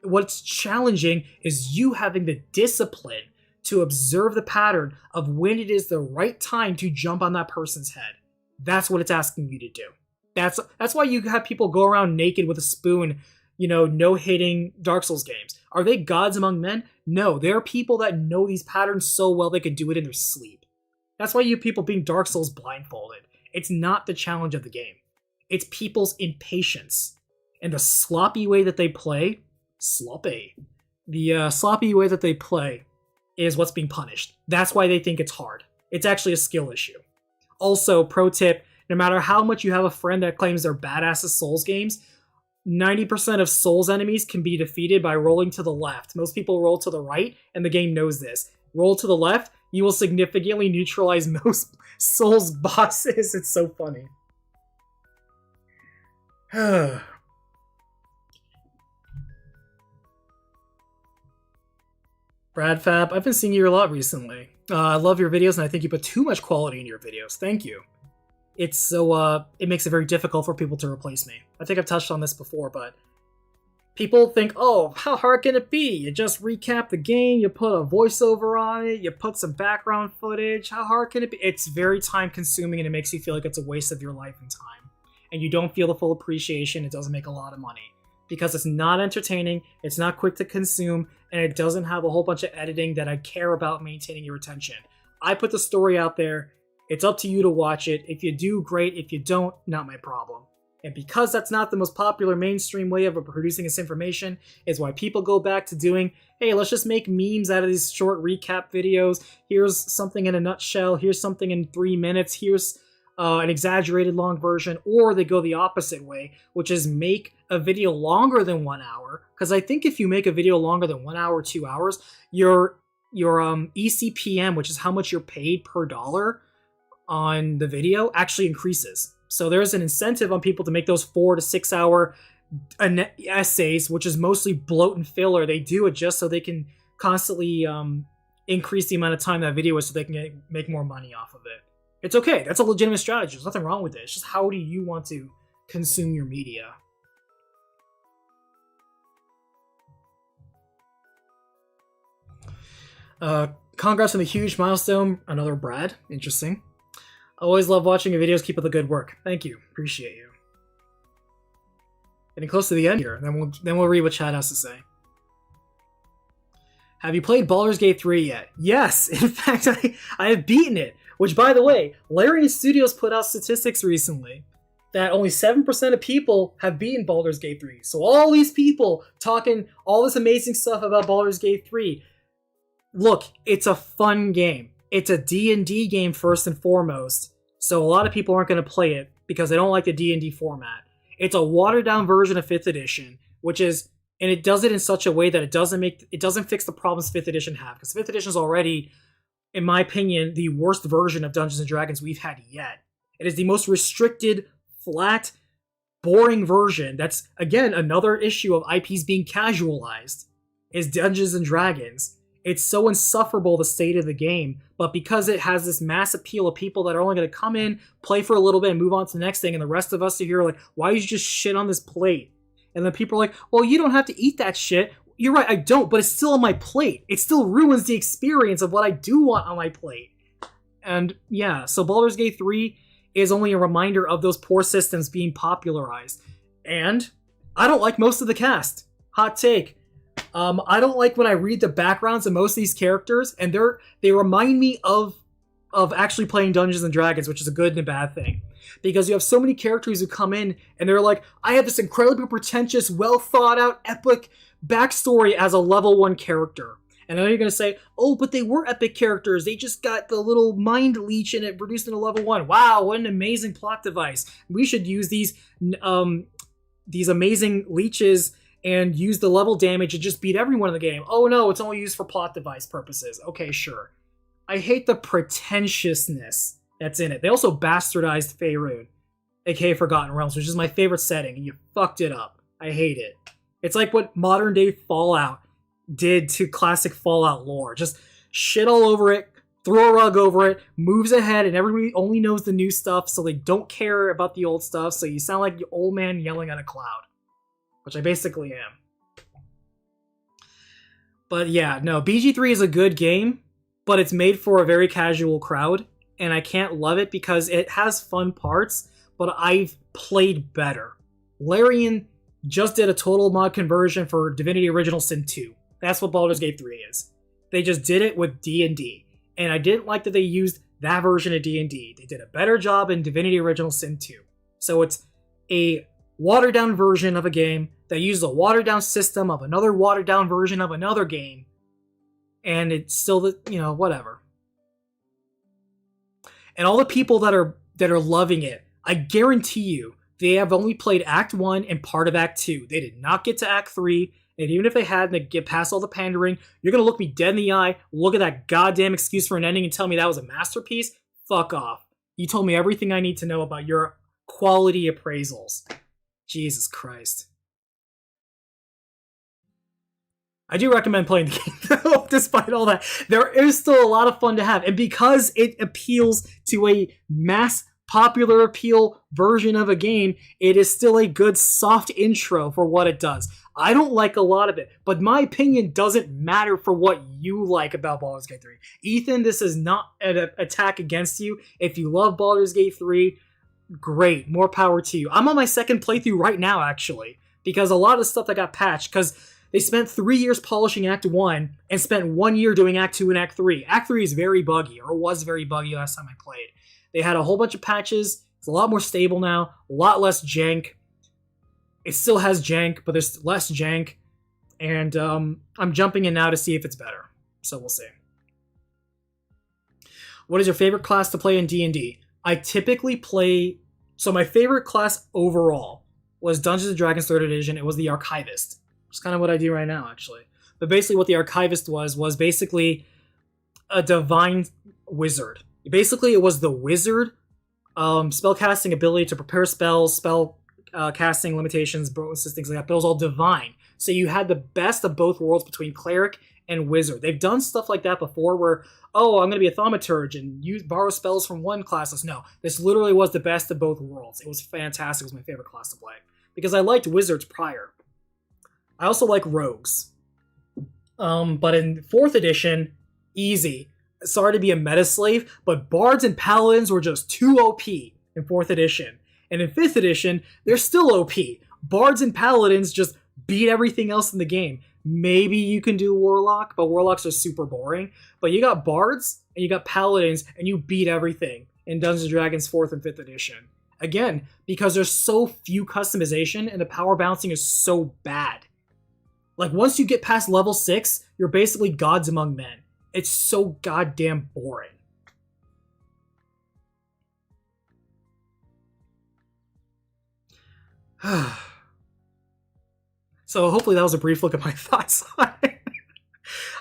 What's challenging is you having the discipline to observe the pattern of when it is the right time to jump on that person's head. That's what it's asking you to do. That's why you have people go around naked with a spoon, no-hitting Dark Souls games. Are they gods among men? No, there are people that know these patterns so well they could do it in their sleep. That's why you have people being Dark Souls blindfolded. It's not the challenge of the game. It's people's impatience. And the sloppy way that they play, the sloppy way that they play is what's being punished. That's why they think it's hard. It's actually a skill issue. Also, pro tip, no matter how much you have a friend that claims they're badass at Souls games, 90% of Souls enemies can be defeated by rolling to the left. Most people roll to the right, and the game knows this. Roll to the left, you will significantly neutralize most Souls bosses. It's so funny. Brad Fab, I've been seeing you a lot recently. I love your videos, and I think you put too much quality in your videos. Thank you. It's so, it makes it very difficult for people to replace me. I think I've touched on this before, but people think, oh, how hard can it be? You just recap the game, you put a voiceover on it, you put some background footage. How hard can it be? It's very time consuming and it makes you feel like it's a waste of your life and time. And you don't feel the full appreciation. It doesn't make a lot of money. Because it's not entertaining, it's not quick to consume, and it doesn't have a whole bunch of editing that I care about maintaining your attention. I put the story out there. It's up to you to watch it. If you do, great. If you don't, not my problem. And because that's not the most popular mainstream way of producing this information, is why people go back to doing, hey, let's just make memes out of these short recap videos. Here's something in a nutshell. Here's something in 3 minutes. Here's an exaggerated long version. Or they go the opposite way, which is make a video longer than 1 hour. Because I think if you make a video longer than 1 hour, 2 hours, your ECPM, which is how much you're paid per dollar on the video, actually increases. So there's an incentive on people to make those 4 to 6 hour essays, which is mostly bloat and filler. They do it just so they can constantly increase the amount of time that video is so they can make more money off of it. It's okay. That's a legitimate strategy. There's nothing wrong with it. It's just how do you want to consume your media? Congrats on the huge milestone. Another Brad. Interesting. Always love watching your videos. Keep up the good work. Thank you. Appreciate you. Getting close to the end here. Then we'll read what chat has to say. Have you played Baldur's Gate 3 yet? Yes. In fact, I have beaten it. Which, by the way, Larian Studios put out statistics recently that only 7% of people have beaten Baldur's Gate 3. So all these people talking all this amazing stuff about Baldur's Gate 3. Look, it's a fun game. It's a D&D game first and foremost. So a lot of people aren't going to play it because they don't like the D&D format. It's a watered down version of 5th edition, which is, and it does it in such a way that it doesn't fix the problems 5th edition have, because 5th edition is already, in my opinion, the worst version of Dungeons and Dragons we've had yet. It is the most restricted, flat, boring version. That's, again, another issue of IPs being casualized, is Dungeons and Dragons. It's so insufferable, the state of the game, but because it has this mass appeal of people that are only going to come in, play for a little bit, and move on to the next thing, and the rest of us are here like, why did you just shit on this plate? And then people are like, well, you don't have to eat that shit. You're right, I don't, but it's still on my plate. It still ruins the experience of what I do want on my plate. And yeah, so Baldur's Gate 3 is only a reminder of those poor systems being popularized. And I don't like most of the cast. Hot take. I don't like when I read the backgrounds of most of these characters, and they remind me of actually playing Dungeons and Dragons, which is a good and a bad thing. Because you have so many characters who come in, and they're like, I have this incredibly pretentious, well thought out, epic backstory as a level 1 character. And I know you're going to say, oh, but they were epic characters. They just got the little mind leech in it produced in a level 1. Wow, what an amazing plot device. We should use these amazing leeches and use the level damage and just beat everyone in the game. Oh no, it's only used for plot device purposes. Okay, sure. I hate the pretentiousness that's in it. They also bastardized Faerun, aka Forgotten Realms, which is my favorite setting, and you fucked it up. I hate it. It's like what modern day Fallout did to classic Fallout lore. Just shit all over it, throw a rug over it, moves ahead, and everybody only knows the new stuff, so they don't care about the old stuff, so you sound like the old man yelling at a cloud. Which I basically am. But yeah, no, BG3 is a good game, but it's made for a very casual crowd, and I can't love it because it has fun parts, but I've played better. Larian just did a total mod conversion for Divinity Original Sin 2. That's what Baldur's Gate 3 is. They just did it with D&D, and I didn't like that they used that version of D&D. They did a better job in Divinity Original Sin 2. So it's a watered down version of a game that uses a watered down system of another watered down version of another game, and it's still whatever. And all the people that are loving it, I guarantee you they have only played Act 1 and part of Act 2. They did not get to Act 3, and even if they had and they get past all the pandering, you're gonna look me dead in the eye, look at that goddamn excuse for an ending and tell me that was a masterpiece? Fuck off. You told me everything I need to know about your quality appraisals. Jesus Christ. I do recommend playing the game, though, despite all that. There is still a lot of fun to have. And because it appeals to a mass popular appeal version of a game, it is still a good soft intro for what it does. I don't like a lot of it, but my opinion doesn't matter for what you like about Baldur's Gate 3. Ethan, this is not an attack against you. If you love Baldur's Gate 3, great, more power to you. I'm on my second playthrough right now, actually, because a lot of the stuff that got patched, because they spent 3 years polishing Act 1 and spent 1 year doing Act 2 and Act 3. Act 3 is very buggy, or was very buggy last time I played. They had a whole bunch of patches. It's a lot more stable now, a lot less jank. It still has jank, but there's less jank. And I'm jumping in now to see if it's better. So we'll see. What is your favorite class to play in D&D? I typically play... So my favorite class overall was Dungeons & Dragons 3rd Edition. It was the Archivist. Which is kind of what I do right now, actually. But basically what the Archivist was basically a divine wizard. Basically, it was the wizard spellcasting ability to prepare spells, casting limitations, bonuses, things like that. But it was all divine. So you had the best of both worlds between cleric and wizard. They've done stuff like that before where, oh, I'm going to be a thaumaturge and borrow spells from one class. No, this literally was the best of both worlds. It was fantastic. It was my favorite class to play. Because I liked wizards prior. I also like rogues. But in 4th edition, easy. Sorry to be a meta slave, but bards and paladins were just too OP in 4th edition. And in 5th edition, they're still OP. Bards and paladins just beat everything else in the game. Maybe you can do warlock, but warlocks are super boring. But you got bards and you got paladins, and you beat everything in Dungeons & Dragons 4th and 5th edition. Again, because there's so few customization and the power balancing is so bad. Like, once you get past level 6, you're basically gods among men. It's so goddamn boring. So hopefully that was a brief look at my thoughts on it.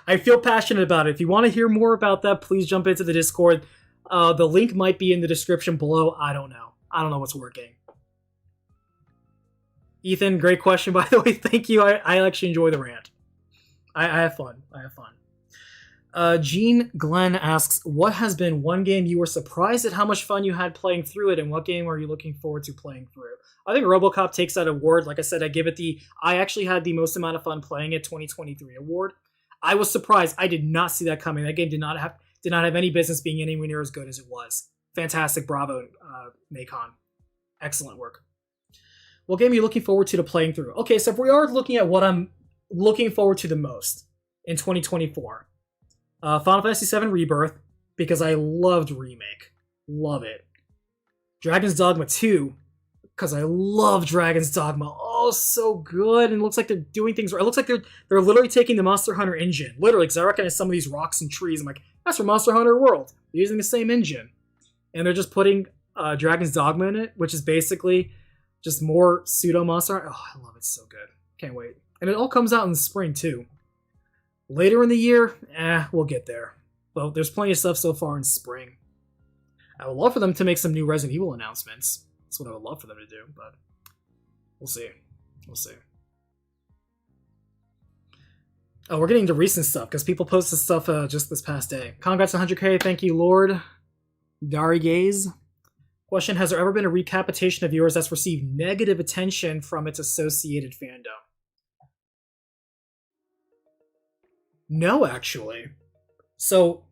I feel passionate about it. If you want to hear more about that, please jump into the Discord. The link might be in the description below. I don't know. I don't know what's working. Ethan, great question, by the way. Thank you. I actually enjoy the rant. I have fun. Gene Glenn asks, what has been one game you were surprised at how much fun you had playing through it, and what game are you looking forward to playing through? I think RoboCop takes that award. Like I said, I give it I actually had the most amount of fun playing it 2023 award. I was surprised. I did not see that coming. That game did not have any business being anywhere near as good as it was. Fantastic. Bravo, Nacon. Excellent work. What game are you looking forward to playing through? Okay, so if we are looking at what I'm looking forward to the most in 2024, Final Fantasy VII Rebirth, because I loved Remake. Love it. Dragon's Dogma 2, because I love Dragon's Dogma. Oh, so good. And it looks like they're doing things right. It looks like they're literally taking the Monster Hunter engine. Literally, because I recognize some of these rocks and trees. I'm like, that's from Monster Hunter World. They're using the same engine. And they're just putting Dragon's Dogma in it, which is basically just more pseudo-Monster. Oh, I love it. So good. Can't wait. And it all comes out in the spring, too. Later in the year, we'll get there. But there's plenty of stuff so far in spring. I would love for them to make some new Resident Evil announcements. That's what I would love for them to do, but we'll see. We'll see. Oh, we're getting to recent stuff, because people posted stuff just this past day. Congrats on 100k, thank you, Lord. Dari Gaze. Question, has there ever been a recapitation of yours that's received negative attention from its associated fandom? No, actually. So,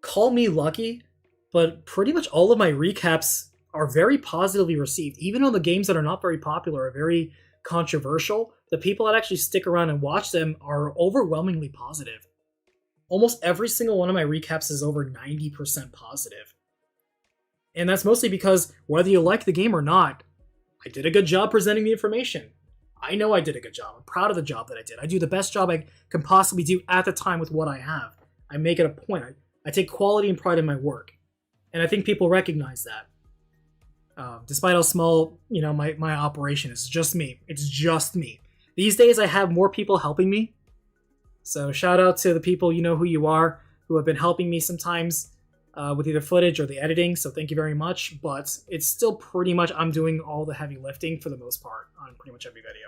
call me lucky, but pretty much all of my recaps are very positively received. Even though the games that are not very popular are very controversial, the people that actually stick around and watch them are overwhelmingly positive. Almost every single one of my recaps is over 90% positive. And that's mostly because whether you like the game or not, I did a good job presenting the information. I know I did a good job. I'm proud of the job that I did. I do the best job I can possibly do at the time with what I have. I make it a point. I take quality and pride in my work. And I think people recognize that. Despite how small, my operation is. Just me. It's just me. These days I have more people helping me. So shout out to the people you know who you are, who have been helping me sometimes with either footage or the editing. So thank you very much. But it's still pretty much I'm doing all the heavy lifting for the most part on pretty much every video.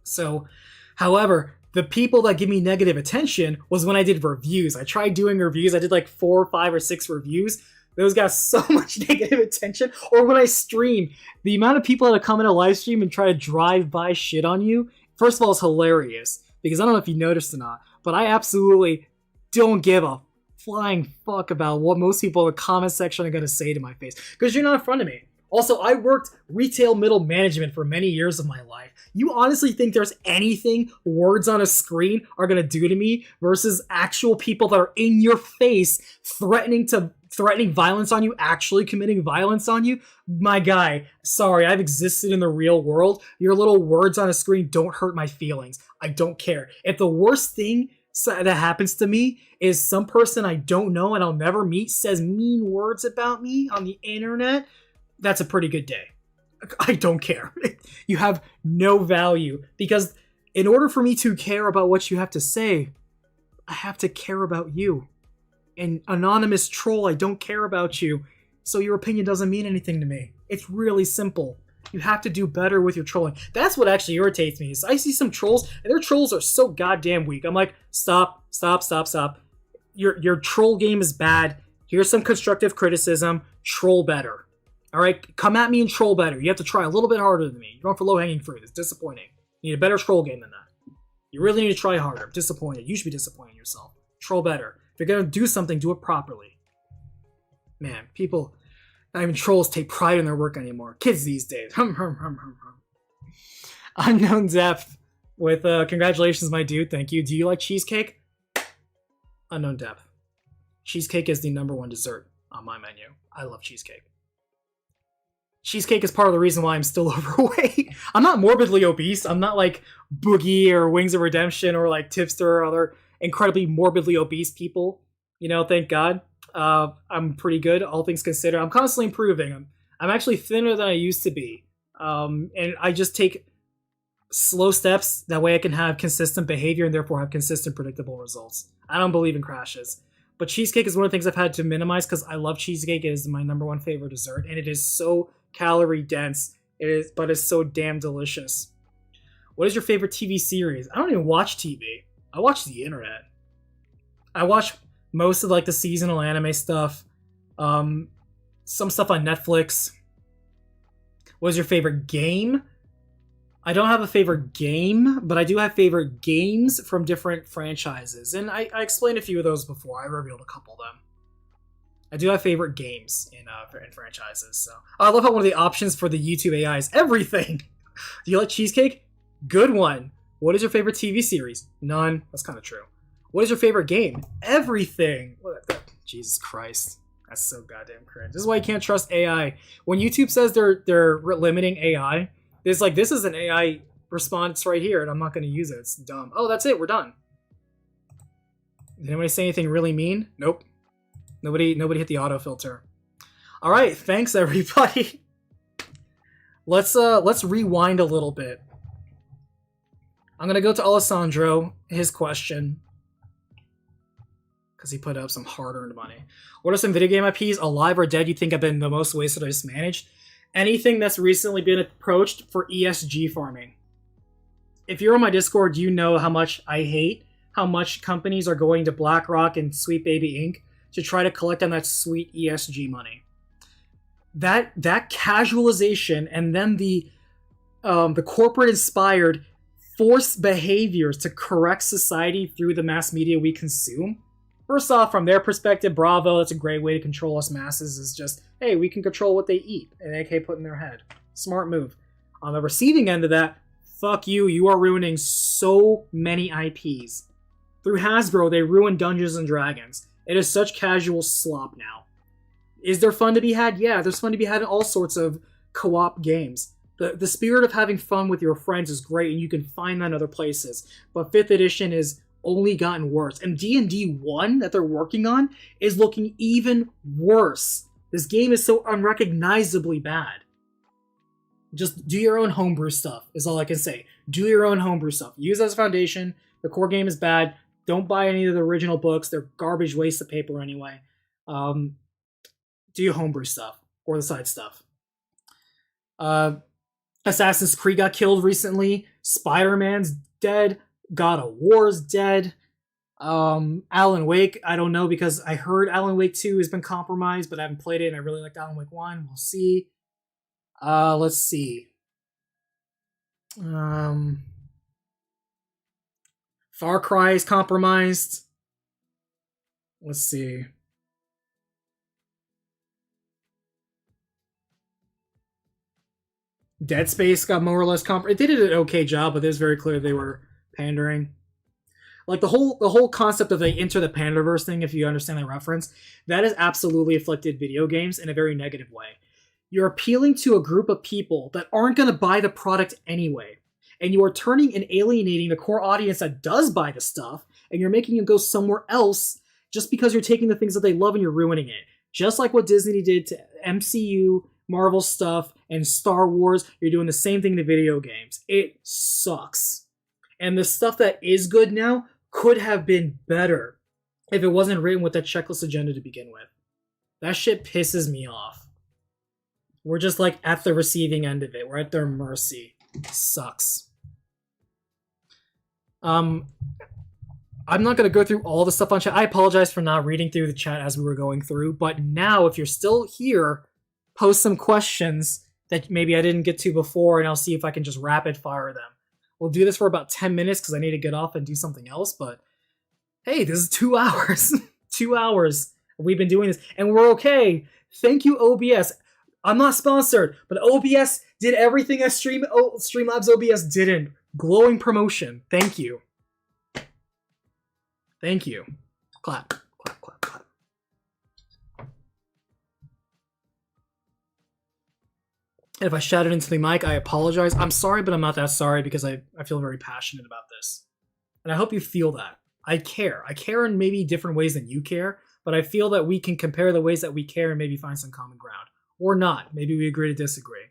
So, however, the people that give me negative attention was when I did reviews. I tried doing reviews. I did like 4, 5, or 6 reviews. Those got so much negative attention. Or when I stream, the amount of people that come in a live stream and try to drive by shit on you, first of all, is hilarious. Because I don't know if you noticed or not, but I absolutely don't give a flying fuck about what most people in the comment section are going to say to my face. Because you're not in front of me. Also, I worked retail middle management for many years of my life. You honestly think there's anything words on a screen are going to do to me versus actual people that are in your face threatening violence on you, actually committing violence on you? My guy, sorry, I've existed in the real world. Your little words on a screen don't hurt my feelings. I don't care. If the worst thing that happens to me is some person I don't know and I'll never meet says mean words about me on the internet, that's a pretty good day. I don't care. You have no value, because in order for me to care about what you have to say, I have to care about you. And anonymous troll, I don't care about you, so your opinion doesn't mean anything to me. It's really simple. You have to do better with your trolling. That's what actually irritates me, is I see some trolls, and their trolls are so goddamn weak. I'm like, stop. Your troll game is bad. Here's some constructive criticism. Troll better. All right, come at me and troll better. You have to try a little bit harder than me. You're going for low-hanging fruit. It's disappointing. You need a better troll game than that. You really need to try harder. I'm disappointed. You should be disappointing yourself. Troll better. If you're going to do something, do it properly. Man, people, not even trolls take pride in their work anymore. Kids these days. Unknown Depth with congratulations, my dude. Thank you. Do you like cheesecake? Unknown Depth. Cheesecake is the #1 dessert on my menu. I love cheesecake. Cheesecake is part of the reason why I'm still overweight. I'm not morbidly obese. I'm not like Boogie or Wings of Redemption or like Tipster or other incredibly morbidly obese people. You know, thank God. I'm pretty good, all things considered. I'm constantly improving. I'm actually thinner than I used to be. And I just take slow steps. That way I can have consistent behavior and therefore have consistent, predictable results. I don't believe in crashes. But cheesecake is one of the things I've had to minimize because I love cheesecake. It is my #1 favorite dessert. And it is so calorie dense. But it's so damn delicious. What is your favorite TV series? I don't even watch TV. I watch the internet. I watch most of like the seasonal anime stuff. Some stuff on Netflix. What is your favorite game? I don't have a favorite game, but I do have favorite games from different franchises. And I explained a few of those before. I revealed a couple of them. I do have favorite games in franchises. So I love how one of the options for the YouTube AI is everything. Do you like cheesecake? Good one. What is your favorite TV series? None. That's kind of true. What is your favorite game? Everything. Jesus Christ. That's so goddamn cringe. This is why you can't trust AI. When YouTube says they're limiting AI, it's like, this is an AI response right here, and I'm not going to use it. It's dumb. Oh, that's it. We're done. Did anybody say anything really mean? Nope. Nobody hit the autofilter. All right. Thanks, everybody. Let's rewind a little bit. I'm going to go to Alessandro, his question, because he put up some hard-earned money. What are some video game IPs, alive or dead, you think have been the most wasted or mismanaged? Anything that's recently been approached for ESG farming. If you're on my Discord, you know how much I hate how much companies are going to BlackRock and Sweet Baby Inc. to try to collect on that sweet ESG money. That casualization and then the corporate-inspired forced behaviors to correct society through the mass media we consume. First off, from their perspective, bravo, that's a great way to control us masses, is just, hey, we can control what they eat, and AK put in their head. Smart move. On the receiving end of that, fuck you, you are ruining so many IPs. Through Hasbro, they ruined Dungeons & Dragons. It is such casual slop now. Is there fun to be had? Yeah, there's fun to be had in all sorts of co-op games. The spirit of having fun with your friends is great, and you can find that in other places. But 5th edition is only gotten worse. And D&D 1 that they're working on is looking even worse. This game is so unrecognizably bad. Just do your own homebrew stuff, is all I can say. Do your own homebrew stuff. Use it as a foundation. The core game is bad. Don't buy any of the original books. They're garbage waste of paper anyway. Do your homebrew stuff. Or the side stuff. Assassin's Creed got killed recently. Spider-Man's dead. God of War's dead. Alan Wake, I don't know because I heard Alan Wake 2 has been compromised, but I haven't played it and I really liked Alan Wake 1. We'll see. Let's see. Far Cry is compromised. Let's see. Dead Space got more or less compromised. They did an okay job, but it was very clear they were pandering. Like the whole concept of the enter the Pandaverse thing, if you understand that reference, that has absolutely afflicted video games in a very negative way. You're appealing to a group of people that aren't going to buy the product anyway, and you are turning and alienating the core audience that does buy the stuff, and you're making them go somewhere else just because you're taking the things that they love and you're ruining it. Just like what Disney did to MCU, Marvel stuff, and Star Wars, you're doing the same thing to video games. It sucks. And the stuff that is good now could have been better if it wasn't written with that checklist agenda to begin with. That shit pisses me off. We're just like at the receiving end of it. We're at their mercy. It sucks. I'm not going to go through all the stuff on chat. I apologize for not reading through the chat as we were going through, but now if you're still here, post some questions that maybe I didn't get to before, and I'll see if I can just rapid fire them. We'll do this for about 10 minutes because I need to get off and do something else, but hey, this is 2 hours. 2 hours we've been doing this, and we're okay. Thank you, OBS. I'm not sponsored, but OBS did everything that Streamlabs OBS didn't. Glowing promotion. Thank you. Thank you. Clap, clap, clap, clap. And if I shouted into the mic, I apologize. I'm sorry, but I'm not that sorry because I feel very passionate about this. And I hope you feel that. I care. I care in maybe different ways than you care, but I feel that we can compare the ways that we care and maybe find some common ground. Or not. Maybe we agree to disagree.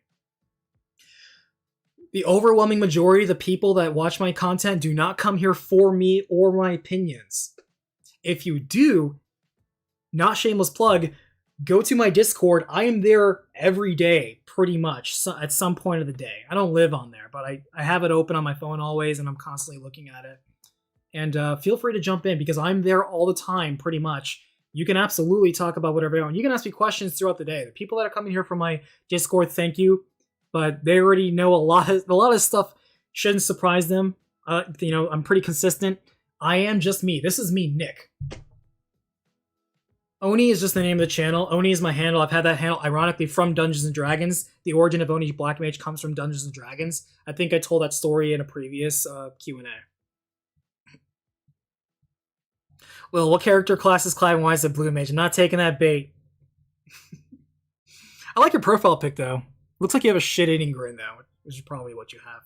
The overwhelming majority of the people that watch my content do not come here for me or my opinions. If you do, not shameless plug, go to my Discord. I am there every day, pretty much, at some point of the day. I don't live on there, but I have it open on my phone always, and I'm constantly looking at it. And feel free to jump in, because I'm there all the time, pretty much. You can absolutely talk about whatever you want. You can ask me questions throughout the day. The people that are coming here from my Discord, thank you, but they already know a lot of stuff shouldn't surprise them. I'm pretty consistent. I am just me. This is me, Nick. Oni is just the name of the channel. Oni is my handle. I've had that handle, ironically, from Dungeons & Dragons. The origin of Oni Black Mage comes from Dungeons & Dragons. I think I told that story in a previous Q&A. Well, what character class is Clive Wise at Blue Mage? I'm not taking that bait. I like your profile pic, though. Looks like you have a shit-eating grin, though, which is probably what you have.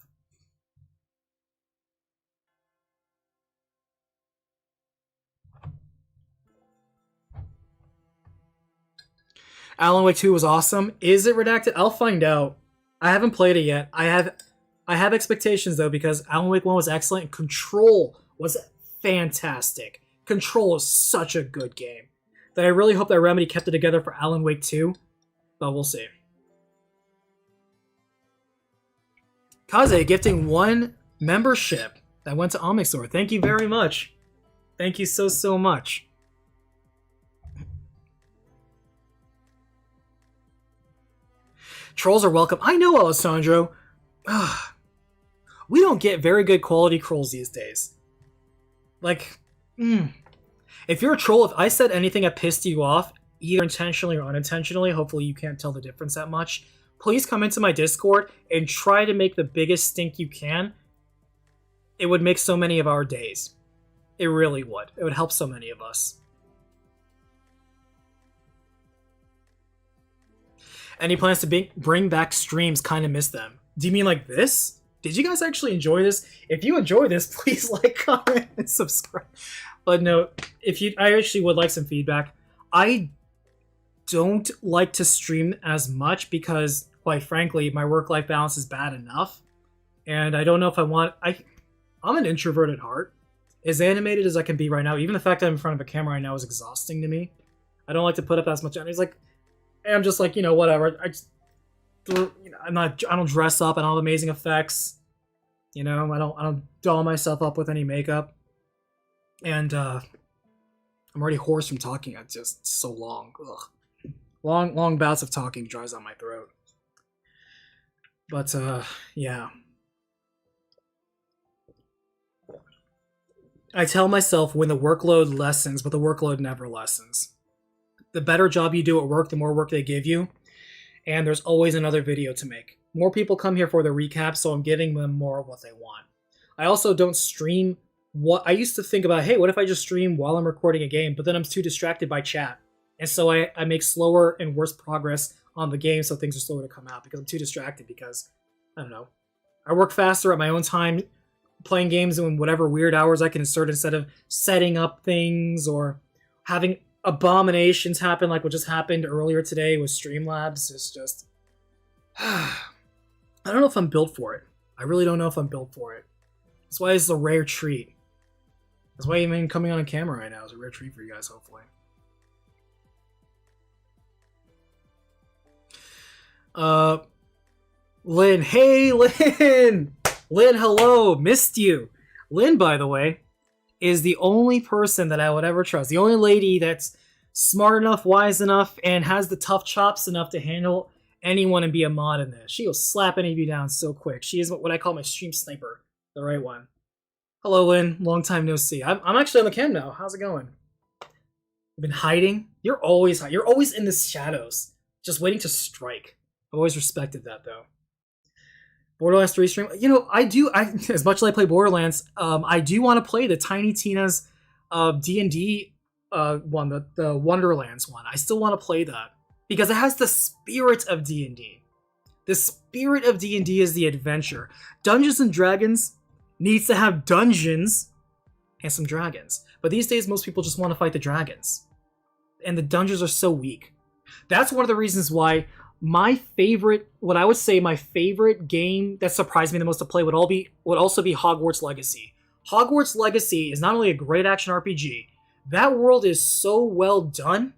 Alan Wake 2 was awesome. Is it redacted? I'll find out. I haven't played it yet. I have expectations, though, because Alan Wake 1 was excellent and Control was fantastic. Control is such a good game that I really hope that Remedy kept it together for Alan Wake 2, but we'll see. Kaze gifting 1 membership that went to Omnixor. Thank you very much. Thank you so much. Trolls are welcome. I know, Alessandro. We don't get very good quality trolls these days. Like, if you're a troll, if I said anything that pissed you off, either intentionally or unintentionally, hopefully you can't tell the difference that much, please come into my Discord and try to make the biggest stink you can. It would make so many of our days. It really would. It would help so many of us. Any plans to bring back streams? Kind of miss them. Do you mean like this? Did you guys actually enjoy this? If you enjoy this, please like, comment, and subscribe. But no, I actually would like some feedback. I don't like to stream as much because, quite frankly, my work-life balance is bad enough. And I don't know if I want... I'm an introvert at heart. As animated as I can be right now, even the fact that I'm in front of a camera right now is exhausting to me. I don't like to put up as much energy. I'm just like, whatever. I don't dress up. I don't have amazing effects. I don't doll myself up with any makeup. And I'm already hoarse from talking. It's just so long. Ugh. Long bouts of talking dries out my throat. But yeah. I tell myself when the workload lessens, but the workload never lessens. The better job you do at work, the more work they give you. And there's always another video to make. More people come here for the recap, so I'm giving them more of what they want. I also don't stream what I used to think about, hey, what if I just stream while I'm recording a game, but then I'm too distracted by chat. And so I make slower and worse progress on the game, so things are slower to come out because I'm too distracted because, I don't know. I work faster at my own time, playing games in whatever weird hours I can insert instead of setting up things or having abominations happen like what just happened earlier today with Streamlabs. It's just... I don't know if I'm built for it. I really don't know if I'm built for it. That's why it's a rare treat. That's why even coming on camera right now is a rare treat for you guys, hopefully. Lynn. Hey, Lynn! Lynn, hello! Missed you. Lynn, by the way, is the only person that I would ever trust. The only lady that's smart enough, wise enough, and has the tough chops enough to handle anyone and be a mod in this. She will slap any of you down so quick. She is what I call my stream sniper. The right one. Hello, Lynn. Long time no see. I'm actually on the cam now. How's it going? You've been hiding? You're always in the shadows, just waiting to strike. I've always respected that, though. Borderlands 3 stream. You know, as much as I play Borderlands, I do want to play the Tiny Tina's D&D one, the Wonderlands one. I still want to play that because it has the spirit of D&D. The spirit of D&D is the adventure. Dungeons and Dragons needs to have dungeons and some dragons. But these days, most people just want to fight the dragons. And the dungeons are so weak. That's one of the reasons why my favorite game that surprised me the most to play would also be Hogwarts Legacy. Hogwarts Legacy is not only a great action RPG, that world is so well done,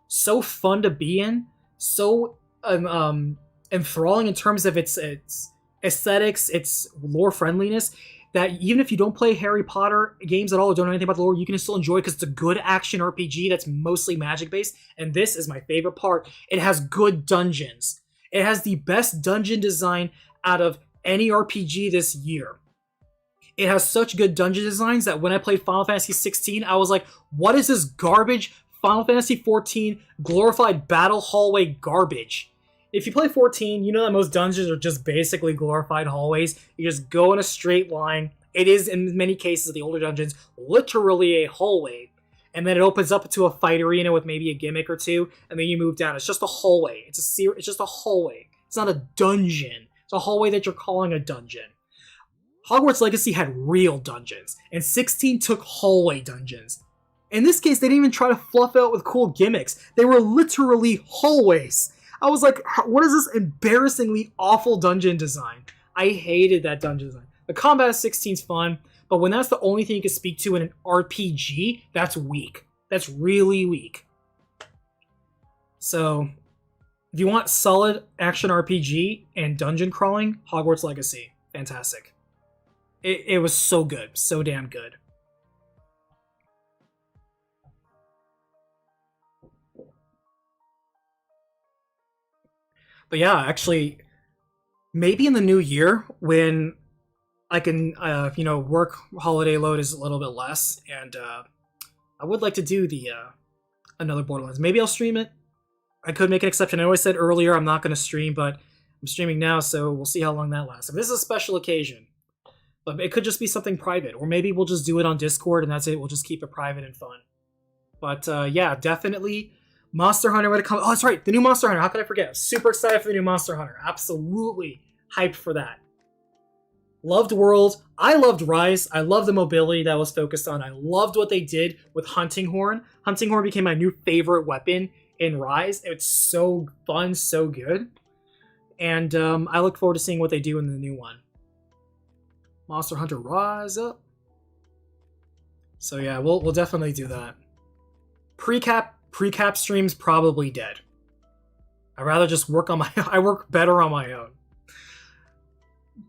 so fun to be in, so enthralling in terms of its aesthetics, its lore friendliness, that even if you don't play Harry Potter games at all or don't know anything about the lore, you can still enjoy it because it's a good action RPG that's mostly magic based. And this is my favorite part. It has good dungeons. It has the best dungeon design out of any RPG this year. It has such good dungeon designs that when I played Final Fantasy 16, I was like, what is this garbage Final Fantasy 14 glorified battle hallway garbage? If you play 14, you know that most dungeons are just basically glorified hallways. You just go in a straight line. It is, in many cases, the older dungeons, literally a hallway. And then it opens up to a fight arena with maybe a gimmick or two, and then you move down. It's just a hallway. It's just a hallway. It's not a dungeon. It's a hallway that you're calling a dungeon. Hogwarts Legacy had real dungeons, and 16 took hallway dungeons. In this case, they didn't even try to fluff it out with cool gimmicks. They were literally hallways. I was like, what is this embarrassingly awful dungeon design? I hated that dungeon design. The combat of 16 is fun, but when that's the only thing you can speak to in an RPG, that's weak. That's really weak. So, if you want solid action RPG and dungeon crawling, Hogwarts Legacy. Fantastic. It was so good. So damn good. But yeah, actually, maybe in the new year when I can, work holiday load is a little bit less, and I would like to do the another Borderlands. Maybe I'll stream it. I could make an exception. I know I said earlier I'm not going to stream, but I'm streaming now, so we'll see how long that lasts. If this is a special occasion, but it could just be something private, or maybe we'll just do it on Discord, and that's it. We'll just keep it private and fun. But yeah, definitely. Monster Hunter when it comes... Oh, that's right. The new Monster Hunter. How could I forget? I'm super excited for the new Monster Hunter. Absolutely hyped for that. Loved World. I loved Rise. I loved the mobility that was focused on. I loved what they did with Hunting Horn. Hunting Horn became my new favorite weapon in Rise. It's so fun, so good. And I look forward to seeing what they do in the new one. Monster Hunter Rise Up. So yeah, we'll definitely do that. Precap streams probably dead. I'd rather just work on my own. I work better on my own.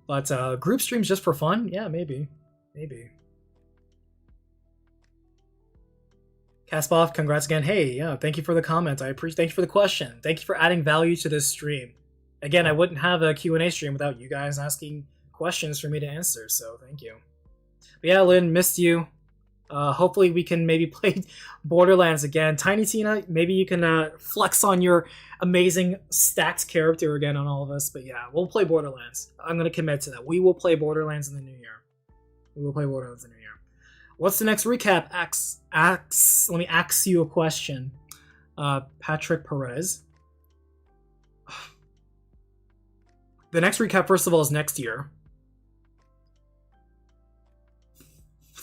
But group streams just for fun? Yeah, maybe. Maybe. Kasparov, congrats again. Hey, yeah, thank you for the comment. I appreciate. Thank you for the question. Thank you for adding value to this stream. Again, I wouldn't have a Q&A stream without you guys asking questions for me to answer, so thank you. But yeah, Lynn, missed you. Hopefully we can maybe play Borderlands again. Tiny Tina, maybe you can flex on your amazing stacked character again on all of us. But yeah, we'll play Borderlands. I'm going to commit to that. We will play Borderlands in the new year. We will play Borderlands in the new year. What's the next recap? Let me ask you a question. Patrick Perez. The next recap, first of all, is next year.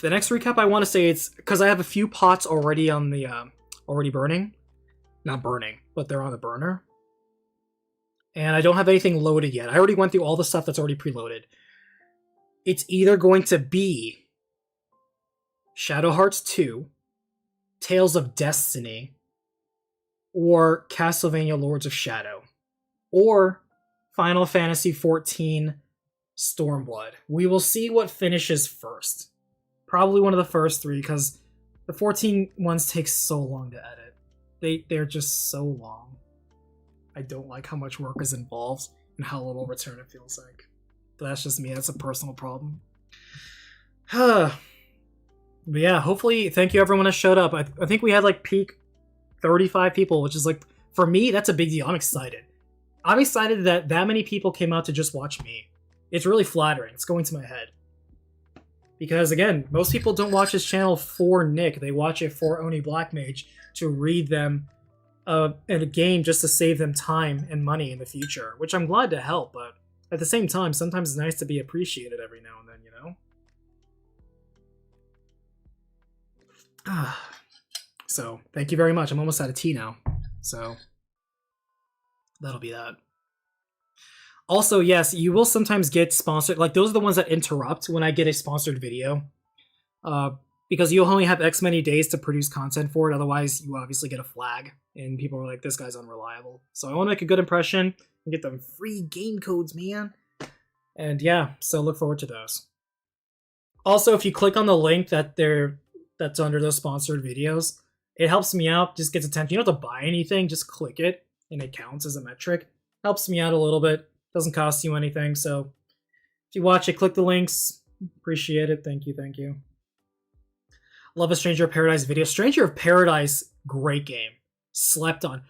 The next recap, I want to say it's because I have a few pots already on the already burning, not burning, but they're on the burner, and I don't have anything loaded yet. I already went through all the stuff that's already preloaded. It's either going to be Shadow Hearts 2, Tales of Destiny, or Castlevania Lords of Shadow, or Final Fantasy XIV Stormblood. We will see what finishes first. Probably one of the first three, because the 14 ones take so long to edit. They're just so long. I don't like how much work is involved and how little return it feels like. But that's just me. That's a personal problem. But yeah, hopefully, thank you everyone that showed up. I think we had like peak 35 people, which is like, for me, that's a big deal. I'm excited. I'm excited that many people came out to just watch me. It's really flattering. It's going to my head. Because again, most people don't watch this channel for Nick. They watch it for Oni Black Mage to read them in a game just to save them time and money in the future, which I'm glad to help, but at the same time, sometimes it's nice to be appreciated every now and then, you know? So, thank you very much. I'm almost out of tea now, so that'll be that. Also, yes, you will sometimes get sponsored. Like, those are the ones that interrupt when I get a sponsored video. Because you'll only have X many days to produce content for it. Otherwise, you obviously get a flag. And people are like, this guy's unreliable. So I want to make a good impression and get them free game codes, man. And yeah, so look forward to those. Also, if you click on the link that's under those sponsored videos, it helps me out, just gets attention. You don't have to buy anything, just click it, and it counts as a metric. Helps me out a little bit. Doesn't cost you anything, so if you watch it, click the links. Appreciate it. Thank you, thank you. Love a Stranger of Paradise video. Stranger of Paradise, great game. Slept on.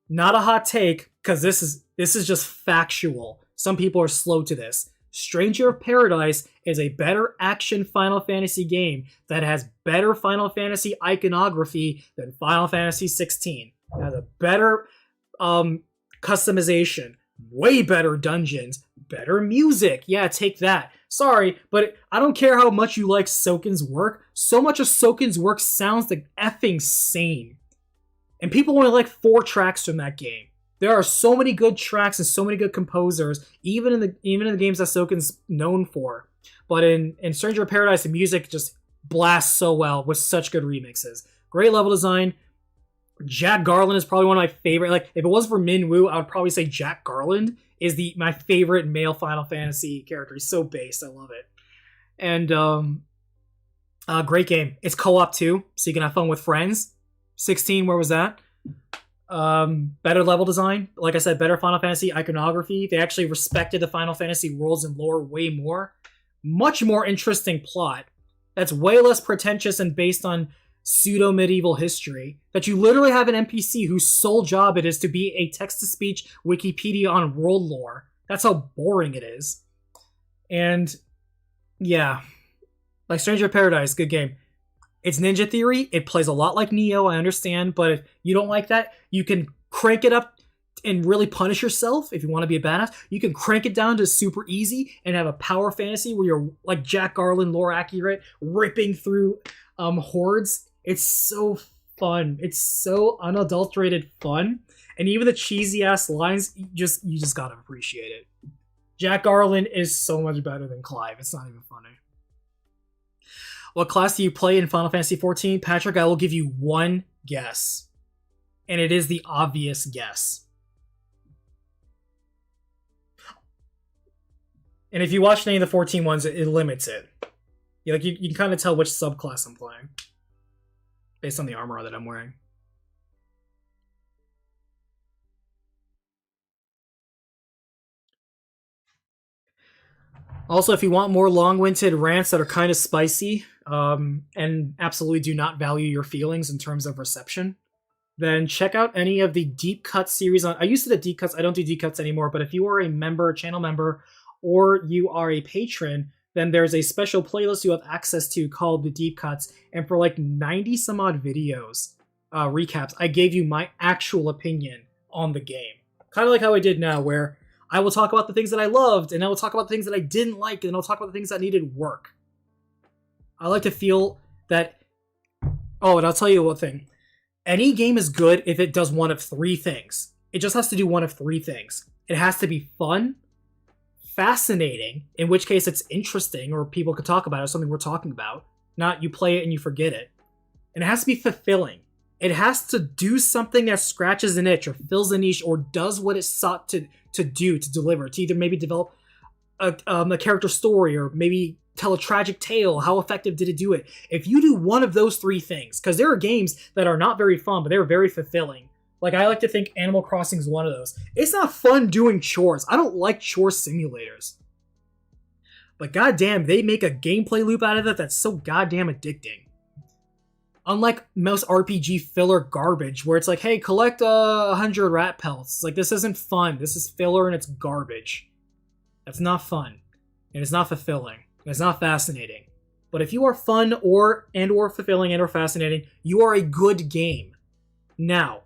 Not a hot take, because this is just factual. Some people are slow to this. Stranger of Paradise is a better action Final Fantasy game that has better Final Fantasy iconography than Final Fantasy 16. It has a better customization, way better dungeons, better music. Yeah, take that. Sorry, but I don't care how much you like Soken's work. So much of Soken's work sounds like effing sane. And people only like 4 tracks from that game. There are so many good tracks and so many good composers, even in the games that Soken's known for. But in Stranger of Paradise, the music just blasts so well with such good remixes. Great level design. Jack Garland is probably one of my favorite. Like, if it wasn't for Min Woo, I would probably say Jack Garland is my favorite male Final Fantasy character. He's so based. I love it. And great game. It's co-op too, so you can have fun with friends. 16, where was that? Better level design. Like I said, better Final Fantasy iconography. They actually respected the Final Fantasy worlds and lore way more. Much more interesting plot. That's way less pretentious and based on pseudo-medieval history. That you literally have an NPC whose sole job it is to be a text-to-speech Wikipedia on world lore. That's how boring it is. And yeah, like Stranger of Paradise, good game. It's Ninja Theory. It plays a lot like Neo, I understand, but if you don't like that, you can crank it up and really punish yourself if you want to be a badass. You can crank it down to super easy and have a power fantasy where you're like Jack Garland, lore accurate, ripping through hordes. It's so fun. It's so unadulterated fun. And even the cheesy ass lines, you just gotta appreciate it. Jack Garland is so much better than Clive. It's not even funny. What class do you play in Final Fantasy XIV? Patrick, I will give you one guess. And it is the obvious guess. And if you watch any of the 14 ones, it limits it. You can kind of tell which subclass I'm playing. based on the armor that I'm wearing. Also, if you want more long-winded rants that are kind of spicy and absolutely do not value your feelings in terms of reception, then check out any of the deep cut series on. I used to do deep cuts. I don't do deep cuts anymore. But if you are a member, channel member, or you are a patron, then there's a special playlist you have access to called the deep cuts. And for like 90 some odd videos, recaps, I gave you my actual opinion on the game. Kind of like how I did now, where I will talk about the things that I loved, and I will talk about the things that I didn't like, and I'll talk about the things that needed work. I like to feel that. Oh, and I'll tell you one thing. Any game is good if it does one of three things. It just has to do one of three things. It has to be fun, fascinating, in which case it's interesting or people could talk about it, something we're talking about, not you play it and you forget it. And it has to be fulfilling. It has to do something that scratches an itch or fills a niche or does what it sought to do, to deliver, to either maybe develop a character story or maybe tell a tragic tale. How effective did it do it? If you do one of those three things, because there are games that are not very fun, but they're very fulfilling. Like, I like to think Animal Crossing is one of those. It's not fun doing chores. I don't like chore simulators. But goddamn, they make a gameplay loop out of it that's so goddamn addicting. Unlike most RPG filler garbage, where it's like, hey, collect 100 rat pelts. It's like, this isn't fun. This is filler and it's garbage. That's not fun. And it's not fulfilling. And it's not fascinating. But if you are fun or fulfilling and or fascinating, you are a good game. Now,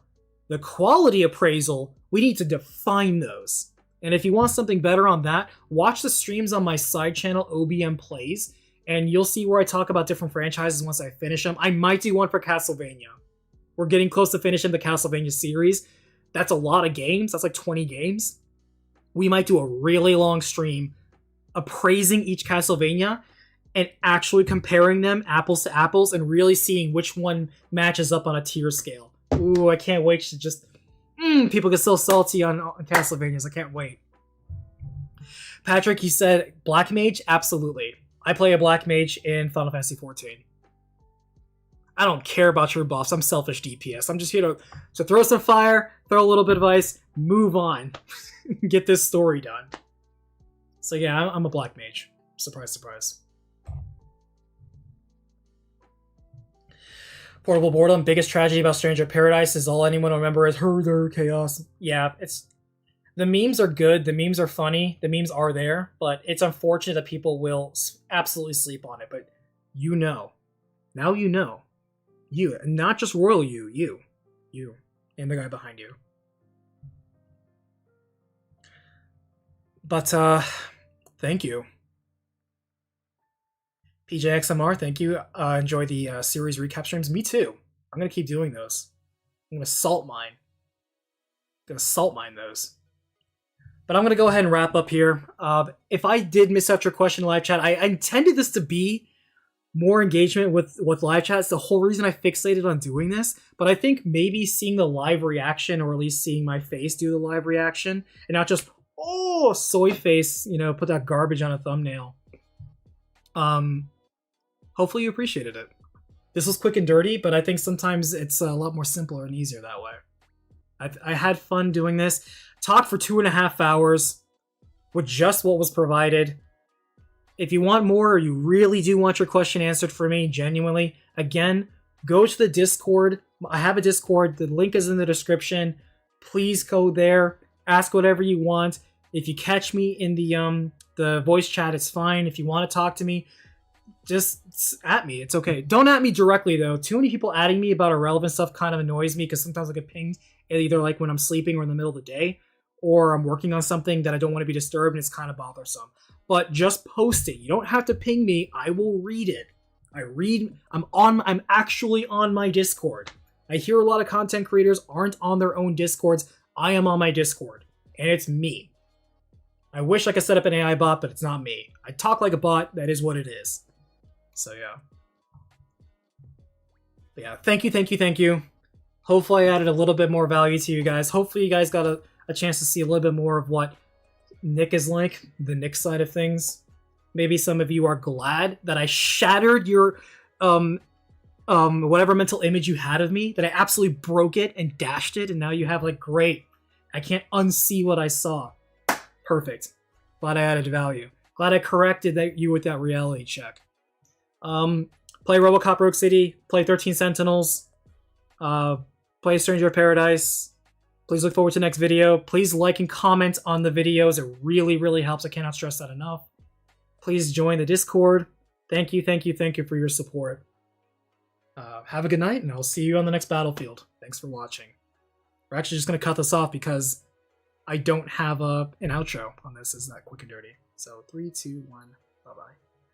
the quality appraisal, we need to define those. And if you want something better on that, watch the streams on my side channel, OBM Plays, and you'll see where I talk about different franchises once I finish them. I might do one for Castlevania. We're getting close to finishing the Castlevania series. That's a lot of games. That's like 20 games. We might do a really long stream appraising each Castlevania and actually comparing them apples to apples and really seeing which one matches up on a tier scale. Ooh, I can't wait to just... people get so salty on Castlevanias. I can't wait. Patrick, he said, Black Mage? Absolutely. I play a Black Mage in Final Fantasy XIV. I don't care about your buffs. I'm selfish DPS. I'm just here to throw some fire, throw a little bit of ice, move on. Get this story done. So yeah, I'm a Black Mage. Surprise, surprise. Portable boredom. Biggest tragedy about Stranger Paradise is all anyone will remember is herder chaos. Yeah, it's... The memes are good. The memes are funny. The memes are there. But it's unfortunate that people will absolutely sleep on it. But you know. Now you know. You. Not just Royal you. You. You. And the guy behind you. But, thank you. PJXMR, thank you. Enjoy the series recap streams. Me too. I'm going to keep doing those. I'm going to salt mine. Those. But I'm going to go ahead and wrap up here. If I did miss out your question in live chat, I intended this to be more engagement with live chat. It's the whole reason I fixated on doing this. But I think maybe seeing the live reaction, or at least seeing my face do the live reaction, and not just, oh, soy face, put that garbage on a thumbnail. Hopefully you appreciated it. This was quick and dirty, but I think sometimes it's a lot more simpler and easier that way. I had fun doing this. Talked for 2.5 hours with just what was provided. If you want more, or you really do want your question answered for me, genuinely, again, go to the Discord. I have a Discord. The link is in the description. Please go there. Ask whatever you want. If you catch me in the voice chat, it's fine. If you want to talk to me, just at me. It's okay. Don't at me directly, though. Too many people adding me about irrelevant stuff kind of annoys me, because sometimes I get pinged either like when I'm sleeping or in the middle of the day, or I'm working on something that I don't want to be disturbed, and it's kind of bothersome. But just post it. You don't have to ping me. I will read it. I'm actually on my Discord. I hear a lot of content creators aren't on their own Discords. I am on my Discord, and it's me. I wish I could set up an AI bot, but it's not me. I talk like a bot. That is what it is. So yeah. But yeah, thank you. Hopefully I added a little bit more value to you guys. Hopefully you guys got a chance to see a little bit more of what Nick is like, the Nick side of things. Maybe some of you are glad that I shattered your whatever mental image you had of me, that I absolutely broke it and dashed it, and now you have like, great, I can't unsee what I saw. Perfect. Glad I added value. Glad I corrected you with that reality check. Play RoboCop Rogue City, play 13 Sentinels, play Stranger of Paradise. Please look forward to the next video. Please like and comment on the videos. It really, really helps. I cannot stress that enough. Please join the Discord. Thank you for your support. Have a good night, and I'll see you on the next battlefield. Thanks for watching. We're actually just going to cut this off because I don't have an outro on this. It's that quick and dirty. So 3, 2, 1. Bye-bye.